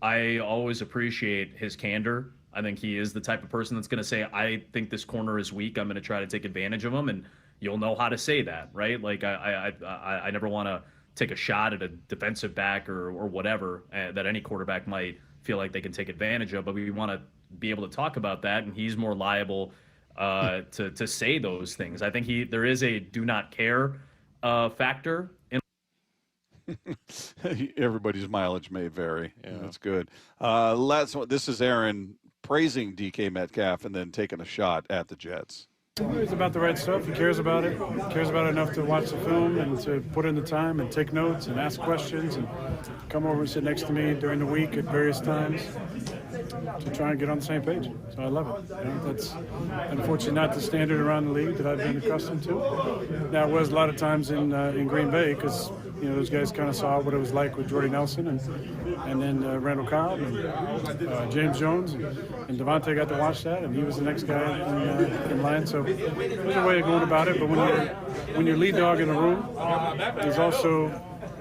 I always appreciate his candor. I think he is the type of person that's going to say, I think this corner is weak, I'm going to try to take advantage of him, and you'll know how to say that, right? Like I never want to take a shot at a defensive back or whatever that any quarterback might feel like they can take advantage of, but we want to be able to talk about that, and he's more liable to say those things. I think there is a do not care factor in. Everybody's mileage may vary. Yeah, that's good. This is Aaron praising DK Metcalf and then taking a shot at the Jets. It's about the right stuff. He cares about it. He cares about it enough to watch the film and to put in the time and take notes and ask questions and come over and sit next to me during the week at various times to try and get on the same page. So I love it. You know, that's unfortunately not the standard around the league that I've been accustomed to. Now, it was a lot of times in Green Bay because those guys kind of saw what it was like with Jordy Nelson and then Randall Cobb and James Jones and Devontae got to watch that, and he was the next guy in line. So there's a way of going about it, but when you're lead dog in the room, he's also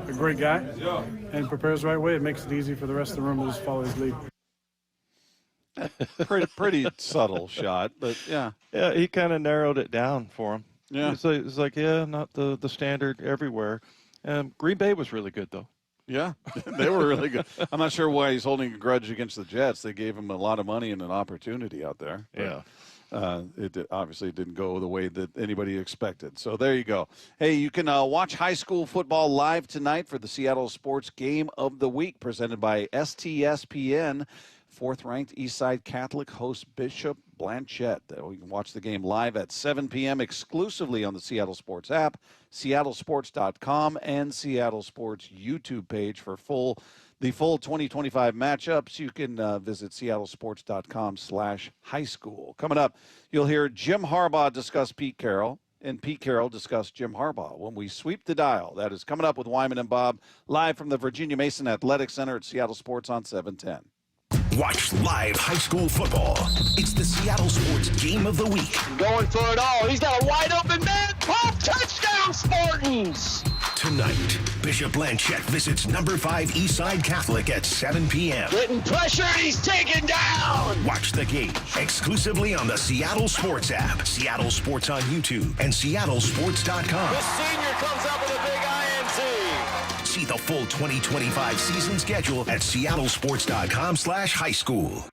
a great guy and prepares the right way. It makes it easy for the rest of the room to just follow his lead. pretty subtle shot, but yeah, he kind of narrowed it down for him. Yeah, it's like not the standard everywhere. Green Bay was really good though. Yeah, they were really good. I'm not sure why he's holding a grudge against the Jets. They gave him a lot of money and an opportunity out there. Yeah. Obviously didn't go the way that anybody expected. So there you go. Hey, you can watch high school football live tonight for the Seattle Sports Game of the Week presented by STSPN. Fourth-ranked Eastside Catholic hosts Bishop Blanchette. We can watch the game live at 7 p.m. exclusively on the Seattle Sports app, seattlesports.com, and Seattle Sports YouTube page for the full 2025 matchups. You can visit seattlesports.com/high school. Coming up, you'll hear Jim Harbaugh discuss Pete Carroll and Pete Carroll discuss Jim Harbaugh when we sweep the dial. That is coming up with Wyman and Bob live from the Virginia Mason Athletic Center at Seattle Sports on 710. Watch live high school football. It's the Seattle Sports Game of the Week. Going for it all. He's got a wide open man. Pop touchdown, Spartans! Tonight, Bishop Blanchette visits number 5 Eastside Catholic at 7 p.m. Getting pressure, and he's taken down! Watch the game exclusively on the Seattle Sports app, Seattle Sports on YouTube, and seattlesports.com. The senior comes up with a big INT. See the full 2025 season schedule at seattlesports.com/high school.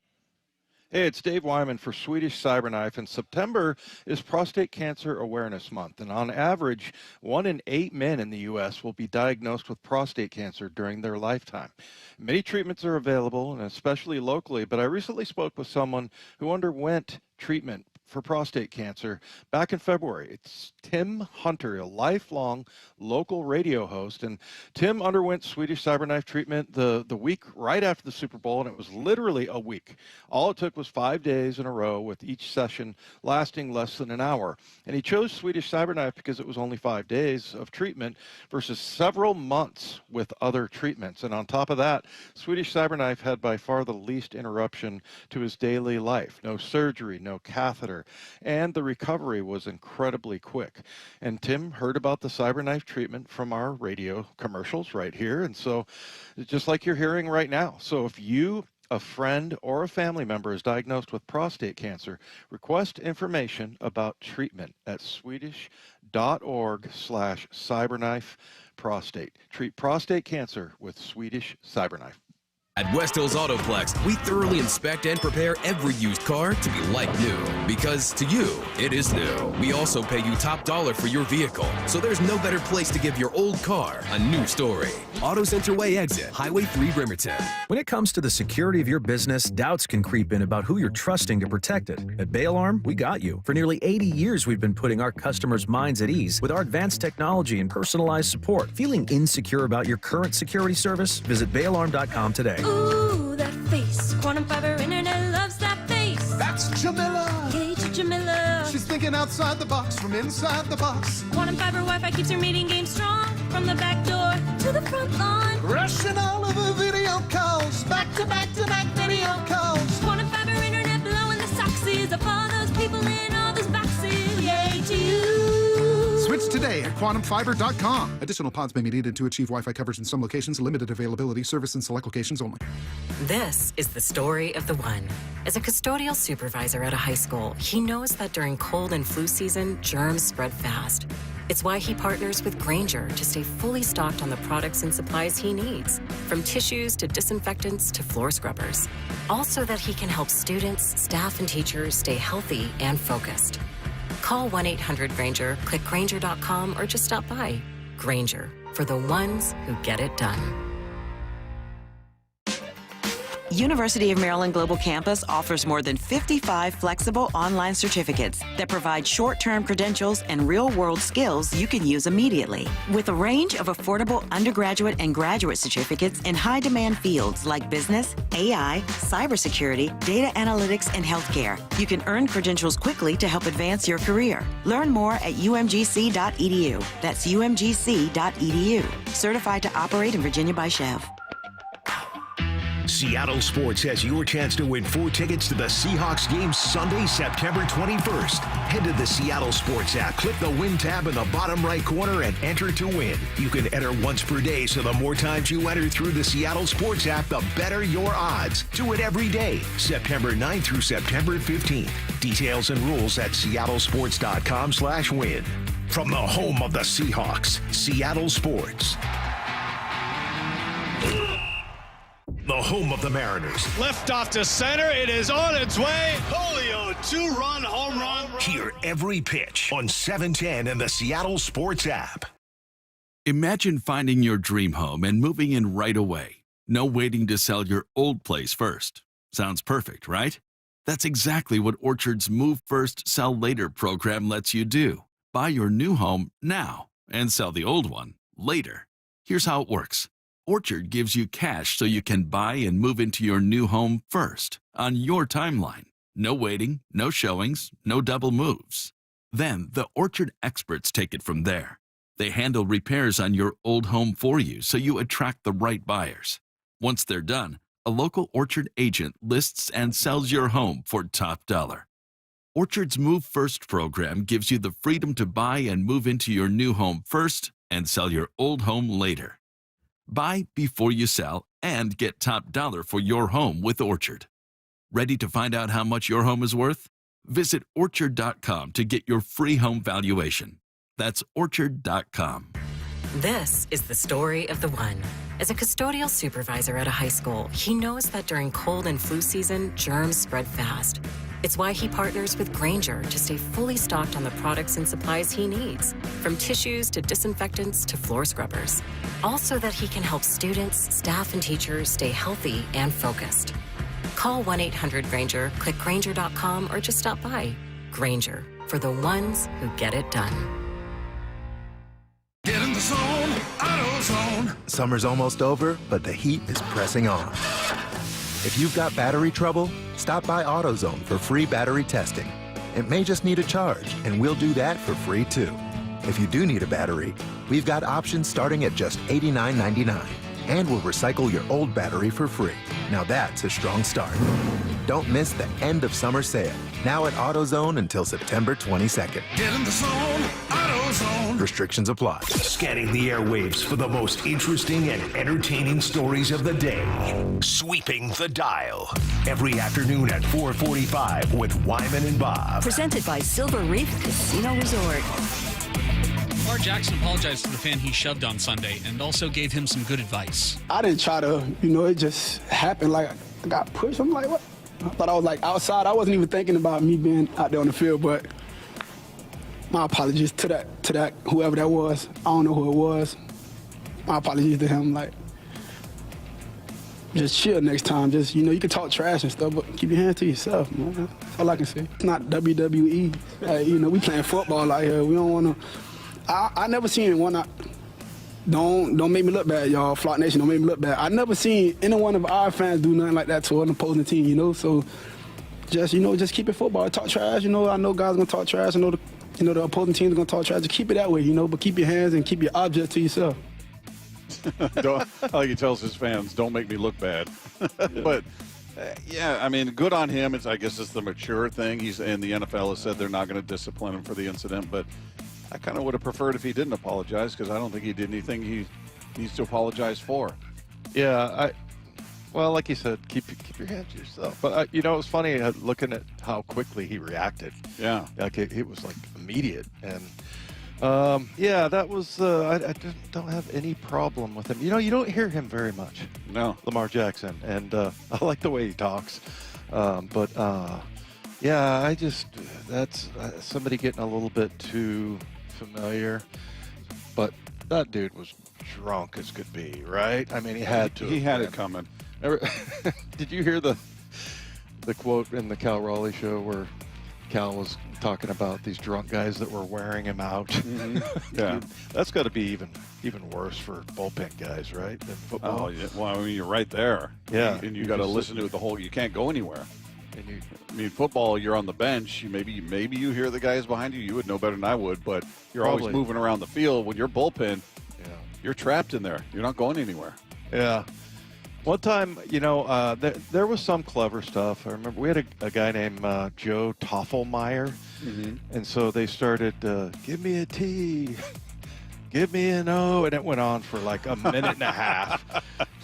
Hey, it's Dave Wyman for Swedish Cyberknife, and September is Prostate Cancer Awareness Month, and on average, 1 in 8 men in the U.S. will be diagnosed with prostate cancer during their lifetime. Many treatments are available, and especially locally, but I recently spoke with someone who underwent treatment for prostate cancer back in February. It's Tim Hunter, a lifelong local radio host, and Tim underwent Swedish Cyberknife treatment the week right after the Super Bowl, and it was literally a week. All it took was 5 days in a row, with each session lasting less than an hour. And he chose Swedish Cyberknife because it was only 5 days of treatment versus several months with other treatments. And on top of that, Swedish Cyberknife had by far the least interruption to his daily life. No surgery, no catheter, and the recovery was incredibly quick. And Tim heard about the Cyberknife treatment from our radio commercials right here, and so just like you're hearing right now. So if you, a friend, or a family member is diagnosed with prostate cancer, request information about treatment at swedish.org/cyberknife prostate. Treat prostate cancer with Swedish Cyberknife. At West Hills Autoplex, we thoroughly inspect and prepare every used car to be like new. Because to you, it is new. We also pay you top dollar for your vehicle. So there's no better place to give your old car a new story. Auto Center Way exit, Highway 3 Bremerton. When it comes to the security of your business, doubts can creep in about who you're trusting to protect it. At Bail Arm, we got you. For nearly 80 years, we've been putting our customers' minds at ease with our advanced technology and personalized support. Feeling insecure about your current security service? Visit bailarm.com today. Ooh, that face. Quantum Fiber Internet loves that face. That's Jamila. Yay to Jamila. She's thinking outside the box from inside the box. Quantum Fiber Wi-Fi keeps her meeting game strong. From the back door to the front lawn. Rushing all of the video calls. Back to back to back video calls. Quantum Fiber Internet blowing the soxies up all those people in all those boxes. Yay to you. Switch today at quantumfiber.com. Additional pods may be needed to achieve Wi-Fi coverage in some locations. Limited availability. Service in select locations only. This is the story of the one. As a custodial supervisor at a high school, he knows that during cold and flu season, germs spread fast. It's why he partners with Grainger to stay fully stocked on the products and supplies he needs, from tissues to disinfectants to floor scrubbers. All so that he can help students, staff, and teachers stay healthy and focused. Call 1-800-GRAINGER, click Grainger.com, or just stop by. Grainger, for the ones who get it done. University of Maryland Global Campus offers more than 55 flexible online certificates that provide short-term credentials and real-world skills you can use immediately. With a range of affordable undergraduate and graduate certificates in high-demand fields like business, AI, cybersecurity, data analytics, and healthcare, you can earn credentials quickly to help advance your career. Learn more at umgc.edu. That's umgc.edu. Certified to operate in Virginia by Chev. Seattle Sports has your chance to win 4 tickets to the Seahawks game Sunday, September 21st. Head to the Seattle Sports app, click the Win tab in the bottom right corner, and enter to win. You can enter once per day, so the more times you enter through the Seattle Sports app, the better your odds. Do it every day, September 9th through September 15th. Details and rules at seattlesports.com/win. From the home of the Seahawks, Seattle Sports. The home of the Mariners. Lift off to center. It is on its way. Julio, 2-run home run. Hear every pitch on 710 and the Seattle Sports app. Imagine finding your dream home and moving in right away. No waiting to sell your old place first. Sounds perfect, right? That's exactly what Orchard's Move First, Sell Later program lets you do. Buy your new home now and sell the old one later. Here's how it works. Orchard gives you cash so you can buy and move into your new home first, on your timeline. No waiting, no showings, no double moves. Then the Orchard experts take it from there. They handle repairs on your old home for you so you attract the right buyers. Once they're done, a local Orchard agent lists and sells your home for top dollar. Orchard's Move First program gives you the freedom to buy and move into your new home first and sell your old home later. Buy before you sell and get top dollar for your home with Orchard. Ready to find out how much your home is worth? Visit Orchard.com to get your free home valuation. That's Orchard.com. This is the story of the one. As a custodial supervisor at a high school, he knows that during cold and flu season, germs spread fast. It's why he partners with Grainger to stay fully stocked on the products and supplies he needs, from tissues to disinfectants to floor scrubbers. Also that he can help students, staff, and teachers stay healthy and focused. Call 1-800-GRAINGER, click Grainger.com, or just stop by. Grainger, for the ones who get it done. Get in the zone, AutoZone. Summer's almost over, but the heat is pressing on. If you've got battery trouble, stop by AutoZone for free battery testing. It may just need a charge, and we'll do that for free too. If you do need a battery, we've got options starting at just $89.99. And we'll recycle your old battery for free. Now that's a strong start. Don't miss the end of summer sale. Now at AutoZone until September 22nd. Get in the zone, AutoZone. Restrictions apply. Scanning the airwaves for the most interesting and entertaining stories of the day. Sweeping the dial. Every afternoon at 4:45 with Wyman and Bob. Presented by Silver Reef Casino Resort. Lamar Jackson apologized to the fan he shoved on Sunday and also gave him some good advice. I didn't try to, it just happened. Like, I got pushed. I'm like, what? I thought I was like outside. I wasn't even thinking about me being out there on the field, but my apologies to that whoever that was. I don't know who it was. My apologies to him. Like, just chill next time. Just, you can talk trash and stuff, but keep your hands to yourself, man. That's all I can say. It's not WWE. We playing football out here. We don't want to. I never seen one. Don't make me look bad, y'all. Flock Nation, don't make me look bad. I never seen any one of our fans do nothing like that to an opposing team, So just keep it football. Talk trash, I know guys are gonna talk trash. I know the opposing teams are gonna talk trash. Just keep it that way, but keep your hands and keep your object to yourself. Like he tells his fans, don't make me look bad. But yeah, I mean, good on him. I guess it's the mature thing. And the NFL has said they're not going to discipline him for the incident, but I kind of would have preferred if he didn't apologize, because I don't think he did anything he needs to apologize for. Yeah, well, like you said, keep your hands to yourself. But it was funny looking at how quickly he reacted. Yeah, like it was like immediate, and that was. I just don't have any problem with him. You don't hear him very much. No, Lamar Jackson, and I like the way he talks. Yeah, that's somebody getting a little bit too familiar, but that dude was drunk as could be, right? I mean, he had to. He had it coming. Did you hear the quote in the Cal Raleigh show where Cal was talking about these drunk guys that were wearing him out? Mm-hmm. Yeah. That's got to be even worse for bullpen guys, right, than football. Oh, yeah. Well, I mean, you're right there. Yeah. And you got to listen to it the whole. You can't go anywhere. I mean, football, you're on the bench. Maybe you hear the guys behind you. You would know better than I would, but you're always moving around the field. When you're bullpen, you're trapped in there. You're not going anywhere. Yeah. One time, there was some clever stuff. I remember we had a guy named Joe Toffelmeyer, and so they started, give me a T, give me an O, and it went on for like a minute and a half.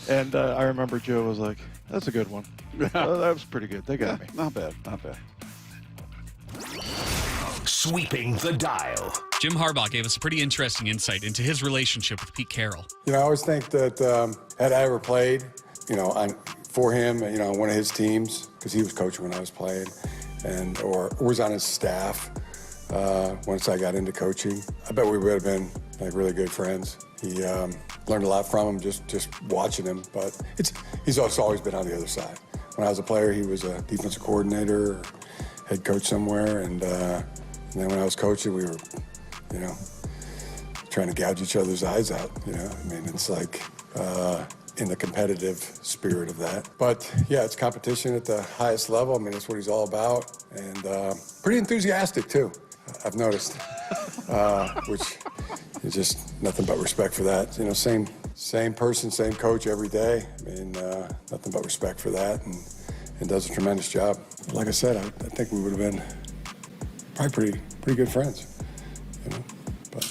And I remember Joe was like, that's a good one. That was pretty good. They got me. Not bad. Not bad. Sweeping the dial. Jim Harbaugh gave us a pretty interesting insight into his relationship with Pete Carroll. I always think that had I ever played, for him, on one of his teams, because he was coaching when I was playing, or was on his staff once I got into coaching, I bet we would have been like really good friends. He learned a lot from him just watching him, but he's also always been on the other side. When I was a player, he was a defensive coordinator, or head coach somewhere, and then when I was coaching, we were, trying to gouge each other's eyes out. It's like in the competitive spirit of that. But yeah, it's competition at the highest level. That's what he's all about, and pretty enthusiastic too. I've noticed, which is just nothing but respect for that. Same person, same coach every day. Nothing but respect for that, and does a tremendous job. Like I said, I think we would have been probably pretty good friends. But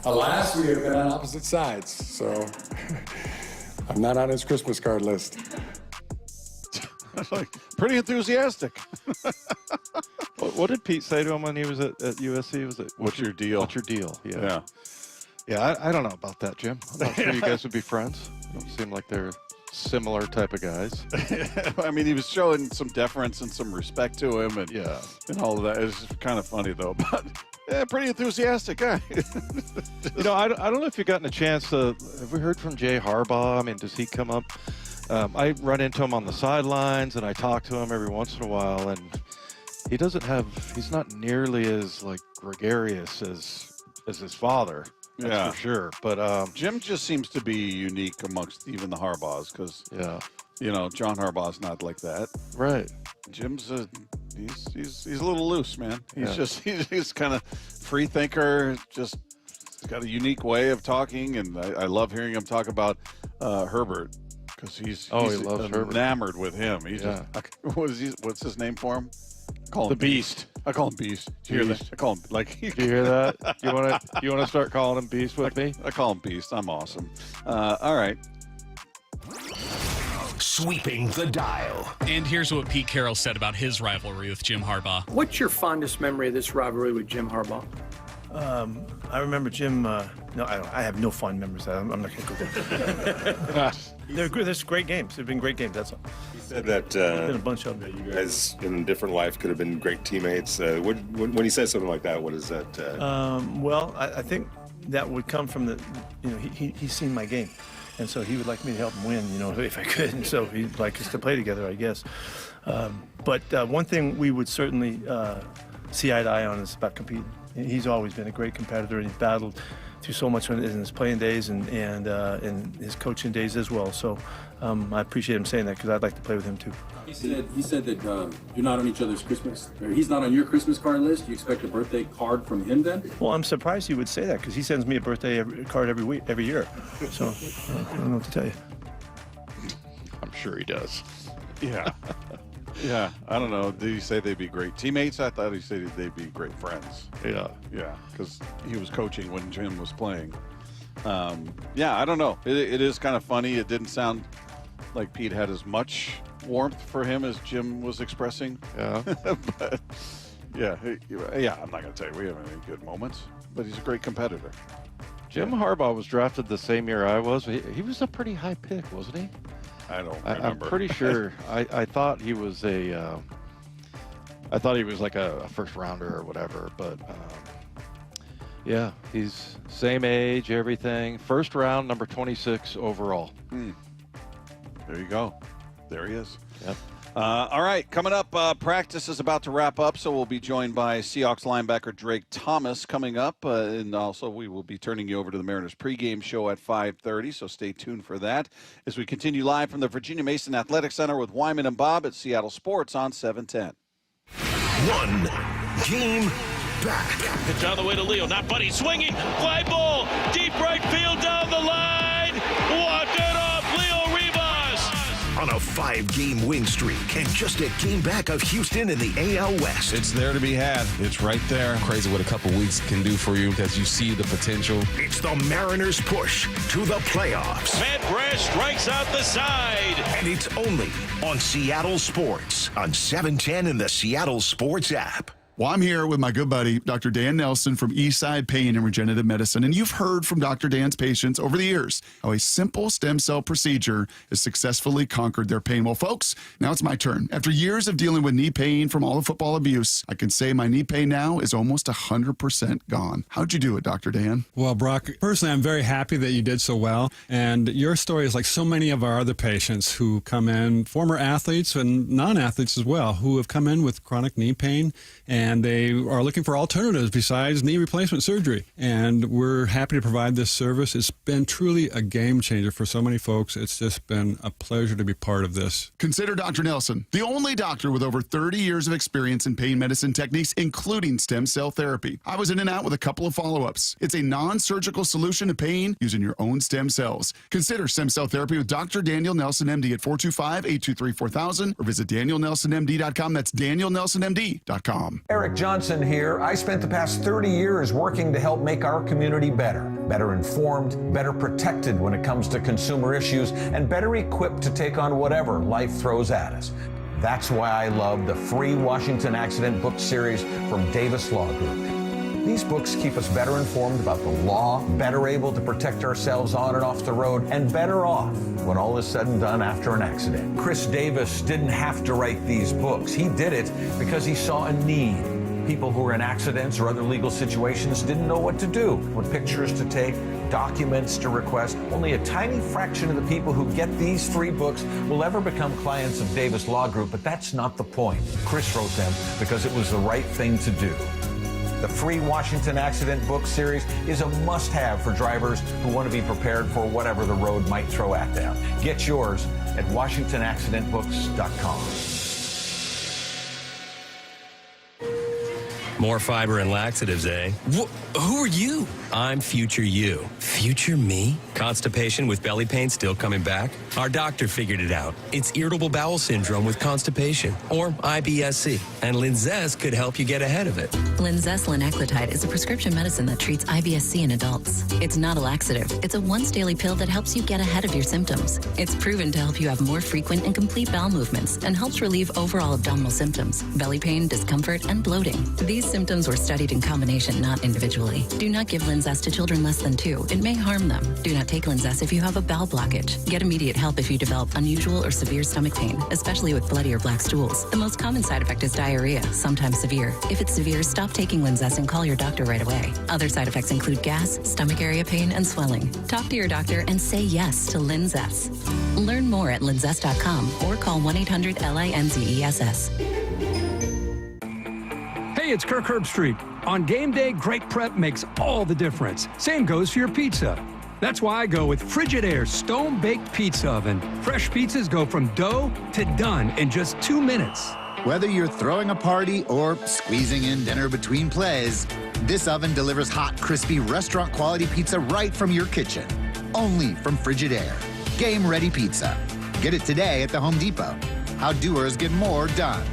alas, we have been on opposite sides, so I'm not on his Christmas card list. Pretty enthusiastic. What did Pete say to him when he was at USC? Was it, what's your deal? What's your deal? Yeah, I don't know about that, Jim. I'm not sure you guys would be friends. You don't seem like they're similar type of guys. He was showing some deference and some respect to him, and all of that. It's kind of funny though, but pretty enthusiastic guy. I don't know if you've gotten a chance to. Have we heard from Jay Harbaugh? Does he come up? I run into him on the sidelines, and I talk to him every once in a while, and he's not nearly as gregarious as his father. That's for sure. But Jim just seems to be unique amongst even the Harbaughs, because John Harbaugh's not like that. Right. Jim's he's a little loose, man. He's kind of free thinker. Just he's got a unique way of talking, and I love hearing him talk about Herbert, because he loves Herbert. Enamored with him. He's just, what's his name for him? Call him the Beast. I call him Beast. Do you hear that? I call him Do you hear that? You want to start calling him Beast with me? I call him Beast. I'm awesome. All right. Sweeping the dial. And here's what Pete Carroll said about his rivalry with Jim Harbaugh. What's your fondest memory of this rivalry with Jim Harbaugh? I remember Jim. No, I have no fond memories. I'm not going to go there. They're good. There's great games. They've been great games. That's all. He said that been a bunch of them. You guys in a different life could have been great teammates. When he says something like that, what is that? Well, I think that would come from the. He's seen my game, and so he would like me to help him win. If I could, and so he'd like us to play together, I guess. But one thing we would certainly see eye to eye on is about competing. He's always been a great competitor, and he's battled through so much in his playing days and his coaching days as well. So I appreciate him saying that, because I'd like to play with him too. He said that you're not on each other's Christmas, or he's not on your Christmas card list. You expect a birthday card from him then? Well, I'm surprised he would say that, because he sends me a birthday card every year. So I don't know what to tell you. I'm sure he does. Yeah. Yeah, I don't know. Did he say they'd be great teammates? I thought he said they'd be great friends. Yeah, because he was coaching when Jim was playing. I don't know. It is kind of funny. It didn't sound like Pete had as much warmth for him as Jim was expressing. Yeah. But I'm not going to tell you we have any good moments, but he's a great competitor. Jim Harbaugh was drafted the same year I was. He was a pretty high pick, wasn't he? I don't remember. I'm pretty sure. I thought he was I thought he was like a first rounder or whatever. But he's same age, everything. First round, number 26 overall. There you go. There he is. Yep. All right, coming up, practice is about to wrap up, so we'll be joined by Seahawks linebacker Drake Thomas coming up, and also we will be turning you over to the Mariners pregame show at 5:30, so stay tuned for that as we continue live from the Virginia Mason Athletic Center with Wyman and Bob at Seattle Sports on 710. One game back. Pitch on the way to Leo, not Buddy, swinging, fly ball, deep right field down the line, walked it off, Leo Rivas. On a 5-game win streak and just a game back of Houston in the AL West. It's there to be had. It's right there. Crazy what a couple weeks can do for you because you see the potential. It's the Mariners' push to the playoffs. Matt Brash strikes out the side. And it's only on Seattle Sports on 710 in the Seattle Sports app. Well, I'm here with my good buddy, Dr. Dan Nelson from Eastside Pain and Regenerative Medicine. And you've heard from Dr. Dan's patients over the years how a simple stem cell procedure has successfully conquered their pain. Well, folks, now it's my turn. After years of dealing with knee pain from all the football abuse, I can say my knee pain now is almost 100% gone. How'd you do it, Dr. Dan? Well, Brock, personally, I'm very happy that you did so well. And your story is like so many of our other patients who come in, former athletes and non-athletes as well, who have come in with chronic knee pain, and they are looking for alternatives besides knee replacement surgery. And we're happy to provide this service. It's been truly a game changer for so many folks. It's just been a pleasure to be part of this. Consider Dr. Nelson, the only doctor with over 30 years of experience in pain medicine techniques, including stem cell therapy. I was in and out with a couple of follow-ups. It's a non-surgical solution to pain using your own stem cells. Consider stem cell therapy with Dr. Daniel Nelson, MD at 425-823-4000 or visit danielnelsonmd.com. That's danielnelsonmd.com. Eric Johnson here. I spent the past 30 years working to help make our community better informed, better protected when it comes to consumer issues, and better equipped to take on whatever life throws at us. That's why I love the free Washington Accident book series from Davis Law Group. These books keep us better informed about the law, better able to protect ourselves on and off the road, and better off when all is said and done after an accident. Chris Davis didn't have to write these books. He did it because he saw a need. People who were in accidents or other legal situations didn't know what to do, what pictures to take, documents to request. Only a tiny fraction of the people who get these free books will ever become clients of Davis Law Group, but that's not the point. Chris wrote them because it was the right thing to do. The free Washington Accident book series is a must-have for drivers who want to be prepared for whatever the road might throw at them. Get yours at WashingtonAccidentBooks.com. More fiber and laxatives, eh? Who are you? I'm future you. Future me? Constipation with belly pain still coming back? Our doctor figured it out. It's irritable bowel syndrome with constipation, or IBS-C, and Linzess could help you get ahead of it. Linzess linaclotide is a prescription medicine that treats IBS-C in adults. It's not a laxative. It's a once-daily pill that helps you get ahead of your symptoms. It's proven to help you have more frequent and complete bowel movements and helps relieve overall abdominal symptoms, belly pain, discomfort, and bloating. These symptoms were studied in combination, not individually. Do not give Linzess to children less than 2. It may harm them. Do not take Linzess if you have a bowel blockage. Get immediate help if you develop unusual or severe stomach pain, especially with bloody or black stools. The most common side effect is diarrhea, sometimes severe. If it's severe, stop taking Linzess and call your doctor right away. Other side effects include gas, stomach area pain, and swelling. Talk to your doctor and say yes to Linzess. Learn more at linzess.com or call 1-800-LINZESS. Hey, it's Kirk Herbstreit. On game day, great prep makes all the difference. Same goes for your pizza. That's why I go with Frigidaire Stone-Baked Pizza Oven. Fresh pizzas go from dough to done in just 2 minutes. Whether you're throwing a party or squeezing in dinner between plays, this oven delivers hot, crispy, restaurant-quality pizza right from your kitchen. Only from Frigidaire. Game-ready pizza. Get it today at the Home Depot. How doers get more done.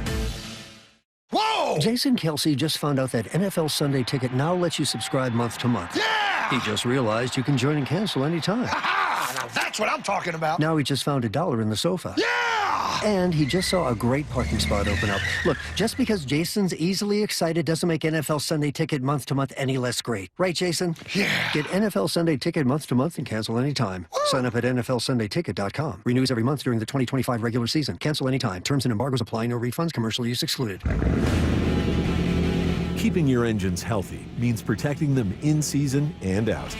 Whoa! Jason Kelsey just found out that NFL Sunday Ticket now lets you subscribe month to month. Yeah! He just realized you can join and cancel anytime. Ha-ha! Now that's what I'm talking about. Now he just found $1 in the sofa. Yeah! And he just saw a great parking spot open up. Look, just because Jason's easily excited doesn't make NFL Sunday Ticket month to month any less great. Right, Jason? Yeah. Get NFL Sunday Ticket month to month and cancel anytime. Sign up at NFLSundayTicket.com. Renews every month during the 2025 regular season. Cancel anytime. Terms and embargoes apply. No refunds. Commercial use excluded. Keeping your engines healthy means protecting them in season and out.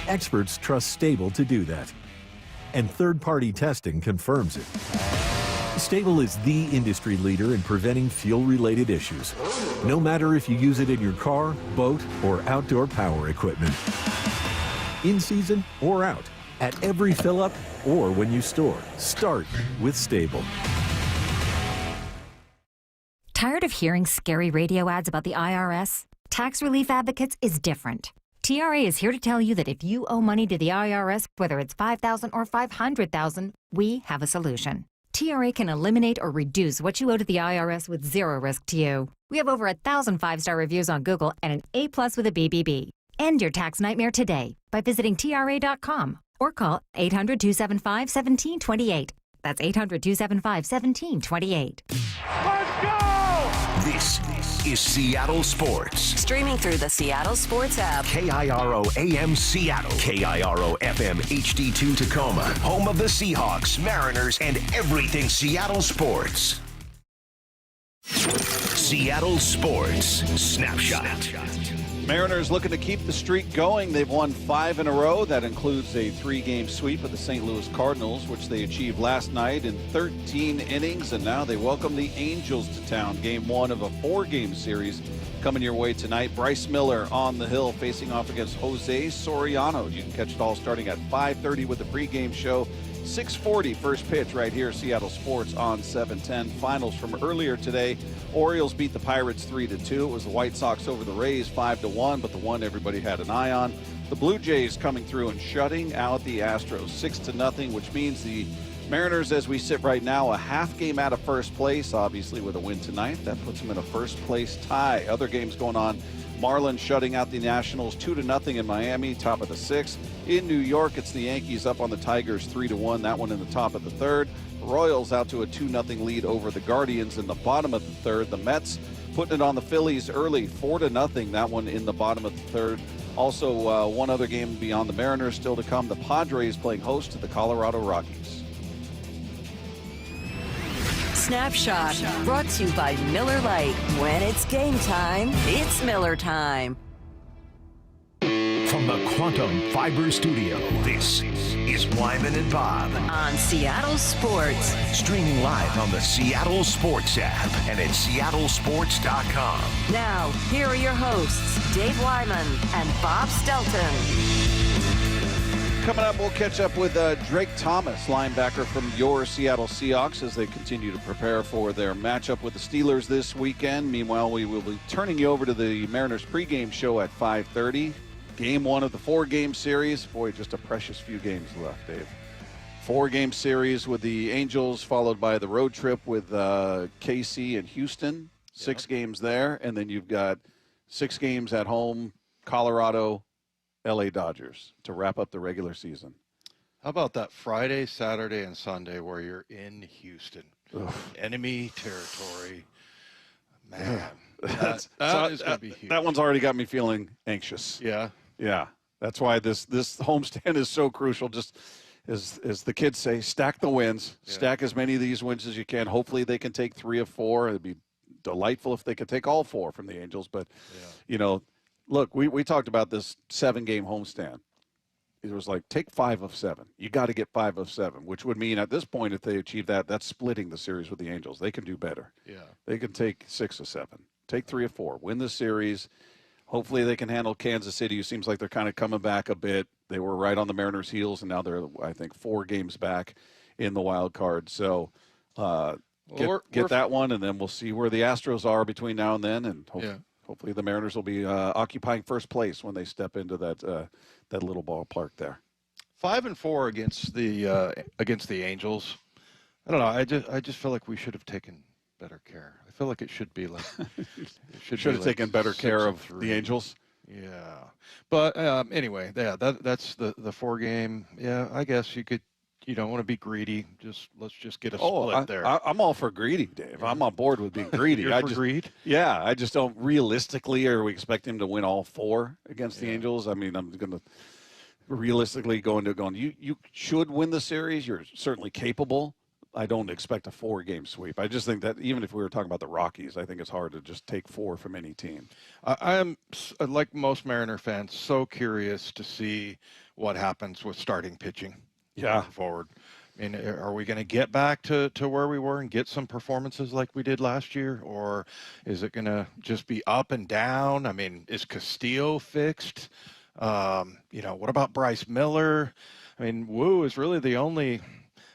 Experts trust Stable to do that. And third-party testing confirms it. Stable is the industry leader in preventing fuel-related issues, no matter if you use it in your car, boat, or outdoor power equipment. In season or out, at every fill-up or when you store, start with Stable. Tired of hearing scary radio ads about the IRS? Tax Relief Advocates is different. TRA is here to tell you that if you owe money to the IRS, whether it's $5,000 or $500,000, we have a solution. TRA can eliminate or reduce what you owe to the IRS with zero risk to you. We have over 1,000 5-star reviews on Google and an A+ with a BBB. End your tax nightmare today by visiting TRA.com or call 800-275-1728. That's 800-275-1728. Let's go! This is Seattle Sports. Streaming through the Seattle Sports app. KIRO AM Seattle. KIRO FM HD2 Tacoma. Home of the Seahawks, Mariners, and everything Seattle sports. Seattle Sports Snapshot. Mariners looking to keep the streak going. They've won 5 in a row. That includes a 3-game sweep of the St. Louis Cardinals, which they achieved last night in 13 innings. And now they welcome the Angels to town. Game 1 of a 4-game series coming your way tonight. Bryce Miller on the hill facing off against Jose Soriano. You can catch it all starting at 5:30 with the pregame show. 6:40 first pitch right here, Seattle Sports on 710. Finals from earlier today. Orioles beat the Pirates 3-2. It was the White Sox over the Rays 5-1, but the one everybody had an eye on. The Blue Jays coming through and shutting out the Astros 6-0, which means the Mariners, as we sit right now, a half game out of first place, obviously with a win tonight. That puts them in a first place tie. Other games going on. Marlins shutting out the Nationals 2-0 in Miami, top of the 6th. In New York, it's the Yankees up on the Tigers 3-1. That one in the top of the 3rd. Royals out to a 2-0 lead over the Guardians in the bottom of the 3rd. The Mets putting it on the Phillies early, 4-0. That one in the bottom of the 3rd. Also, one other game beyond the Mariners still to come. The Padres playing host to the Colorado Rockies. Snapshot brought to you by Miller Lite. When it's game time, it's Miller time. From the Quantum Fiber Studio, this is Wyman and Bob on Seattle Sports. Streaming live on the Seattle Sports app and at seattlesports.com. Now, here are your hosts, Dave Wyman and Bob Stelton. Coming up, we'll catch up with Drake Thomas, linebacker from your Seattle Seahawks, as they continue to prepare for their matchup with the Steelers this weekend. Meanwhile, we will be turning you over to the Mariners pregame show at 5:30. Game 1 of the 4-game series. Boy, just a precious few games left, Dave. 4-game series with the Angels, followed by the road trip with KC and Houston. 6 games there, and then you've got 6 games at home, Colorado, LA Dodgers to wrap up the regular season. How about that Friday, Saturday, and Sunday where you're in Houston? Enemy territory. Man, that is going to be huge. That one's already got me feeling anxious. Yeah. Yeah. That's why this homestand is so crucial. Just as the kids say, stack the wins. Yeah. Stack as many of these wins as you can. Hopefully they can take 3 of 4. It'd be delightful if they could take all 4 from the Angels. But, you know, look, we talked about this 7-game homestand. It was like, take 5 of 7. You got to get 5 of 7, which would mean at this point, if they achieve that, that's splitting the series with the Angels. They can do better. Yeah. They can take 6 of 7. Take 3 of 4. Win the series. Hopefully they can handle Kansas City, who seems like they're kind of coming back a bit. They were right on the Mariners' heels, and now they're, I think, 4 games back in the wild card. So get that one, and then we'll see where the Astros are between now and then, and hopefully the Mariners will be occupying first place when they step into that little ballpark there. 5-4 against the Angels. I don't know. I just feel like we should have taken better care. I feel like it should be like should have taken better care of the Angels. Yeah, but anyway, that's the 4-game. Yeah, I guess you could. You don't want to be greedy. Let's just get a split there. I'm all for greedy, Dave. I'm on board with being greedy. You're for greed? Yeah, I just don't realistically. Are we expect him to win all 4 against the Angels? I mean, I'm going to realistically going. You should win the series. You're certainly capable. I don't expect a 4-game sweep. I just think that even if we were talking about the Rockies, I think it's hard to just take 4 from any team. I am, like most Mariner fans, so curious to see what happens with starting pitching. Yeah. Forward. I mean, are we going to get back to where we were and get some performances like we did last year? Or is it going to just be up and down? I mean, is Castillo fixed? What about Bryce Miller? I mean, Wu is really the only.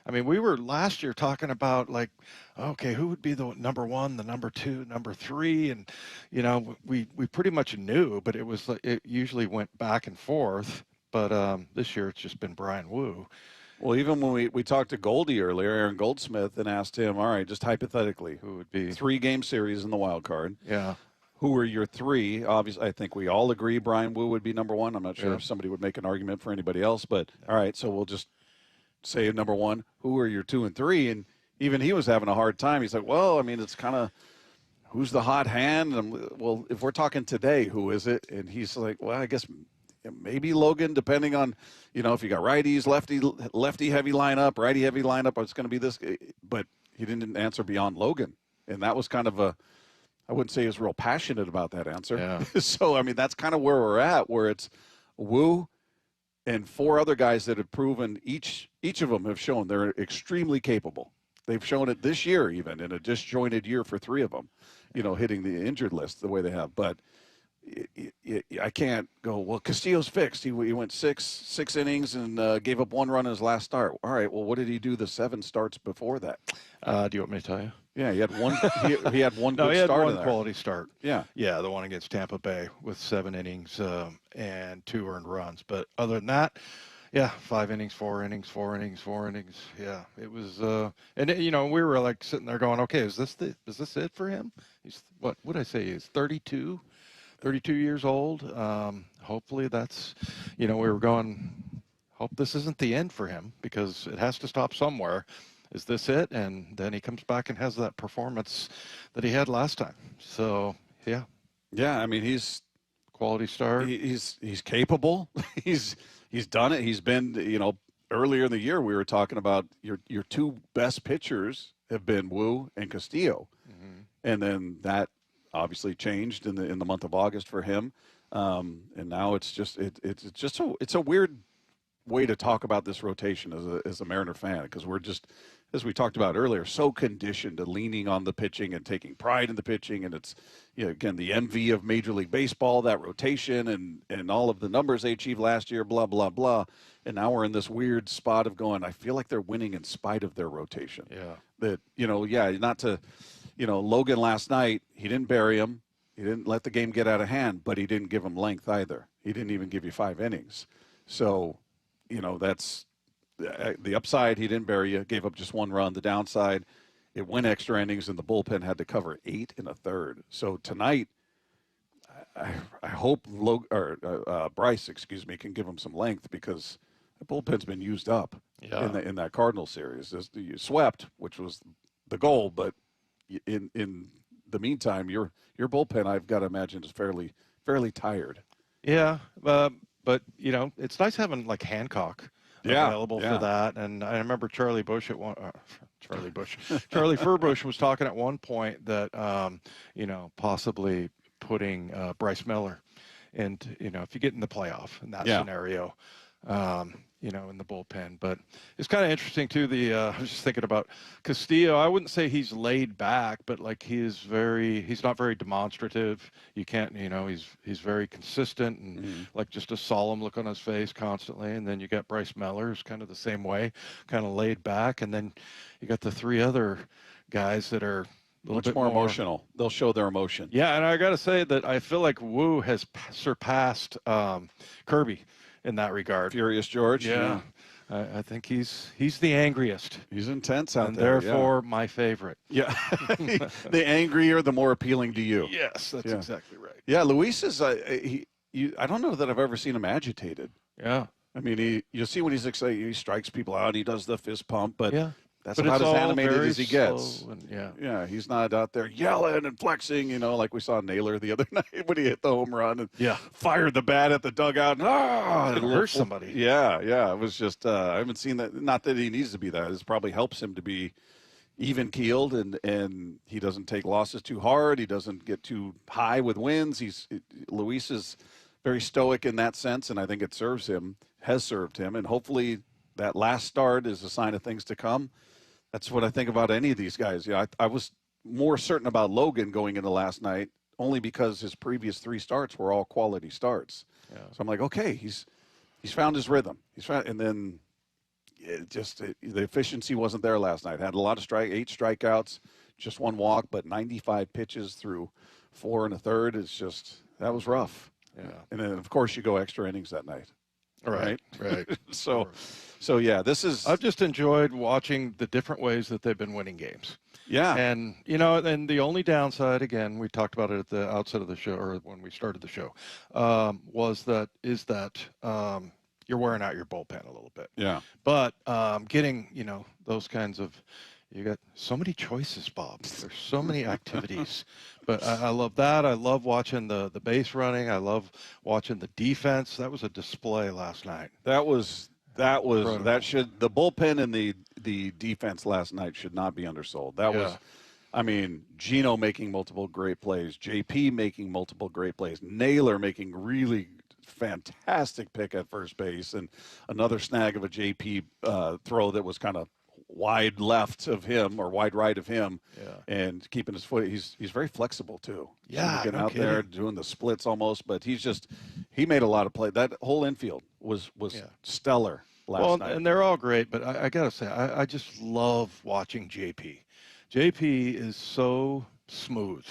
I mean, we were last year talking about like, okay, who would be the number one, the number two, number three, and we pretty much knew, but it usually went back and forth. But this year it's just been Brian Wu. Well, even when we talked to Goldie earlier, Aaron Goldsmith, and asked him, all right, just hypothetically, who would be 3-game series in the wild card? Yeah. Who are your 3? Obviously, I think we all agree Brian Wu would be number 1. I'm not sure if somebody would make an argument for anybody else, but all right, so we'll just say number 1. Who are your 2 and 3? And even he was having a hard time. He's like, well, I mean, it's kind of who's the hot hand? And well, if we're talking today, who is it? And he's like, well, I guess maybe Logan, depending on, if you got righties, lefty heavy lineup, righty heavy lineup, it's going to be this. But he didn't answer beyond Logan. And that was kind of I wouldn't say he was real passionate about that answer. Yeah. So, I mean, that's kind of where we're at, where it's Wu and 4 other guys that have proven each of them have shown they're extremely capable. They've shown it this year, even in a disjointed year for 3 of them, hitting the injured list the way they have. But I can't go, well, Castillo's fixed. He went six innings and gave up 1 run in his last start. All right, well, what did he do the 7 starts before that? Do you want me to tell you? Yeah, he had one. he had one no, good he had start. One quality start. Yeah, the one against Tampa Bay with 7 innings and 2 earned runs. But other than that, 5 innings, 4 innings, 4 innings, 4 innings. Yeah, it was. We were like sitting there going, okay, is this it for him? He's what would I say? He's 32 years old. Hopefully that's, we were going. Hope this isn't the end for him because it has to stop somewhere. Is this it? And then he comes back and has that performance that he had last time. So, yeah. Yeah, I mean, he's quality star. He's capable. he's done it. He's been, earlier in the year we were talking about your 2 best pitchers have been Wu and Castillo. Mm-hmm. And then that obviously changed in the month of August for him. And now it's a weird way to talk about this rotation as a Mariner fan, because we're just, as we talked about earlier, so conditioned to leaning on the pitching and taking pride in the pitching. And it's, again, the envy of Major League Baseball, that rotation and all of the numbers they achieved last year, blah, blah, blah. And now we're in this weird spot of going, I feel like they're winning in spite of their rotation. Yeah. That, not to, Logan last night, he didn't bury him. He didn't let the game get out of hand, but he didn't give him length either. He didn't even give you 5 innings. So, that's the upside. He didn't bury you, gave up just 1 run. The downside, it went extra innings, and the bullpen had to cover 8 1/3. So tonight, I hope Bryce, can give him some length, because the bullpen's been used up in that Cardinal series. You swept, which was the goal, but in the meantime, your bullpen, I've got to imagine, is fairly tired. Yeah, but it's nice having like Hancock available for that. And I remember Charlie Furbush was talking at one point that possibly putting Bryce Miller, and if you get in the playoff in that scenario, in the bullpen. But it's kind of interesting too. I was just thinking about Castillo. I wouldn't say he's laid back, but like he's not very demonstrative. You can't, he's very consistent and like just a solemn look on his face constantly. And then you got Bryce Miller, who's kind of the same way, kind of laid back. And then you got the 3 other guys that are a much more emotional. They'll show their emotion. Yeah, and I got to say that I feel like Wu has surpassed Kirby in that regard. Furious George. Yeah. I think he's the angriest. He's intense out and there. And therefore, my favorite. Yeah. The angrier, the more appealing to you. Yes, that's exactly right. Yeah, Luis is, I don't know that I've ever seen him agitated. Yeah. I mean, you see when he's excited, he strikes people out, he does the fist pump, but that's but about as animated as he gets. And, he's not out there yelling and flexing, like we saw Naylor the other night when he hit the home run and fired the bat at the dugout and hurt somebody. Yeah. It was just I haven't seen that. Not that he needs to be that. It probably helps him to be even keeled and he doesn't take losses too hard. He doesn't get too high with wins. Luis is very stoic in that sense, and I think it has served him, and hopefully that last start is a sign of things to come. That's what I think about any of these guys. Yeah, I was more certain about Logan going into last night only because his previous 3 starts were all quality starts. Yeah. So I'm like, okay, he's found his rhythm. And then the efficiency wasn't there last night. Had a lot of 8 strikeouts, just 1 walk, but 95 pitches through 4 1/3. That was rough. Yeah. And then of course you go extra innings that night. Right. So yeah, I've just enjoyed watching the different ways that they've been winning games. Yeah. And, and the only downside, again, we talked about it at the outset of the show, or when we started the show, is that you're wearing out your bullpen a little bit. Yeah. But getting, those kinds of, you got so many choices, Bob. There's so many activities. But I love that. I love watching the base running. I love watching the defense. That was a display last night. The bullpen and the defense last night should not be undersold. Gino making multiple great plays, JP making multiple great plays, Naylor making really fantastic pick at first base, and another snag of a JP throw that was kind of wide left of him or wide right of him, and keeping his foot. He's very flexible too. Yeah, getting out there doing the splits almost, but he made a lot of play. That whole infield was stellar last night. And they're all great, but I gotta say, I just love watching JP. JP is so smooth,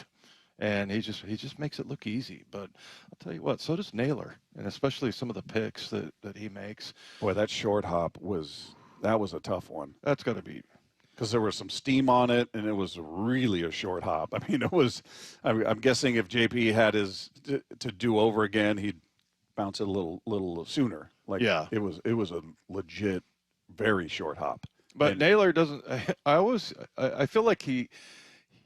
and he just makes it look easy. But I'll tell you what, so does Naylor, and especially some of the picks that he makes. Boy, that short hop was a tough one. That's got to be. Because there was some steam on it, and it was really a short hop. I'm guessing if JP had his to do over again, he'd bounce it a little sooner. It was a legit, very short hop. But Naylor doesn't. I feel like he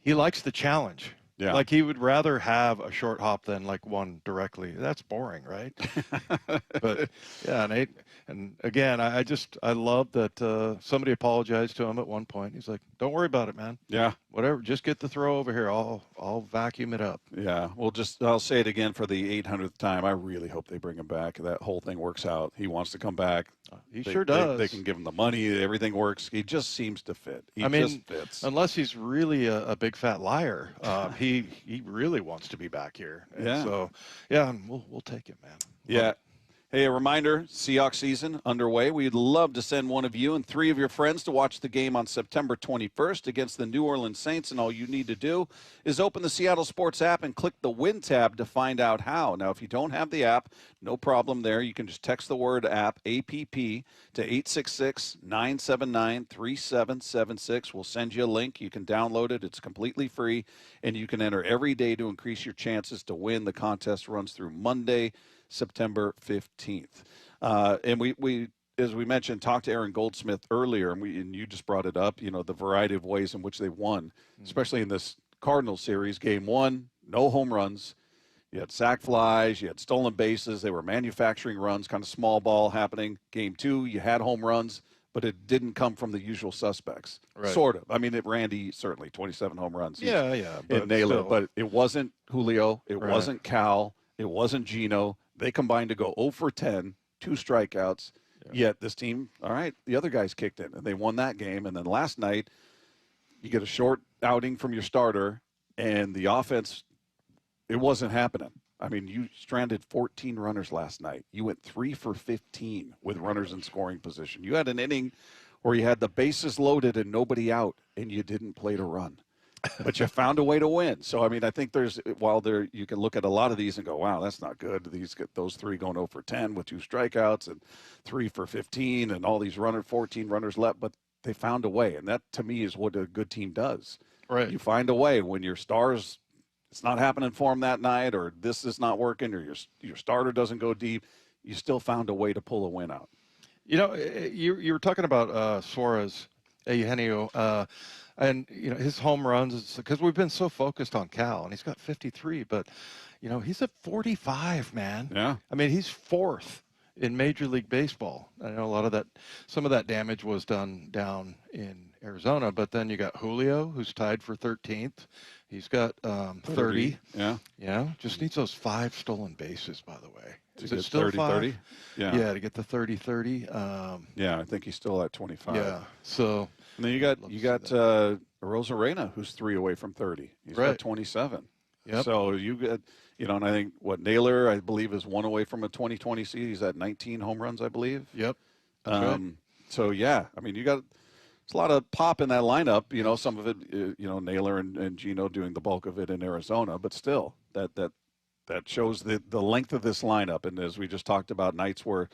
likes the challenge. Yeah. Like he would rather have a short hop than like one directly. That's boring, right? But yeah, and again, I love that somebody apologized to him at one point. He's like, "Don't worry about it, man. Yeah, whatever. Just get the throw over here. I'll vacuum it up." Yeah. Well, I'll say it again for the 800th time. I really hope they bring him back. That whole thing works out. He wants to come back. He sure does. They can give him the money. Everything works. He just seems to fit. He just fits. Unless he's really a big fat liar, he really wants to be back here. And yeah. So yeah, we'll take it, man. Yeah. Hey, a reminder, Seahawks season underway. We'd love to send one of you and 3 of your friends to watch the game on September 21st against the New Orleans Saints, and all you need to do is open the Seattle Sports app and click the Win tab to find out how. Now, if you don't have the app, no problem there. You can just text the word app, APP, to 866-979-3776. We'll send you a link. You can download it. It's completely free, and you can enter every day to increase your chances to win. The contest runs through Monday, September 15th. And we, as we mentioned, talked to Aaron Goldsmith earlier, and you just brought it up, the variety of ways in which they won, especially in this Cardinals series. Game 1, no home runs. You had sac flies, you had stolen bases. They were manufacturing runs, kind of small ball happening. Game 2, you had home runs, but it didn't come from the usual suspects. Right. Sort of. Randy, certainly 27 home runs. Yeah. And Naylor, but it wasn't Julio. It wasn't Cal. It wasn't Gino. They combined to go 0 for 10, 2 strikeouts. Yeah. Yet this team, all right, the other guys kicked in, and they won that game. And then last night, you get a short outing from your starter, and the offense, it wasn't happening. You stranded 14 runners last night. You went 3 for 15 with runners in scoring position. You had an inning where you had the bases loaded and nobody out, and you didn't play to run. But you found a way to win. So, I think you can look at a lot of these and go, wow, that's not good. Those 3 going 0 for 10 with 2 strikeouts and 3 for 15 and all these 14 runners left. But they found a way. And that, to me, is what a good team does. Right. You find a way when your stars, it's not happening for them that night, or this is not working, or your starter doesn't go deep. You still found a way to pull a win out. You were talking about Suarez, Eugenio, and his home runs, because we've been so focused on Cal, and he's got 53, but he's at 45, man. Yeah. He's 4th in Major League Baseball. I know some of that damage was done down in Arizona, but then you got Julio, who's tied for 13th. He's got 30. Yeah. Just needs those 5 stolen bases, by the way. Is it still 30-30? Yeah. Yeah, to get the 30-30. Yeah, I think he's still at 25. Yeah. So and then you got Rosarena, who's 3 away from 30. He's got 27. Yep. So you get, and I think Naylor, I believe, is 1 away from a 2020 season. He's at 19 home runs, I believe. Yep. That's right. So yeah, I mean, it's a lot of pop in that lineup. Some of it, Naylor and Gino doing the bulk of it in Arizona, but still, that shows the length of this lineup. And as we just talked about, nights where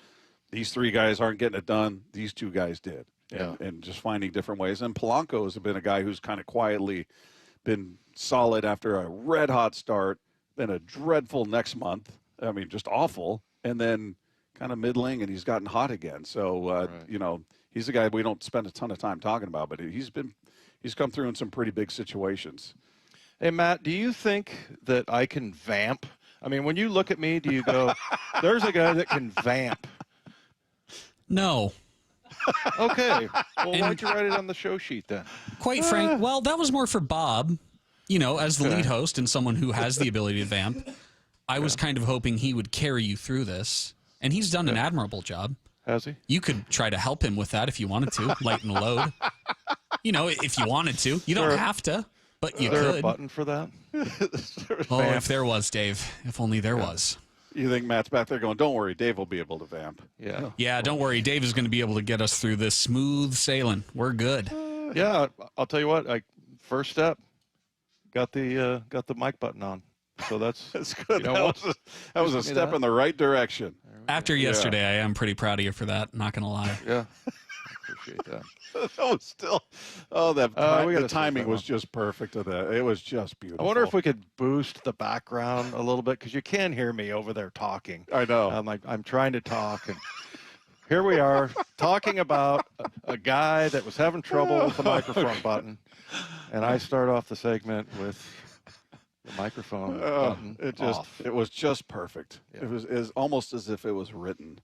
these 3 guys aren't getting it done, these 2 guys did. Yeah. And just finding different ways. And Polanco has been a guy who's kind of quietly been solid after a red-hot start, then a dreadful next month. I mean, just awful. And then kind of middling, and he's gotten hot again. So, he's a guy we don't spend a ton of time talking about, but he's come through in some pretty big situations. Hey, Matt, do you think that I can vamp? I mean, when you look at me, do you go, there's a guy that can vamp? No. Okay. Well, why'd you write it on the show sheet then? Quite frank, well, that was more for Bob, as the lead host and someone who has the ability to vamp. I was kind of hoping he would carry you through this, and he's done an admirable job. Has he? You could try to help him with that if you wanted to, lighten the load. If you wanted to. You don't have to, but you could. Is there a could. button for that? If there was, Dave. If only there was. You think Matt's back there going, don't worry, Dave will be able to vamp. Yeah. Yeah, don't worry. Dave is going to be able to get us through this smooth sailing. We're good. Yeah, I'll tell you what. First step, got the mic button on. So that's good. That was a step in the right direction. After yesterday, I am pretty proud of you for that. Not going to lie. Yeah, I appreciate that. The timing was just perfect of that. It was just beautiful. I wonder if we could boost the background a little bit, because you can hear me over there talking. I know. I'm trying to talk, and here we are talking about a guy that was having trouble with the microphone button, and I start off the segment with the microphone button off. It was just perfect. Yeah. It was almost as if it was written.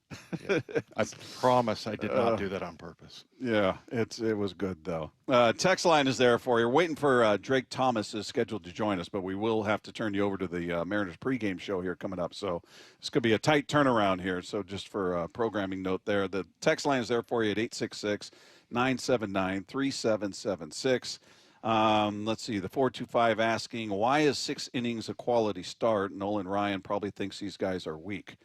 Yeah. I promise I did not do that on purpose. Yeah, it was good though. Text line is there for you. We're waiting for Drake Thomas is scheduled to join us, but we will have to turn you over to the Mariners pregame show here coming up. So this could be a tight turnaround here. So just for a programming note there, the text line is there for you at 866-979-3776. Let's see, the 425 asking, why is 6 innings a quality start? Nolan Ryan probably thinks these guys are weak.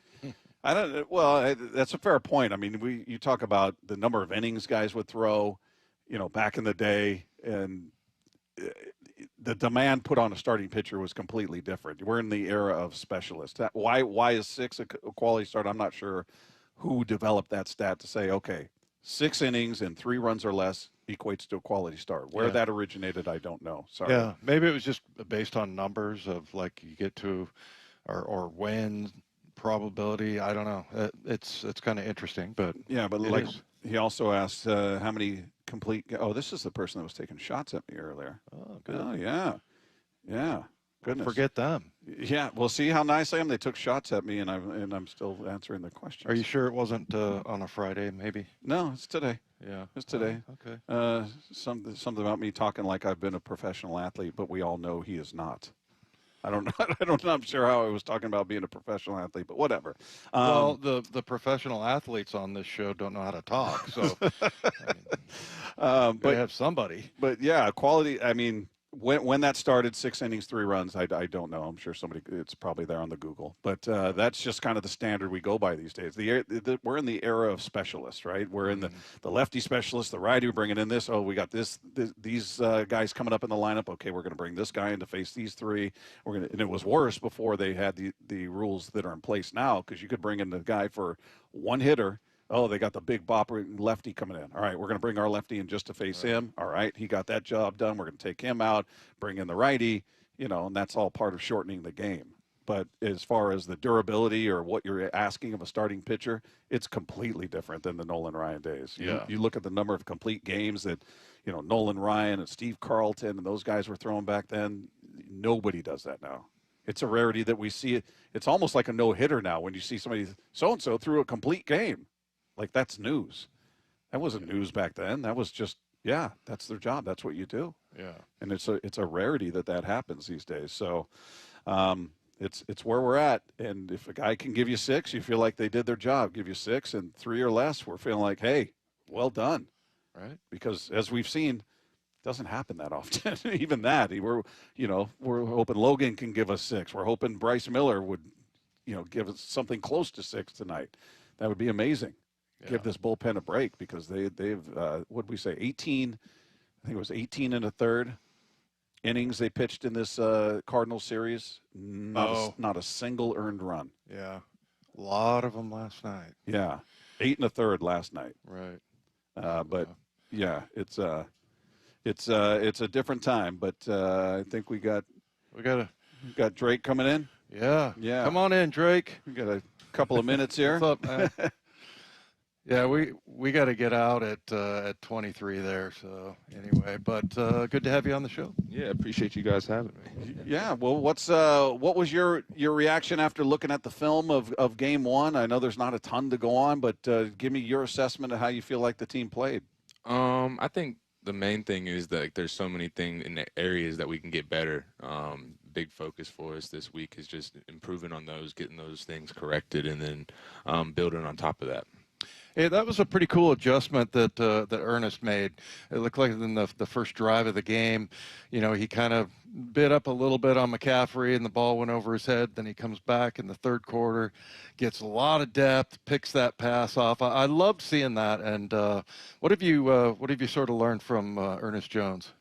That's a fair point. I mean, you talk about the number of innings guys would throw, back in the day, and the demand put on a starting pitcher was completely different. We're in the era of specialists. Why is 6 a quality start? I'm not sure who developed that stat to say, okay, 6 innings and 3 runs or less equates to a quality start. Where that originated, I don't know. Sorry. Yeah, maybe it was just based on numbers of like you get to, or win probability. I don't know. It's kind of interesting, but yeah, but like he also asked how many complete. Oh, this is the person that was taking shots at me earlier. Oh, good. Oh yeah, yeah. Goodness. Forget them. Yeah, well, see how nice I am. They took shots at me, and I'm still answering the questions. Are you sure it wasn't on a Friday? Maybe. No, it's today. Yeah, it's today. Okay. Something about me talking like I've been a professional athlete, but we all know he is not. I don't know. I'm sure how I was talking about being a professional athlete, but whatever. Well, the professional athletes on this show don't know how to talk, so but have somebody. But yeah, quality. I mean. When that started, 6 innings, 3 runs, I don't know. I'm sure it's probably there on the Google. But that's just kind of the standard we go by these days. We're in the era of specialists, right? We're in the lefty specialist, the righty, we're bringing in this. Oh, we got these guys coming up in the lineup. Okay, we're going to bring this guy in to face these 3. And it was worse before they had the rules that are in place now, because you could bring in the guy for one hitter. Oh, they got the big bopper lefty coming in. All right, we're going to bring our lefty in just to face him. All right, he got that job done. We're going to take him out, bring in the righty, and that's all part of shortening the game. But as far as the durability or what you're asking of a starting pitcher, it's completely different than the Nolan Ryan days. You look at the number of complete games that, Nolan Ryan and Steve Carlton and those guys were throwing back then. Nobody does that now. It's a rarity that we see it. It's almost like a no-hitter now when you see somebody, so-and-so threw a complete game. Like, that's news. That wasn't news back then. That was just, that's their job. That's what you do. Yeah. And it's a rarity that happens these days. So it's where we're at. And if a guy can give you 6, you feel like they did their job. Give you 6 and 3 or less, we're feeling like, hey, well done. Right. Because as we've seen, it doesn't happen that often. Even that, we're hoping Logan can give us 6. We're hoping Bryce Miller would, give us something close to 6 tonight. That would be amazing. Yeah. Give this bullpen a break because they've what did we say, 18? I think it was 18 and a third innings they pitched in this Cardinals series. Not a single earned run. Yeah, a lot of them last night. Yeah, 8 and a third last night. Right. But yeah, it's a different time. But I think we got Drake coming in. Yeah. Yeah. Come on in, Drake. We got a couple of minutes here. What's up, man? Yeah, we got to get out at 23 there. So anyway, but good to have you on the show. Yeah, appreciate you guys having me. Yeah. Well, what was your reaction after looking at the film of Game 1? I know there's not a ton to go on, but give me your assessment of how you feel like the team played. I think the main thing is that there's so many things in the areas that we can get better. Big focus for us this week is just improving on those, getting those things corrected, and then building on top of that. Hey, that was a pretty cool adjustment that Ernest made. It looked like in the first drive of the game, he kind of bit up a little bit on McCaffrey and the ball went over his head. Then he comes back in the third quarter, gets a lot of depth, picks that pass off. I loved seeing that. And what have you sort of learned from Ernest Jones?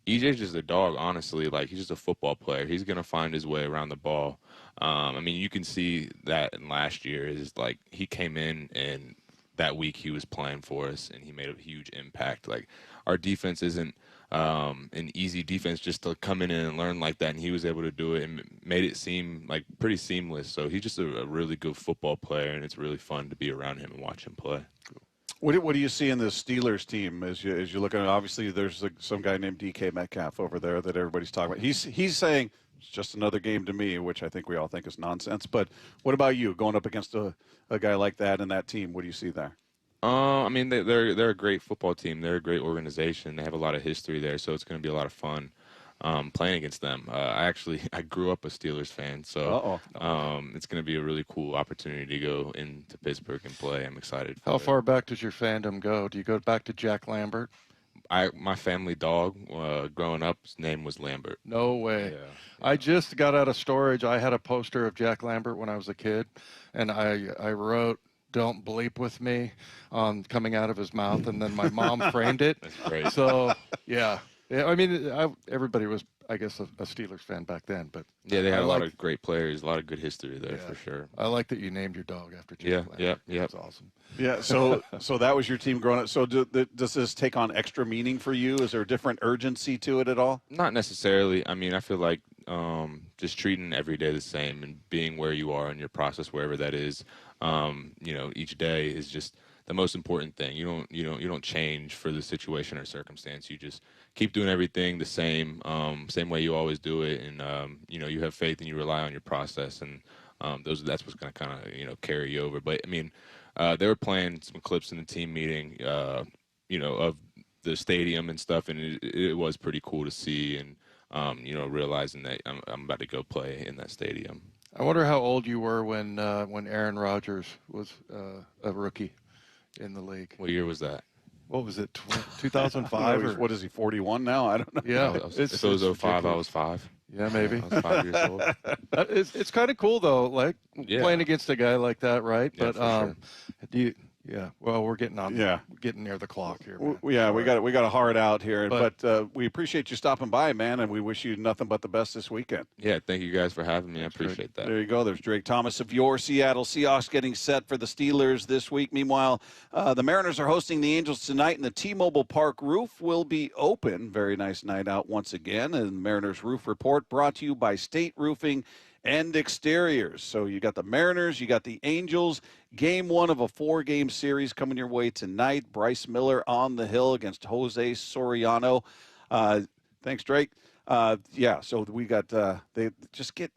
EJ's just a dog, honestly. Like, he's just a football player. He's going to find his way around the ball. I mean, you can see that in last year is like he came in and that week he was playing for us and he made a huge impact. Like, our defense isn't an easy defense just to come in and learn like that, and he was able to do it and made it seem like pretty seamless. So he's just a really good football player, and it's really fun to be around him and watch him play. What do you see in the Steelers team as you look at it? Obviously, there's some guy named DK Metcalf over there that everybody's talking about. He's saying it's just another game to me, which I think we all think is nonsense. But what about you going up against a guy like that and that team? What do you see there? I mean, they're a great football team. They're a great organization. They have a lot of history there, so it's going to be a lot of fun playing against them. I grew up a Steelers fan, so it's going to be a really cool opportunity to go into Pittsburgh and play. I'm excited. How far back does your fandom go? Do you go back to Jack Lambert? My family dog, growing up, his name was Lambert. No way. Yeah. I just got out of storage. I had a poster of Jack Lambert when I was a kid, and I wrote, "Don't bleep with me," on coming out of his mouth, and then my mom framed it. That's great. So, yeah. I mean, everybody was, I guess, a Steelers fan back then. But yeah, they had a lot of great players, a lot of good history there for sure. I like that you named your dog after Jack Lambert. Yeah. That's awesome. Yeah, so that was your team growing up. So does this take on extra meaning for you? Is there a different urgency to it at all? Not necessarily. I mean, I feel like just treating every day the same and being where you are in your process, wherever that is, each day is just the most important thing. You don't change for the situation or circumstance. You just keep doing everything the same way you always do it, and you have faith and you rely on your process, and that's what's going to kind of carry you over. But I mean, they were playing some clips in the team meeting, of the stadium and stuff, and it was pretty cool to see, and realizing that I'm about to go play in that stadium. I wonder how old you were when Aaron Rodgers was a rookie in the league. What year was that? What was it, 2005? What is he, 41 now? I don't know. Yeah. If it was 05, I was 5. Yeah, maybe. I was 5 years old. It's kind of cool, though, like playing against a guy like that, right? Yeah, but well, we're getting on. Yeah. Getting near the clock here. Man. We got to hard out here, but we appreciate you stopping by, man, and we wish you nothing but the best this weekend. Yeah, thank you guys for having me. I appreciate that. There you go. There's Drake Thomas of your Seattle Seahawks getting set for the Steelers this week. Meanwhile, the Mariners are hosting the Angels tonight, and the T-Mobile Park roof will be open. Very nice night out once again. And Mariners Roof Report brought to you by State Roofing and Exteriors. So you got the Mariners, you got the Angels. Game 1 of a 4-game series coming your way tonight. Bryce Miller on the hill against Jose Soriano. Thanks, Drake. So we got they just get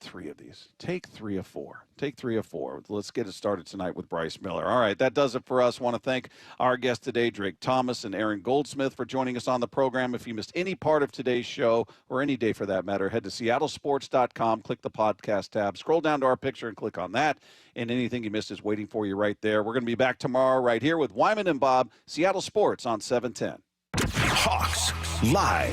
3 of these. Take 3 of 4. Take 3 of 4. Let's get it started tonight with Bryce Miller. All right, that does it for us. Want to thank our guests today, Drake Thomas and Aaron Goldsmith, for joining us on the program. If you missed any part of today's show, or any day for that matter, head to seattlesports.com, click the podcast tab, scroll down to our picture and click on that, and anything you missed is waiting for you right there. We're going to be back tomorrow right here with Wyman and Bob, Seattle Sports on 710. Hawks Live.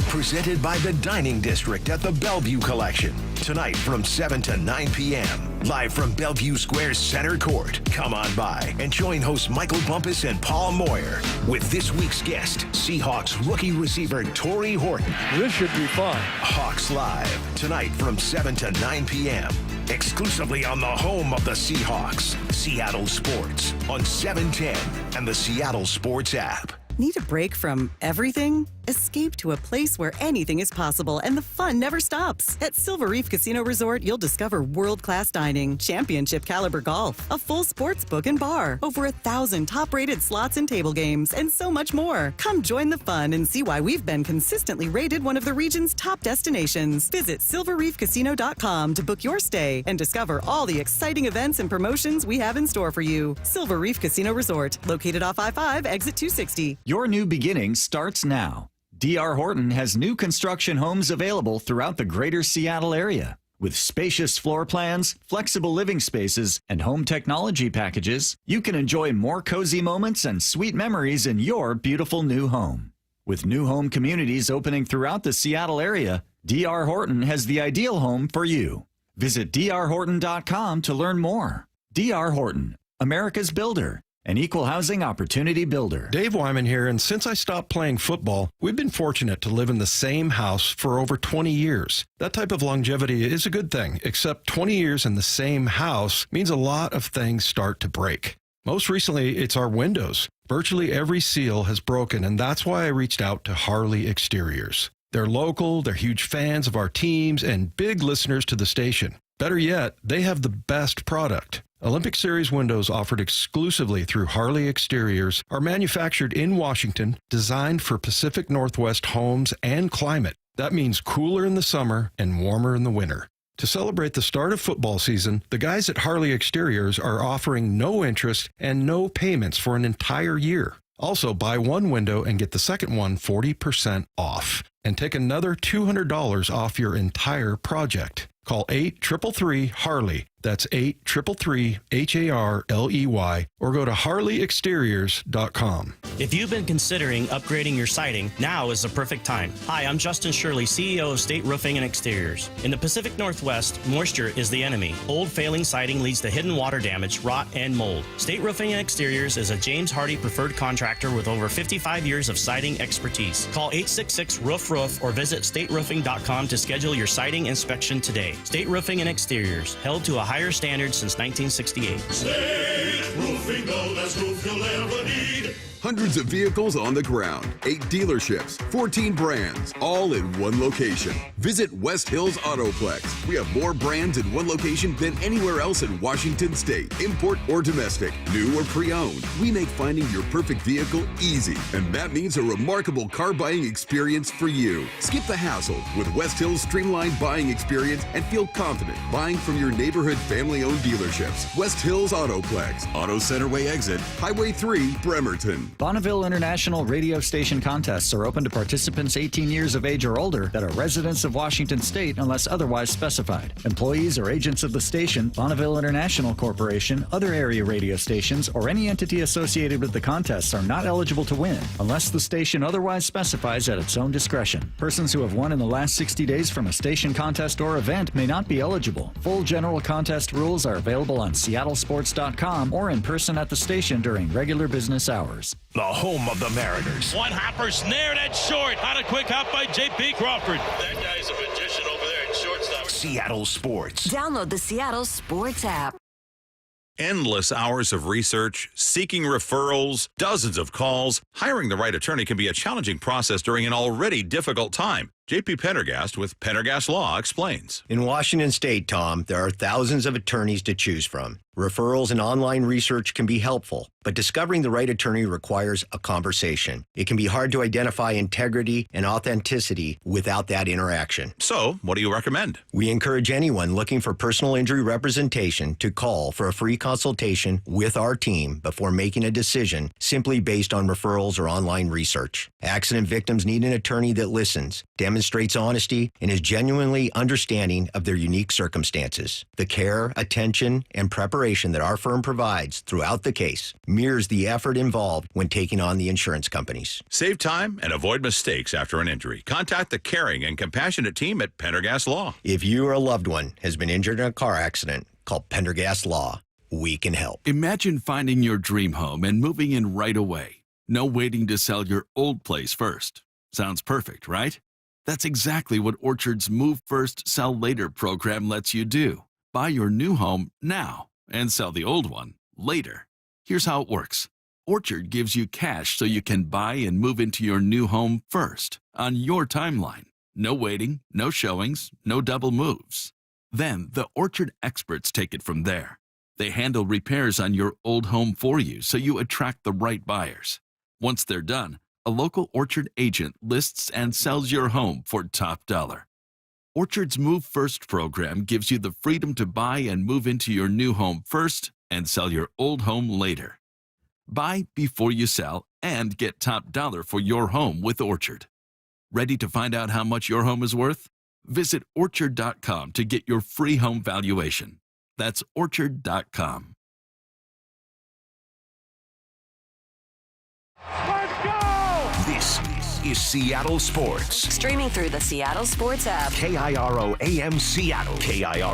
Presented by the Dining District at the Bellevue Collection. Tonight from 7 to 9 p.m. Live from Bellevue Square's center court. Come on by and join hosts Michael Bumpus and Paul Moyer with this week's guest, Seahawks rookie receiver Torrey Horton. This should be fun. Hawks Live. Tonight from 7 to 9 p.m. Exclusively on the home of the Seahawks. Seattle Sports on 710 and the Seattle Sports app. Need a break from everything? Escape to a place where anything is possible and the fun never stops. At Silver Reef Casino Resort, you'll discover world-class dining, championship caliber golf, a full sports book and bar, over 1,000 top-rated slots and table games, and so much more. Come join the fun and see why we've been consistently rated one of the region's top destinations. Visit silverreefcasino.com to book your stay and discover all the exciting events and promotions we have in store for you. Silver Reef Casino Resort, located off I-5, exit 260. Your new beginning starts now. D.R. Horton has new construction homes available throughout the greater Seattle area. With spacious floor plans, flexible living spaces, and home technology packages, you can enjoy more cozy moments and sweet memories in your beautiful new home. With new home communities opening throughout the Seattle area, D.R. Horton has the ideal home for you. Visit drhorton.com to learn more. D.R. Horton, America's builder. An equal housing opportunity builder. Dave Wyman here, and since I stopped playing football, we've been fortunate to live in the same house for over 20 years. That type of longevity is a good thing, except 20 years in the same house means a lot of things start to break. Most recently, it's our windows. Virtually every seal has broken, and that's why I reached out to Harley Exteriors. They're local, they're huge fans of our teams, and big listeners to the station. Better yet, they have the best product. Olympic Series windows offered exclusively through Harley Exteriors are manufactured in Washington, designed for Pacific Northwest homes and climate. That means cooler in the summer and warmer in the winter. To celebrate the start of football season, the guys at Harley Exteriors are offering no interest and no payments for an entire year. Also, buy one window and get the second one 40% off. And take another $200 off your entire project. Call 833-HARLEY. That's 833-HARLEY. Or go to harleyexteriors.com. If you've been considering upgrading your siding, now is the perfect time. Hi, I'm Justin Shirley, CEO of State Roofing and Exteriors. In the Pacific Northwest, moisture is the enemy. Old failing siding leads to hidden water damage, rot, and mold. State Roofing and Exteriors is a James Hardy preferred contractor with over 55 years of siding expertise. Call 866-ROOF-ROOF or visit stateroofing.com to schedule your siding inspection today. State Roofing and Exteriors, held to a higher standard since 1968. State Roofing, the best roof you'll ever need. Hundreds of vehicles on the ground, 8 dealerships, 14 brands, all in one location. Visit West Hills Autoplex. We have more brands in one location than anywhere else in Washington State, import or domestic, new or pre-owned. We make finding your perfect vehicle easy, and that means a remarkable car buying experience for you. Skip the hassle with West Hills' streamlined buying experience and feel confident buying from your neighborhood family-owned dealerships. West Hills Autoplex, Auto Centerway exit, Highway 3, Bremerton. Bonneville International radio station contests are open to participants 18 years of age or older that are residents of Washington State unless otherwise specified. Employees or agents of the station, Bonneville International Corporation, other area radio stations, or any entity associated with the contests are not eligible to win unless the station otherwise specifies at its own discretion. Persons who have won in the last 60 days from a station contest or event may not be eligible. Full general contest rules are available on seattlesports.com or in person at the station during regular business hours. The home of the Mariners. One hopper snared at short. On a quick hop by J.P. Crawford. That guy's a magician over there at shortstop. Seattle Sports. Download the Seattle Sports app. Endless hours of research, seeking referrals, dozens of calls. Hiring the right attorney can be a challenging process during an already difficult time. J.P. Pendergast with Pendergast Law explains. In Washington State, Tom, there are thousands of attorneys to choose from. Referrals and online research can be helpful, but discovering the right attorney requires a conversation. It can be hard to identify integrity and authenticity without that interaction. So, what do you recommend? We encourage anyone looking for personal injury representation to call for a free consultation with our team before making a decision simply based on referrals or online research. Accident victims need an attorney that listens, demonstrates honesty, and is genuinely understanding of their unique circumstances. The care, attention, and preparation that our firm provides throughout the case mirrors the effort involved when taking on the insurance companies. Save time and avoid mistakes after an injury. Contact the caring and compassionate team at Pendergast Law. If you or a loved one has been injured in a car accident, call Pendergast Law. We can help. Imagine finding your dream home and moving in right away. No waiting to sell your old place first. Sounds perfect, right? That's exactly what Orchard's Move First, Sell Later program lets you do. Buy your new home now and sell the old one later. Here's how it works. Orchard gives you cash so you can buy and move into your new home first on your timeline. No waiting, no showings, no double moves. Then the Orchard experts take it from there. They handle repairs on your old home for you so you attract the right buyers. Once they're done, a local Orchard agent lists and sells your home for top dollar. Orchard's Move First program gives you the freedom to buy and move into your new home first and sell your old home later. Buy before you sell and get top dollar for your home with Orchard. Ready to find out how much your home is worth? Visit Orchard.com to get your free home valuation. That's Orchard.com. This is Seattle Sports. Streaming through the Seattle Sports app. KIRO AM Seattle. KIRO